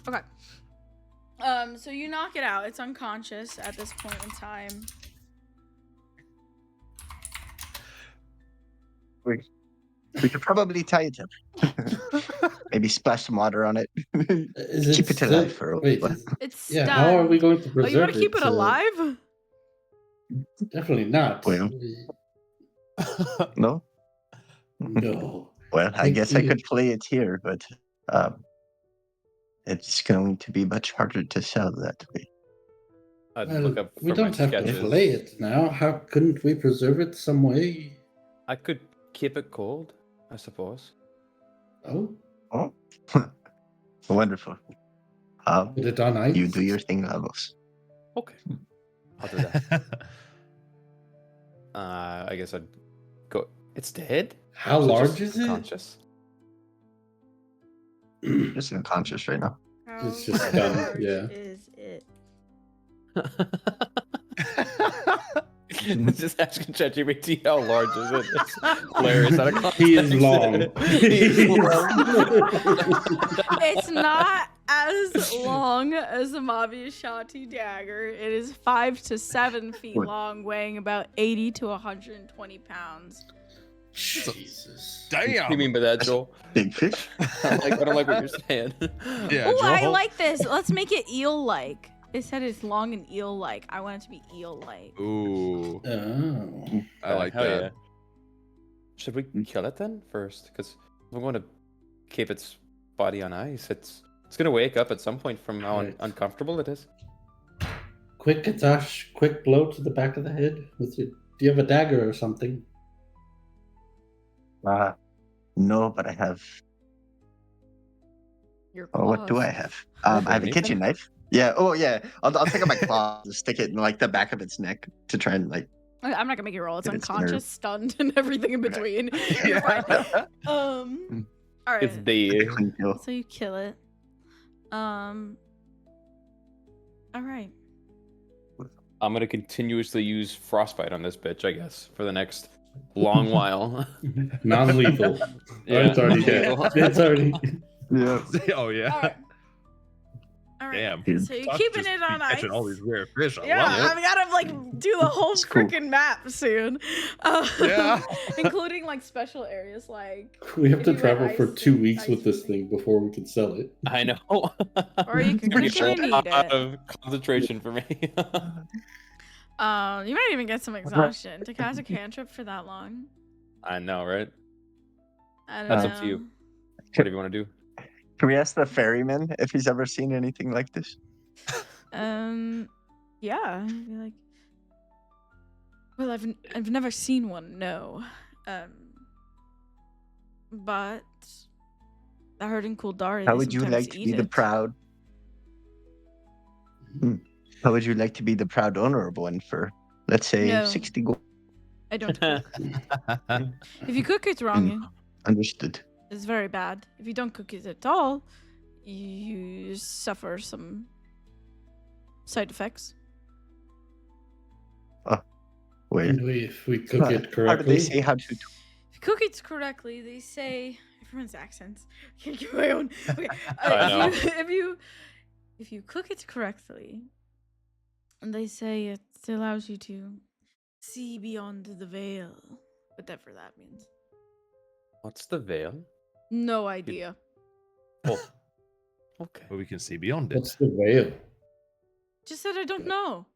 [SPEAKER 2] Okay. So you knock it out. It's unconscious at this point in time.
[SPEAKER 5] We could probably tie it up. Maybe splash some water on it.
[SPEAKER 3] Is
[SPEAKER 5] Keep it
[SPEAKER 3] still-
[SPEAKER 5] alive for a
[SPEAKER 3] wait,
[SPEAKER 5] while.
[SPEAKER 3] is-
[SPEAKER 2] It's
[SPEAKER 3] yeah,
[SPEAKER 2] stunned.
[SPEAKER 3] how are we going to
[SPEAKER 2] Oh,
[SPEAKER 3] preserve
[SPEAKER 2] you want to keep it
[SPEAKER 3] to-
[SPEAKER 2] alive?
[SPEAKER 3] Definitely not.
[SPEAKER 5] Well. No?
[SPEAKER 3] No.
[SPEAKER 5] Well, I guess I could play it here, but it's going to be much harder to sell that way.
[SPEAKER 4] I'd
[SPEAKER 3] Well,
[SPEAKER 4] look up
[SPEAKER 3] we
[SPEAKER 4] from my
[SPEAKER 3] don't have
[SPEAKER 4] sketches.
[SPEAKER 3] to play it now. How couldn't we preserve it some way?
[SPEAKER 4] I could keep it cold, I suppose.
[SPEAKER 3] Oh,
[SPEAKER 5] Oh, wonderful.
[SPEAKER 3] put it on ice.
[SPEAKER 5] You do your thing, Lavos.
[SPEAKER 4] Okay, I'll do that. I guess I'd go. It's dead.
[SPEAKER 3] How
[SPEAKER 4] So
[SPEAKER 3] large
[SPEAKER 4] just
[SPEAKER 3] is it?
[SPEAKER 4] unconscious?
[SPEAKER 5] Just unconscious right now.
[SPEAKER 3] It's just done,
[SPEAKER 2] large
[SPEAKER 3] yeah.
[SPEAKER 2] Is it?
[SPEAKER 4] Just asking ChatGPT how large is it? It's hilarious. Out of
[SPEAKER 3] He is
[SPEAKER 4] context.
[SPEAKER 3] long.
[SPEAKER 2] It's not as long as a Mavishati dagger. It is 5 to 7 feet
[SPEAKER 5] What?
[SPEAKER 2] long, weighing about 80 to 120 pounds.
[SPEAKER 3] Jesus.
[SPEAKER 4] What do you
[SPEAKER 1] Damn.
[SPEAKER 4] mean by that, Joel?
[SPEAKER 5] Big fish.
[SPEAKER 4] I don't like what you're saying.
[SPEAKER 1] Yeah,
[SPEAKER 2] Oh, I
[SPEAKER 1] Joel.
[SPEAKER 2] like this. Let's make it eel-like. It said it's long and eel-like. I want it to be eel-like.
[SPEAKER 1] Ooh,
[SPEAKER 3] Oh.
[SPEAKER 1] I like
[SPEAKER 4] hell
[SPEAKER 1] that.
[SPEAKER 4] yeah. Should we kill it then first? Because we're going to keep its body on ice. It's going to wake up at some point from how
[SPEAKER 3] Right.
[SPEAKER 4] uncomfortable it is.
[SPEAKER 3] Quick, Katash, quick blow to the back of the head with your. Do you have a dagger or something?
[SPEAKER 5] No, but I have.
[SPEAKER 2] Your
[SPEAKER 5] Oh, what do
[SPEAKER 2] claws.
[SPEAKER 5] I have? I have a
[SPEAKER 4] Anything?
[SPEAKER 5] kitchen knife. Yeah. Oh, yeah. I'll take out my claw, and stick it in like the back of its neck to try and like.
[SPEAKER 2] I'm not gonna make you roll. It's
[SPEAKER 5] Get its
[SPEAKER 2] unconscious, stunned, and everything in between. You're fine. All right.
[SPEAKER 4] It's the.
[SPEAKER 5] clean kill.
[SPEAKER 2] So you kill it. All right.
[SPEAKER 4] I'm going to continuously use frostbite on this bitch, I guess, for the next long while.
[SPEAKER 3] Non-lethal.
[SPEAKER 4] Yeah,
[SPEAKER 3] Oh, it's already dead.
[SPEAKER 4] non-lethal.
[SPEAKER 3] It's already.
[SPEAKER 5] Yeah.
[SPEAKER 1] Oh yeah.
[SPEAKER 2] All right. All right.
[SPEAKER 1] Damn.
[SPEAKER 5] Dude.
[SPEAKER 2] So you're
[SPEAKER 1] Tough
[SPEAKER 2] keeping
[SPEAKER 1] just
[SPEAKER 2] it
[SPEAKER 1] to be
[SPEAKER 2] on ice.
[SPEAKER 1] catching all these rare fish. I
[SPEAKER 2] Yeah,
[SPEAKER 1] love it.
[SPEAKER 2] I've got to like do the whole
[SPEAKER 5] It's cool.
[SPEAKER 2] freaking map soon.
[SPEAKER 1] Yeah.
[SPEAKER 2] Including like special areas like,
[SPEAKER 3] We have
[SPEAKER 2] If
[SPEAKER 3] to
[SPEAKER 2] you went
[SPEAKER 3] travel for
[SPEAKER 2] ice
[SPEAKER 3] 2
[SPEAKER 2] and
[SPEAKER 3] weeks
[SPEAKER 2] ice
[SPEAKER 3] with this
[SPEAKER 2] fishing.
[SPEAKER 3] thing before we can sell it.
[SPEAKER 4] I know.
[SPEAKER 2] or you can
[SPEAKER 4] Pretty
[SPEAKER 2] cook it and
[SPEAKER 4] a
[SPEAKER 2] eat
[SPEAKER 4] lot
[SPEAKER 2] it.
[SPEAKER 4] of concentration for me.
[SPEAKER 2] You might even get some exhaustion to cast a cantrip for that long.
[SPEAKER 4] I know, right?
[SPEAKER 2] I don't
[SPEAKER 4] That's
[SPEAKER 2] know.
[SPEAKER 4] up to you. Whatever you want to do.
[SPEAKER 5] Can we ask the ferryman if he's ever seen anything like this?
[SPEAKER 2] Yeah. I'd be like, well, I've never seen one. No. But I heard in Kuldari.
[SPEAKER 5] How
[SPEAKER 2] they
[SPEAKER 5] would you
[SPEAKER 2] sometimes
[SPEAKER 5] like to
[SPEAKER 2] eat
[SPEAKER 5] be the
[SPEAKER 2] it.
[SPEAKER 5] proud? How would you like to be the proud owner of one for, let's say,
[SPEAKER 2] No.
[SPEAKER 5] 60 gold?
[SPEAKER 2] I don't. Cook. If you cook it wrong,
[SPEAKER 5] Understood.
[SPEAKER 2] it's very bad. If you don't cook it at all, you suffer some side effects.
[SPEAKER 5] Wait.
[SPEAKER 3] And if we cook it correctly.
[SPEAKER 5] How do they say how to?
[SPEAKER 2] If you cook it correctly, they say everyone's accents. I can't give my own. Okay,
[SPEAKER 4] I
[SPEAKER 2] if you cook it correctly, and they say it allows you to see beyond the veil, whatever that means.
[SPEAKER 4] What's the veil?
[SPEAKER 2] No idea.
[SPEAKER 4] Oh, okay.
[SPEAKER 1] But we can see beyond it.
[SPEAKER 3] What's the whale?
[SPEAKER 2] Just said I don't know.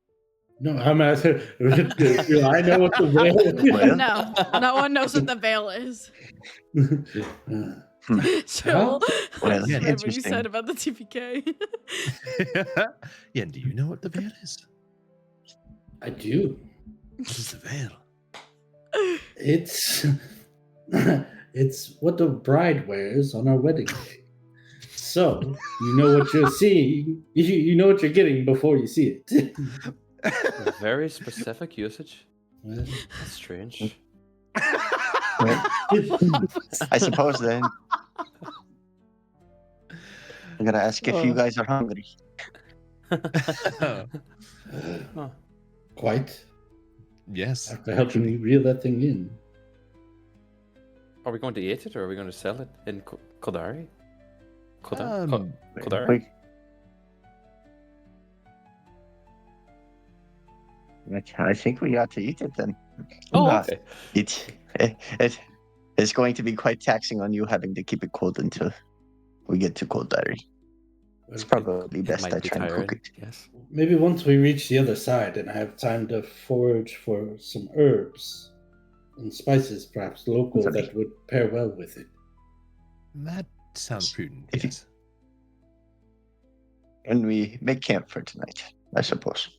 [SPEAKER 3] No, I'm asking. Do I know what the whale is?
[SPEAKER 5] Well.
[SPEAKER 2] No, no one knows what the veil is.
[SPEAKER 3] Well,
[SPEAKER 2] So,
[SPEAKER 5] that's
[SPEAKER 2] what you
[SPEAKER 5] interesting.
[SPEAKER 2] said about the TPK.
[SPEAKER 1] Yeah, do you know what the veil is?
[SPEAKER 3] I do.
[SPEAKER 1] What is the veil?
[SPEAKER 3] It's it's what the bride wears on our wedding day. So you know what you're seeing. You know what you're getting before you see it.
[SPEAKER 4] Very specific usage.
[SPEAKER 3] Well,
[SPEAKER 4] That's strange.
[SPEAKER 5] I suppose then. I'm gonna ask if you guys are hungry.
[SPEAKER 3] quite.
[SPEAKER 1] Yes.
[SPEAKER 3] After helping me reel that thing in.
[SPEAKER 4] Are we going to eat it or are we going to sell it in Kodari?
[SPEAKER 1] Um,
[SPEAKER 4] Kodari?
[SPEAKER 5] Wait. I think we ought to eat it then.
[SPEAKER 4] Oh,
[SPEAKER 5] Uh,
[SPEAKER 4] okay.
[SPEAKER 5] It It's going to be quite taxing on you having to keep it cold until we get to cold diary. It's probably
[SPEAKER 4] It
[SPEAKER 5] best
[SPEAKER 4] might
[SPEAKER 5] I
[SPEAKER 4] be
[SPEAKER 5] try and cook
[SPEAKER 4] tiring.
[SPEAKER 5] it.
[SPEAKER 4] Yes.
[SPEAKER 3] Maybe once we reach the other side and I have time to forage for some herbs and spices, perhaps local,
[SPEAKER 5] Okay.
[SPEAKER 3] that would pair well with it.
[SPEAKER 1] That sounds prudent.
[SPEAKER 5] If you-
[SPEAKER 1] Yes.
[SPEAKER 5] And we make camp for tonight, I suppose.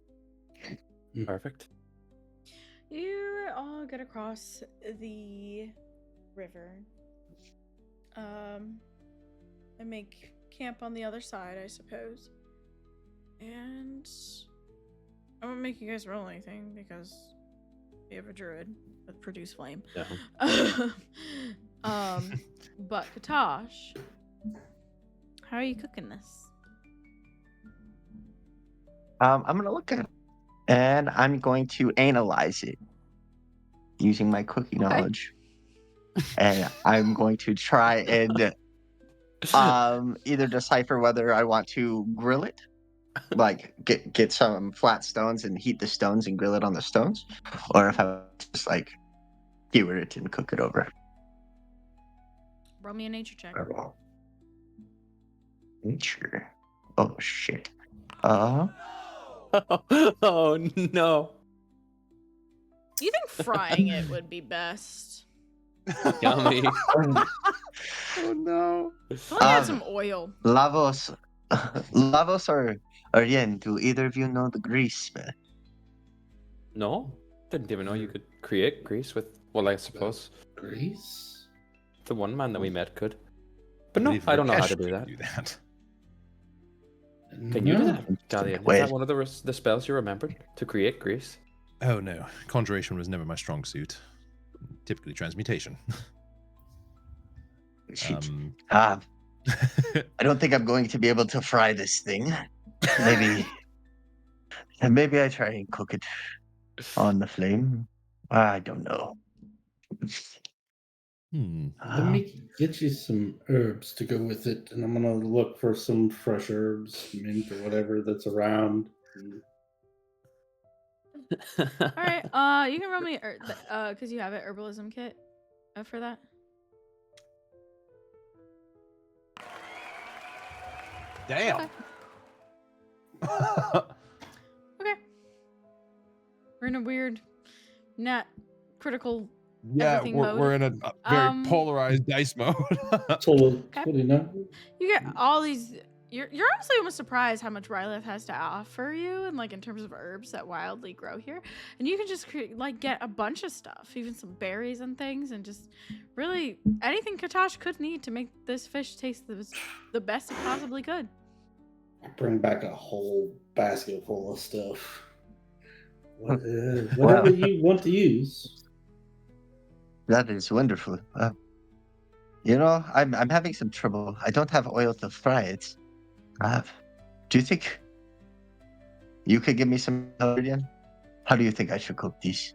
[SPEAKER 4] Perfect.
[SPEAKER 2] You all get across the river. And make camp on the other side, I suppose. And I won't make you guys roll anything because you have a druid with produce flame.
[SPEAKER 4] Yeah.
[SPEAKER 2] But Katosh, how are you cooking this?
[SPEAKER 5] I'm gonna look at it and I'm going to analyze it using my cooking
[SPEAKER 2] Okay.
[SPEAKER 5] knowledge. And I'm going to try and either decipher whether I want to grill it, like get some flat stones and heat the stones and grill it on the stones, or if I just like skewer it and cook it over.
[SPEAKER 2] Roll me a nature check.
[SPEAKER 5] Nature. Oh shit.
[SPEAKER 4] Oh no.
[SPEAKER 2] You think frying it would be best?
[SPEAKER 4] Yummy.
[SPEAKER 1] Oh no.
[SPEAKER 2] Let me add some oil.
[SPEAKER 5] Lavos, Lavos or Yen, do either of you know the grease spell?
[SPEAKER 4] No, didn't even know you could create grease with. Well, I suppose
[SPEAKER 3] Grease?
[SPEAKER 4] the one man that we met could. But no,
[SPEAKER 1] believe
[SPEAKER 4] I don't know how to
[SPEAKER 1] Rakesh
[SPEAKER 4] do
[SPEAKER 1] could
[SPEAKER 4] that.
[SPEAKER 1] do that.
[SPEAKER 4] Can you do
[SPEAKER 3] No.
[SPEAKER 4] that, Galian? Is
[SPEAKER 5] Wait.
[SPEAKER 4] that one of the spells you remembered to create grease?
[SPEAKER 1] Oh no, conjuration was never my strong suit. Typically transmutation.
[SPEAKER 5] Shit.
[SPEAKER 1] Um,
[SPEAKER 5] I don't think I'm going to be able to fry this thing. Maybe I try and cook it on the flame. I don't know.
[SPEAKER 3] Let me get you some herbs to go with it, and I'm gonna look for some fresh herbs, mint or whatever that's around.
[SPEAKER 2] All right. You can roll me because you have it herbalism kit for that.
[SPEAKER 1] Damn.
[SPEAKER 2] Okay. We're in a weird, not critical.
[SPEAKER 1] Yeah,
[SPEAKER 2] Everything
[SPEAKER 1] we're in a very
[SPEAKER 2] Um,
[SPEAKER 1] polarized dice mode.
[SPEAKER 3] Totally no.
[SPEAKER 2] You get all these. You're honestly almost surprised how much Railelth has to offer you, and like in terms of herbs that wildly grow here, and you can just get a bunch of stuff, even some berries and things, and just really anything Katosh could need to make this fish taste the best it possibly could.
[SPEAKER 3] I bring back a whole basket full of stuff. Whatever you want to use.
[SPEAKER 5] That is wonderful. I'm having some trouble. I don't have oil to fry it. Do you think you could give me some ingredient? How do you think I should cook these?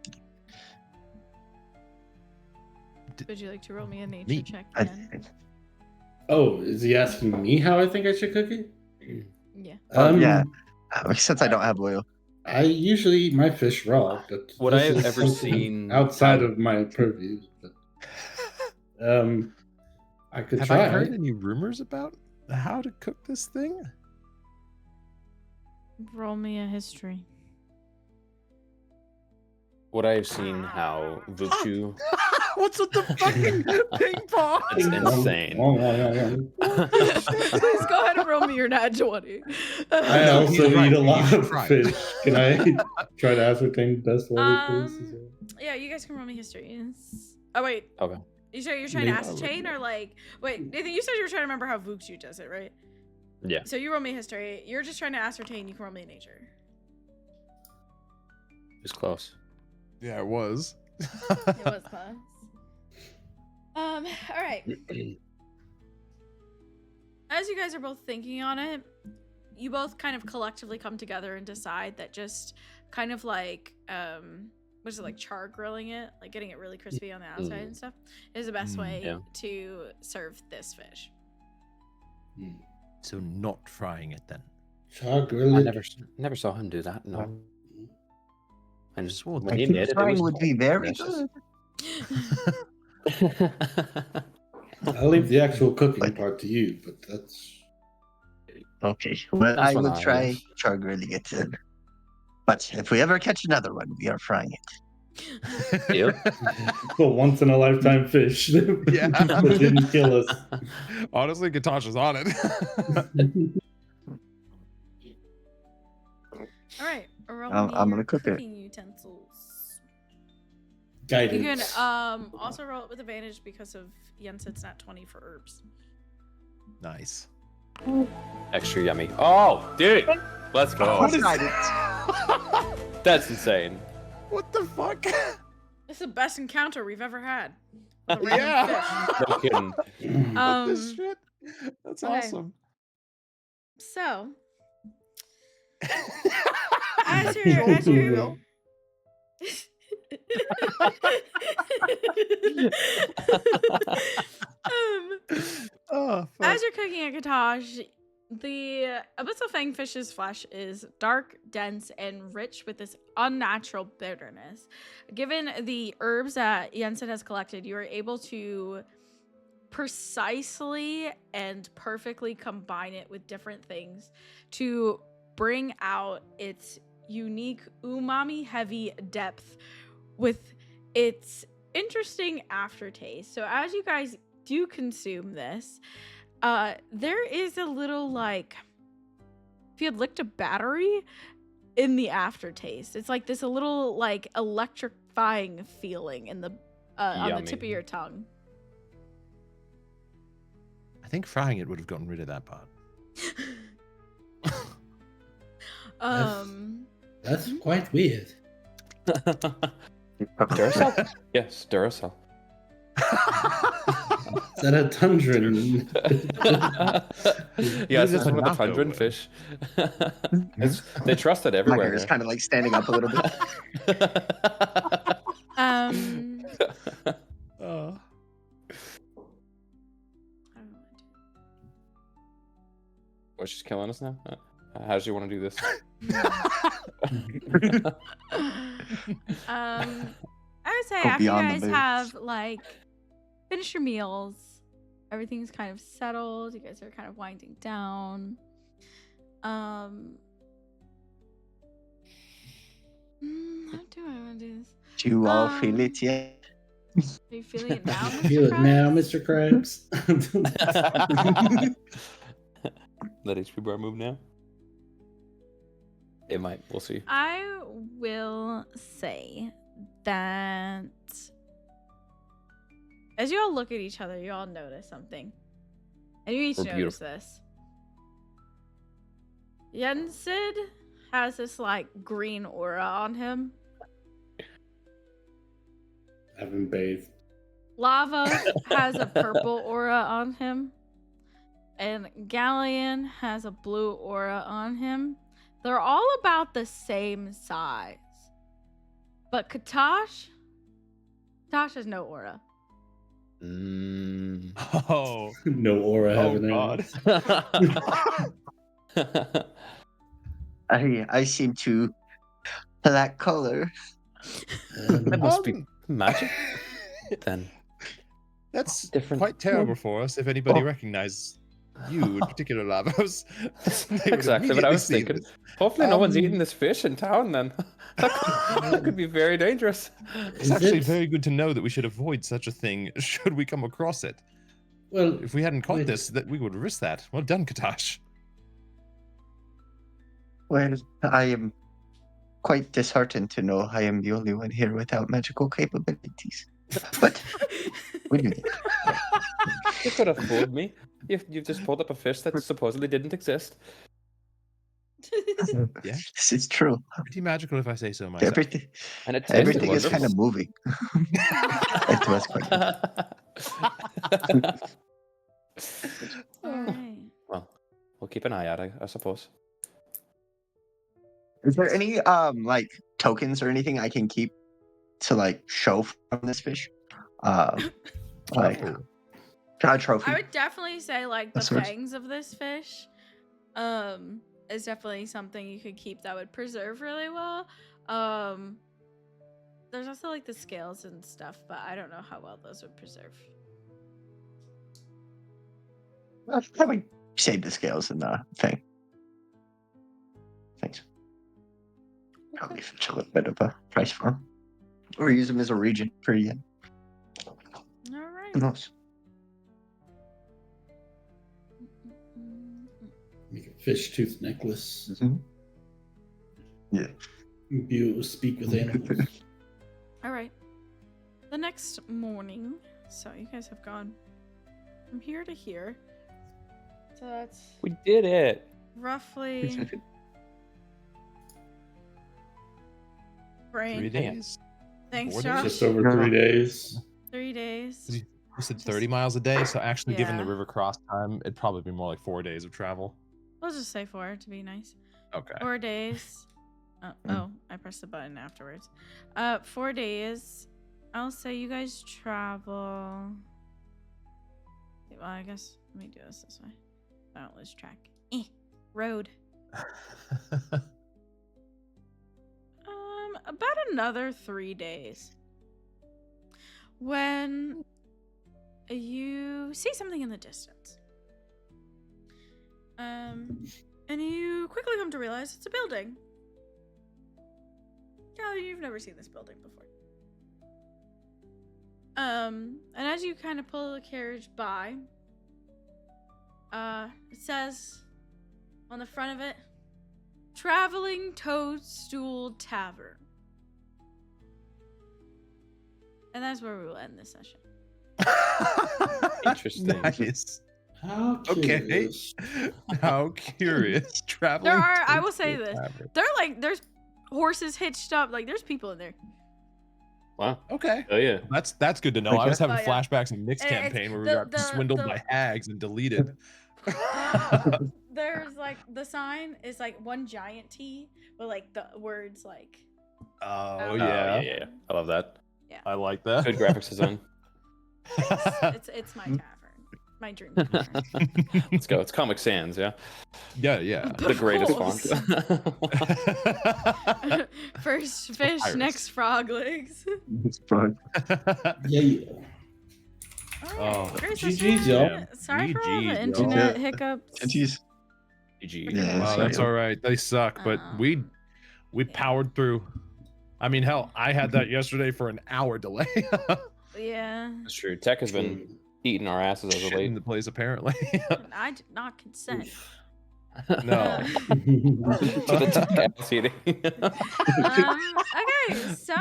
[SPEAKER 2] Would you like to roll me a nature
[SPEAKER 1] Me.
[SPEAKER 2] check?
[SPEAKER 5] I-
[SPEAKER 2] Then?
[SPEAKER 3] Oh, is he asking me how I think I should cook it?
[SPEAKER 2] Yeah.
[SPEAKER 5] Yeah. Since I don't have oil.
[SPEAKER 3] I usually eat my fish raw, but
[SPEAKER 4] Would
[SPEAKER 3] this
[SPEAKER 4] I have
[SPEAKER 3] is
[SPEAKER 4] ever
[SPEAKER 3] something
[SPEAKER 4] seen
[SPEAKER 3] outside
[SPEAKER 4] how-
[SPEAKER 3] of my purview? But, I could
[SPEAKER 1] Have
[SPEAKER 3] try.
[SPEAKER 1] I heard any rumors about how to cook this thing?
[SPEAKER 2] Roll me a history.
[SPEAKER 4] Would I have seen how Vuchu?
[SPEAKER 1] What's with the fucking ping pong?
[SPEAKER 4] That's insane.
[SPEAKER 2] Please go ahead and roll me your nat 20.
[SPEAKER 3] I
[SPEAKER 1] No,
[SPEAKER 3] also
[SPEAKER 1] he's right.
[SPEAKER 3] eat a
[SPEAKER 1] You
[SPEAKER 3] lot
[SPEAKER 1] should
[SPEAKER 3] of
[SPEAKER 1] try.
[SPEAKER 3] fish. Can I try to ascertain the best way, please?
[SPEAKER 2] Yeah, you guys can roll me history. Oh wait,
[SPEAKER 4] Okay.
[SPEAKER 2] you sure you're trying to
[SPEAKER 3] Yeah.
[SPEAKER 2] ascertain or like? Wait, Nathan, you said you were trying to remember how Vuxu does it, right?
[SPEAKER 4] Yeah.
[SPEAKER 2] So you roll me history. You're just trying to ascertain. You can roll me nature.
[SPEAKER 4] It's close.
[SPEAKER 1] Yeah, it was.
[SPEAKER 2] It was close. All right. As you guys are both thinking on it, you both kind of collectively come together and decide that just kind of like what is it, like char grilling it, like getting it really crispy on the outside and stuff, is the best way
[SPEAKER 4] Yeah.
[SPEAKER 2] to serve this fish.
[SPEAKER 1] So not frying it then.
[SPEAKER 3] Char grill
[SPEAKER 4] I
[SPEAKER 3] it.
[SPEAKER 4] never saw him do that. No. And
[SPEAKER 1] Well,
[SPEAKER 4] when
[SPEAKER 1] I
[SPEAKER 4] he
[SPEAKER 1] think
[SPEAKER 4] did it, it
[SPEAKER 5] Frying
[SPEAKER 4] was
[SPEAKER 5] would be very
[SPEAKER 4] delicious.
[SPEAKER 5] good.
[SPEAKER 3] I'll leave the actual cooking part to you, but that's
[SPEAKER 5] Okay. Well,
[SPEAKER 4] That's
[SPEAKER 5] I
[SPEAKER 4] one
[SPEAKER 5] will
[SPEAKER 4] eye,
[SPEAKER 5] try
[SPEAKER 4] yes.
[SPEAKER 5] grilling it. But if we ever catch another one, we are frying it.
[SPEAKER 4] Deal.
[SPEAKER 3] a once in a lifetime fish
[SPEAKER 1] Yeah.
[SPEAKER 3] that didn't kill us.
[SPEAKER 1] Honestly, Katasha's on it.
[SPEAKER 2] All right, roll
[SPEAKER 5] I'm
[SPEAKER 2] me
[SPEAKER 5] gonna
[SPEAKER 2] your
[SPEAKER 5] cook it.
[SPEAKER 2] cooking utensils. You
[SPEAKER 3] Guidance.
[SPEAKER 2] can also roll it with advantage because of Jensen's not 20 for herbs.
[SPEAKER 1] Nice.
[SPEAKER 4] Extra yummy. Oh, dude. Let's go.
[SPEAKER 1] What is
[SPEAKER 4] That's insane.
[SPEAKER 1] What the fuck?
[SPEAKER 2] It's the best encounter we've ever had. With a random
[SPEAKER 1] Yeah.
[SPEAKER 4] No kidding.
[SPEAKER 2] fish.
[SPEAKER 1] What this shit? That's
[SPEAKER 2] okay.
[SPEAKER 1] awesome.
[SPEAKER 2] So, as you're
[SPEAKER 1] Oh, fuck.
[SPEAKER 2] as you're cooking a cottage, the abyssal fangfish's flesh is dark, dense, and rich with this unnatural bitterness. Given the herbs that Jensen has collected, you are able to precisely and perfectly combine it with different things to bring out its unique umami heavy depth with its interesting aftertaste. So as you guys do consume this, there is a little, like, if you had licked a battery in the aftertaste. It's like this a little, like, electrifying feeling in the on the tip of
[SPEAKER 4] Yummy.
[SPEAKER 2] your tongue.
[SPEAKER 1] I think frying it would have gotten rid of that part.
[SPEAKER 3] That's quite weird.
[SPEAKER 4] Duracell? Yes, Duracell.
[SPEAKER 3] Is that a tundran?
[SPEAKER 4] Yes,
[SPEAKER 1] This
[SPEAKER 4] it's
[SPEAKER 1] is
[SPEAKER 4] one of the
[SPEAKER 1] a
[SPEAKER 4] tundran
[SPEAKER 1] nacho
[SPEAKER 4] fish. They trust it
[SPEAKER 5] My
[SPEAKER 4] everywhere.
[SPEAKER 5] hair is kind of like standing up a little bit.
[SPEAKER 1] Oh.
[SPEAKER 4] Well, she's killing us now. How does she want to do this?
[SPEAKER 2] I would say
[SPEAKER 5] Go
[SPEAKER 2] after you
[SPEAKER 5] beyond the
[SPEAKER 2] guys
[SPEAKER 5] boots.
[SPEAKER 2] have, like, finished your meals, everything's kind of settled, you guys are kind of winding down. How do I want to do this?
[SPEAKER 5] Do you all feel it yet?
[SPEAKER 2] Are you feeling it now, Mr.
[SPEAKER 3] Feel it now,
[SPEAKER 2] Krabs?
[SPEAKER 3] Mr. Krabs.
[SPEAKER 4] Let HP bar move now. It might. We'll see.
[SPEAKER 2] I will say that as you all look at each other, you all notice something. And you each
[SPEAKER 4] We're
[SPEAKER 2] notice this. Jensen has this, like, green aura on him.
[SPEAKER 3] I haven't bathed.
[SPEAKER 2] Lavos has a purple aura on him. And Galian has a blue aura on him. They're all about the same size. But Katash has no aura.
[SPEAKER 1] Oh.
[SPEAKER 3] No aura
[SPEAKER 1] Oh,
[SPEAKER 3] having
[SPEAKER 1] God.
[SPEAKER 5] I seem to lack color.
[SPEAKER 4] That must be
[SPEAKER 1] Um,
[SPEAKER 4] magic. Then
[SPEAKER 1] That's
[SPEAKER 4] Different-
[SPEAKER 1] quite terrible for us if anybody
[SPEAKER 4] Oh.
[SPEAKER 1] recognized you in particular, Lavos. They would
[SPEAKER 4] exactly what I
[SPEAKER 1] immediately
[SPEAKER 4] was
[SPEAKER 1] see
[SPEAKER 4] thinking.
[SPEAKER 1] this.
[SPEAKER 4] Hopefully, no one's
[SPEAKER 1] Um,
[SPEAKER 4] eating this fish in town. Then that could be very dangerous.
[SPEAKER 1] It's
[SPEAKER 3] Is
[SPEAKER 1] actually
[SPEAKER 3] it-
[SPEAKER 1] very good to know that we should avoid such a thing should we come across it.
[SPEAKER 3] Well,
[SPEAKER 1] If we hadn't caught
[SPEAKER 3] Wait.
[SPEAKER 1] this, that we would risk that. Well done, Katash.
[SPEAKER 5] Well, I am quite disheartened to know I am the only one here without magical capabilities. But we do that.
[SPEAKER 4] You could have fooled me. You've just pulled up a fish that supposedly didn't exist.
[SPEAKER 1] Yeah.
[SPEAKER 5] This is true.
[SPEAKER 1] Pretty magical if I say so myself.
[SPEAKER 5] Everything,
[SPEAKER 4] And it tasted
[SPEAKER 5] everything is kind of
[SPEAKER 4] wonderful.
[SPEAKER 5] moving. It was quite.
[SPEAKER 2] Alright.
[SPEAKER 4] Well, we'll keep an eye out, I suppose.
[SPEAKER 5] Is there any like tokens or anything I can keep to like show from this fish? Like
[SPEAKER 1] Oh.
[SPEAKER 5] a trophy.
[SPEAKER 2] I would definitely say, like, the
[SPEAKER 5] Of sorts.
[SPEAKER 2] fangs of this fish is definitely something you could keep that would preserve really well. there's also like the scales and stuff, but I don't know how well those would preserve.
[SPEAKER 5] I'll probably save the scales and thing. Thanks. Probably fetch a little bit of a price for them. Or use them as a region for you.
[SPEAKER 2] All right.
[SPEAKER 5] Who knows?
[SPEAKER 3] Make a fish tooth necklace.
[SPEAKER 5] Mhm. Yeah.
[SPEAKER 3] Be able to speak with animals.
[SPEAKER 2] All right. The next morning, so you guys have gone from here to here. So that's
[SPEAKER 4] We did it.
[SPEAKER 2] roughly
[SPEAKER 1] 3
[SPEAKER 2] brain.
[SPEAKER 1] days.
[SPEAKER 2] Thanks,
[SPEAKER 1] 4 days?
[SPEAKER 2] Josh.
[SPEAKER 3] Just over 3 days.
[SPEAKER 2] 3 days.
[SPEAKER 1] You said 30 miles a day, so actually, given the
[SPEAKER 2] Yeah.
[SPEAKER 1] river cross time, it'd probably be more like 4 days of travel.
[SPEAKER 2] We'll just say 4 to be nice.
[SPEAKER 1] Okay.
[SPEAKER 2] 4 days. Oh, I pressed the button afterwards. 4 days. I'll say you guys travel. Well, I guess let me do this way. I don't lose track. Road. About another 3 days. When you see something in the distance. And you quickly come to realize it's a building. Oh, you've never seen this building before. And as you kind of pull the carriage by, it says on the front of it, Traveling Toadstool Tavern. And that's where we will end this session.
[SPEAKER 4] Interesting.
[SPEAKER 1] Nice.
[SPEAKER 3] How
[SPEAKER 1] Okay.
[SPEAKER 3] curious.
[SPEAKER 1] How curious. Traveling.
[SPEAKER 2] There are, I will say
[SPEAKER 1] Toadstool
[SPEAKER 2] this,
[SPEAKER 1] Tavern.
[SPEAKER 2] there's horses hitched up, like there's people in there.
[SPEAKER 4] Wow.
[SPEAKER 1] Okay.
[SPEAKER 4] Oh yeah.
[SPEAKER 1] That's good to know. I was having
[SPEAKER 2] Oh, yeah.
[SPEAKER 1] flashbacks in Nick's
[SPEAKER 2] It's
[SPEAKER 1] campaign where we
[SPEAKER 2] the-
[SPEAKER 1] got swindled
[SPEAKER 2] the-
[SPEAKER 1] by hags and deleted.
[SPEAKER 2] There's like the sign is like one giant T with like the words like.
[SPEAKER 1] Oh
[SPEAKER 2] yeah.
[SPEAKER 1] yeah.
[SPEAKER 4] I love that.
[SPEAKER 1] I like that.
[SPEAKER 4] Good graphics design.
[SPEAKER 2] It's my tavern, my dream tavern.
[SPEAKER 4] Let's go. It's Comic Sans, yeah.
[SPEAKER 1] Yeah.
[SPEAKER 4] The greatest
[SPEAKER 2] course.
[SPEAKER 4] font.
[SPEAKER 2] First fish,
[SPEAKER 1] pirates.
[SPEAKER 2] next frog legs.
[SPEAKER 5] It's fun.
[SPEAKER 3] Yeah.
[SPEAKER 1] Oh,
[SPEAKER 2] Grace,
[SPEAKER 3] GG's, y'all.
[SPEAKER 2] Sorry for all
[SPEAKER 1] GG's,
[SPEAKER 2] the
[SPEAKER 1] y'all.
[SPEAKER 2] internet hiccups.
[SPEAKER 5] Geez.
[SPEAKER 4] GG.
[SPEAKER 5] Yeah,
[SPEAKER 1] Wow, that's all right. They suck, but we
[SPEAKER 2] yeah.
[SPEAKER 1] powered through. I mean, hell, I had that yesterday for an hour delay.
[SPEAKER 2] Yeah.
[SPEAKER 4] That's true. Tech has been eating our asses as of
[SPEAKER 1] Shit in
[SPEAKER 4] late.
[SPEAKER 1] the place apparently.
[SPEAKER 2] And I did not consent.
[SPEAKER 1] No.
[SPEAKER 4] To the tech ass eating.
[SPEAKER 2] Okay, so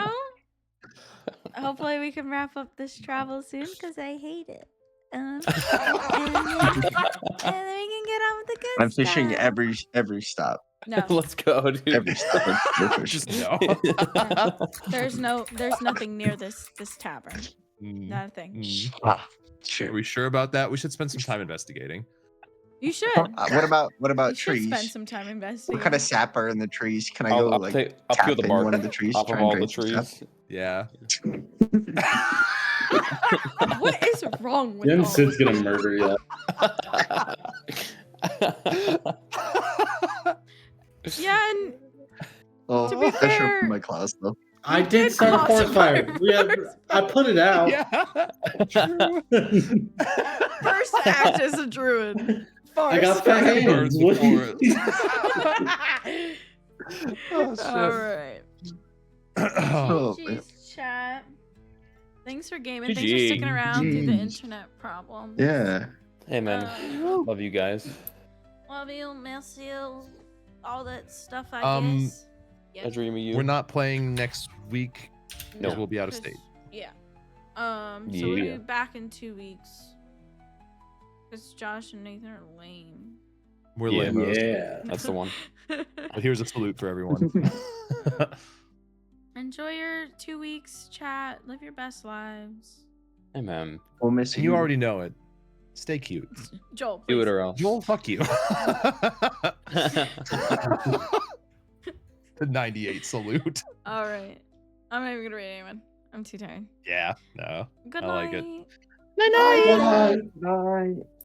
[SPEAKER 2] hopefully we can wrap up this travel soon because I hate it. And then we can get on with the good
[SPEAKER 5] I'm fishing
[SPEAKER 2] stuff.
[SPEAKER 5] every stop.
[SPEAKER 2] No,
[SPEAKER 4] Let's go, dude.
[SPEAKER 5] Every stop. We're fishing.
[SPEAKER 1] Just no.
[SPEAKER 2] there's nothing near this tavern.
[SPEAKER 1] Mm,
[SPEAKER 2] Not a thing.
[SPEAKER 1] mm. Are
[SPEAKER 5] Sure.
[SPEAKER 1] we sure about that? We should spend some time investigating.
[SPEAKER 2] You should.
[SPEAKER 5] What about
[SPEAKER 2] You should
[SPEAKER 5] trees?
[SPEAKER 2] spend some time investigating.
[SPEAKER 5] What kind of sap are in the trees? Can I go
[SPEAKER 4] I'll
[SPEAKER 5] like
[SPEAKER 4] peel the
[SPEAKER 5] tap in
[SPEAKER 4] bark
[SPEAKER 5] one of the trees?
[SPEAKER 4] off
[SPEAKER 5] try
[SPEAKER 4] of
[SPEAKER 5] and
[SPEAKER 4] all the
[SPEAKER 5] drain some sap?
[SPEAKER 4] trees.
[SPEAKER 1] Yeah.
[SPEAKER 2] What is wrong with
[SPEAKER 3] Then
[SPEAKER 2] all
[SPEAKER 3] Sid's
[SPEAKER 2] of
[SPEAKER 3] gonna murder you.
[SPEAKER 2] Yeah, and
[SPEAKER 5] Oh,
[SPEAKER 2] To be
[SPEAKER 5] I should
[SPEAKER 2] fair-
[SPEAKER 5] open my claws though.
[SPEAKER 3] I
[SPEAKER 2] You
[SPEAKER 3] did
[SPEAKER 2] did
[SPEAKER 3] start a
[SPEAKER 2] cause
[SPEAKER 3] forest fire.
[SPEAKER 2] fires.
[SPEAKER 3] I put it out.
[SPEAKER 1] Yeah. True.
[SPEAKER 2] first act as a druid.
[SPEAKER 3] I got
[SPEAKER 2] Forest
[SPEAKER 3] fat
[SPEAKER 2] fire.
[SPEAKER 3] hands. What do you
[SPEAKER 1] Oh, shit.
[SPEAKER 2] All right.
[SPEAKER 1] Oh,
[SPEAKER 5] man.
[SPEAKER 2] GG's chat. Thanks for gaming. Thanks for
[SPEAKER 4] GG.
[SPEAKER 2] sticking around through the
[SPEAKER 5] GG's.
[SPEAKER 2] internet problems.
[SPEAKER 5] Yeah.
[SPEAKER 4] Hey man, love you guys.
[SPEAKER 2] Love you, miss you, all that stuff. I
[SPEAKER 1] Um,
[SPEAKER 2] guess.
[SPEAKER 4] I dream of you.
[SPEAKER 1] We're not playing next week because
[SPEAKER 4] No.
[SPEAKER 1] we'll be out of
[SPEAKER 2] 'cause-
[SPEAKER 1] state.
[SPEAKER 2] Yeah. So we'll
[SPEAKER 4] Yeah.
[SPEAKER 2] be back in 2 weeks. Because Josh and Nathan are lame.
[SPEAKER 1] We're
[SPEAKER 4] Yeah.
[SPEAKER 1] lame.
[SPEAKER 3] Yeah.
[SPEAKER 4] That's the one.
[SPEAKER 1] But here's a salute for everyone.
[SPEAKER 2] Enjoy your 2 weeks, chat. Live your best lives.
[SPEAKER 4] Hey man,
[SPEAKER 5] We'll miss
[SPEAKER 1] And you already know it. Stay cute.
[SPEAKER 2] Joel,
[SPEAKER 4] do it
[SPEAKER 2] please.
[SPEAKER 4] or else.
[SPEAKER 1] Joel, fuck you. The 98 salute.
[SPEAKER 2] All right. I'm not even going to read anyone. I'm too tired.
[SPEAKER 1] Yeah, no.
[SPEAKER 2] Good
[SPEAKER 1] I like it.
[SPEAKER 2] night.
[SPEAKER 3] Bye.
[SPEAKER 5] Bye.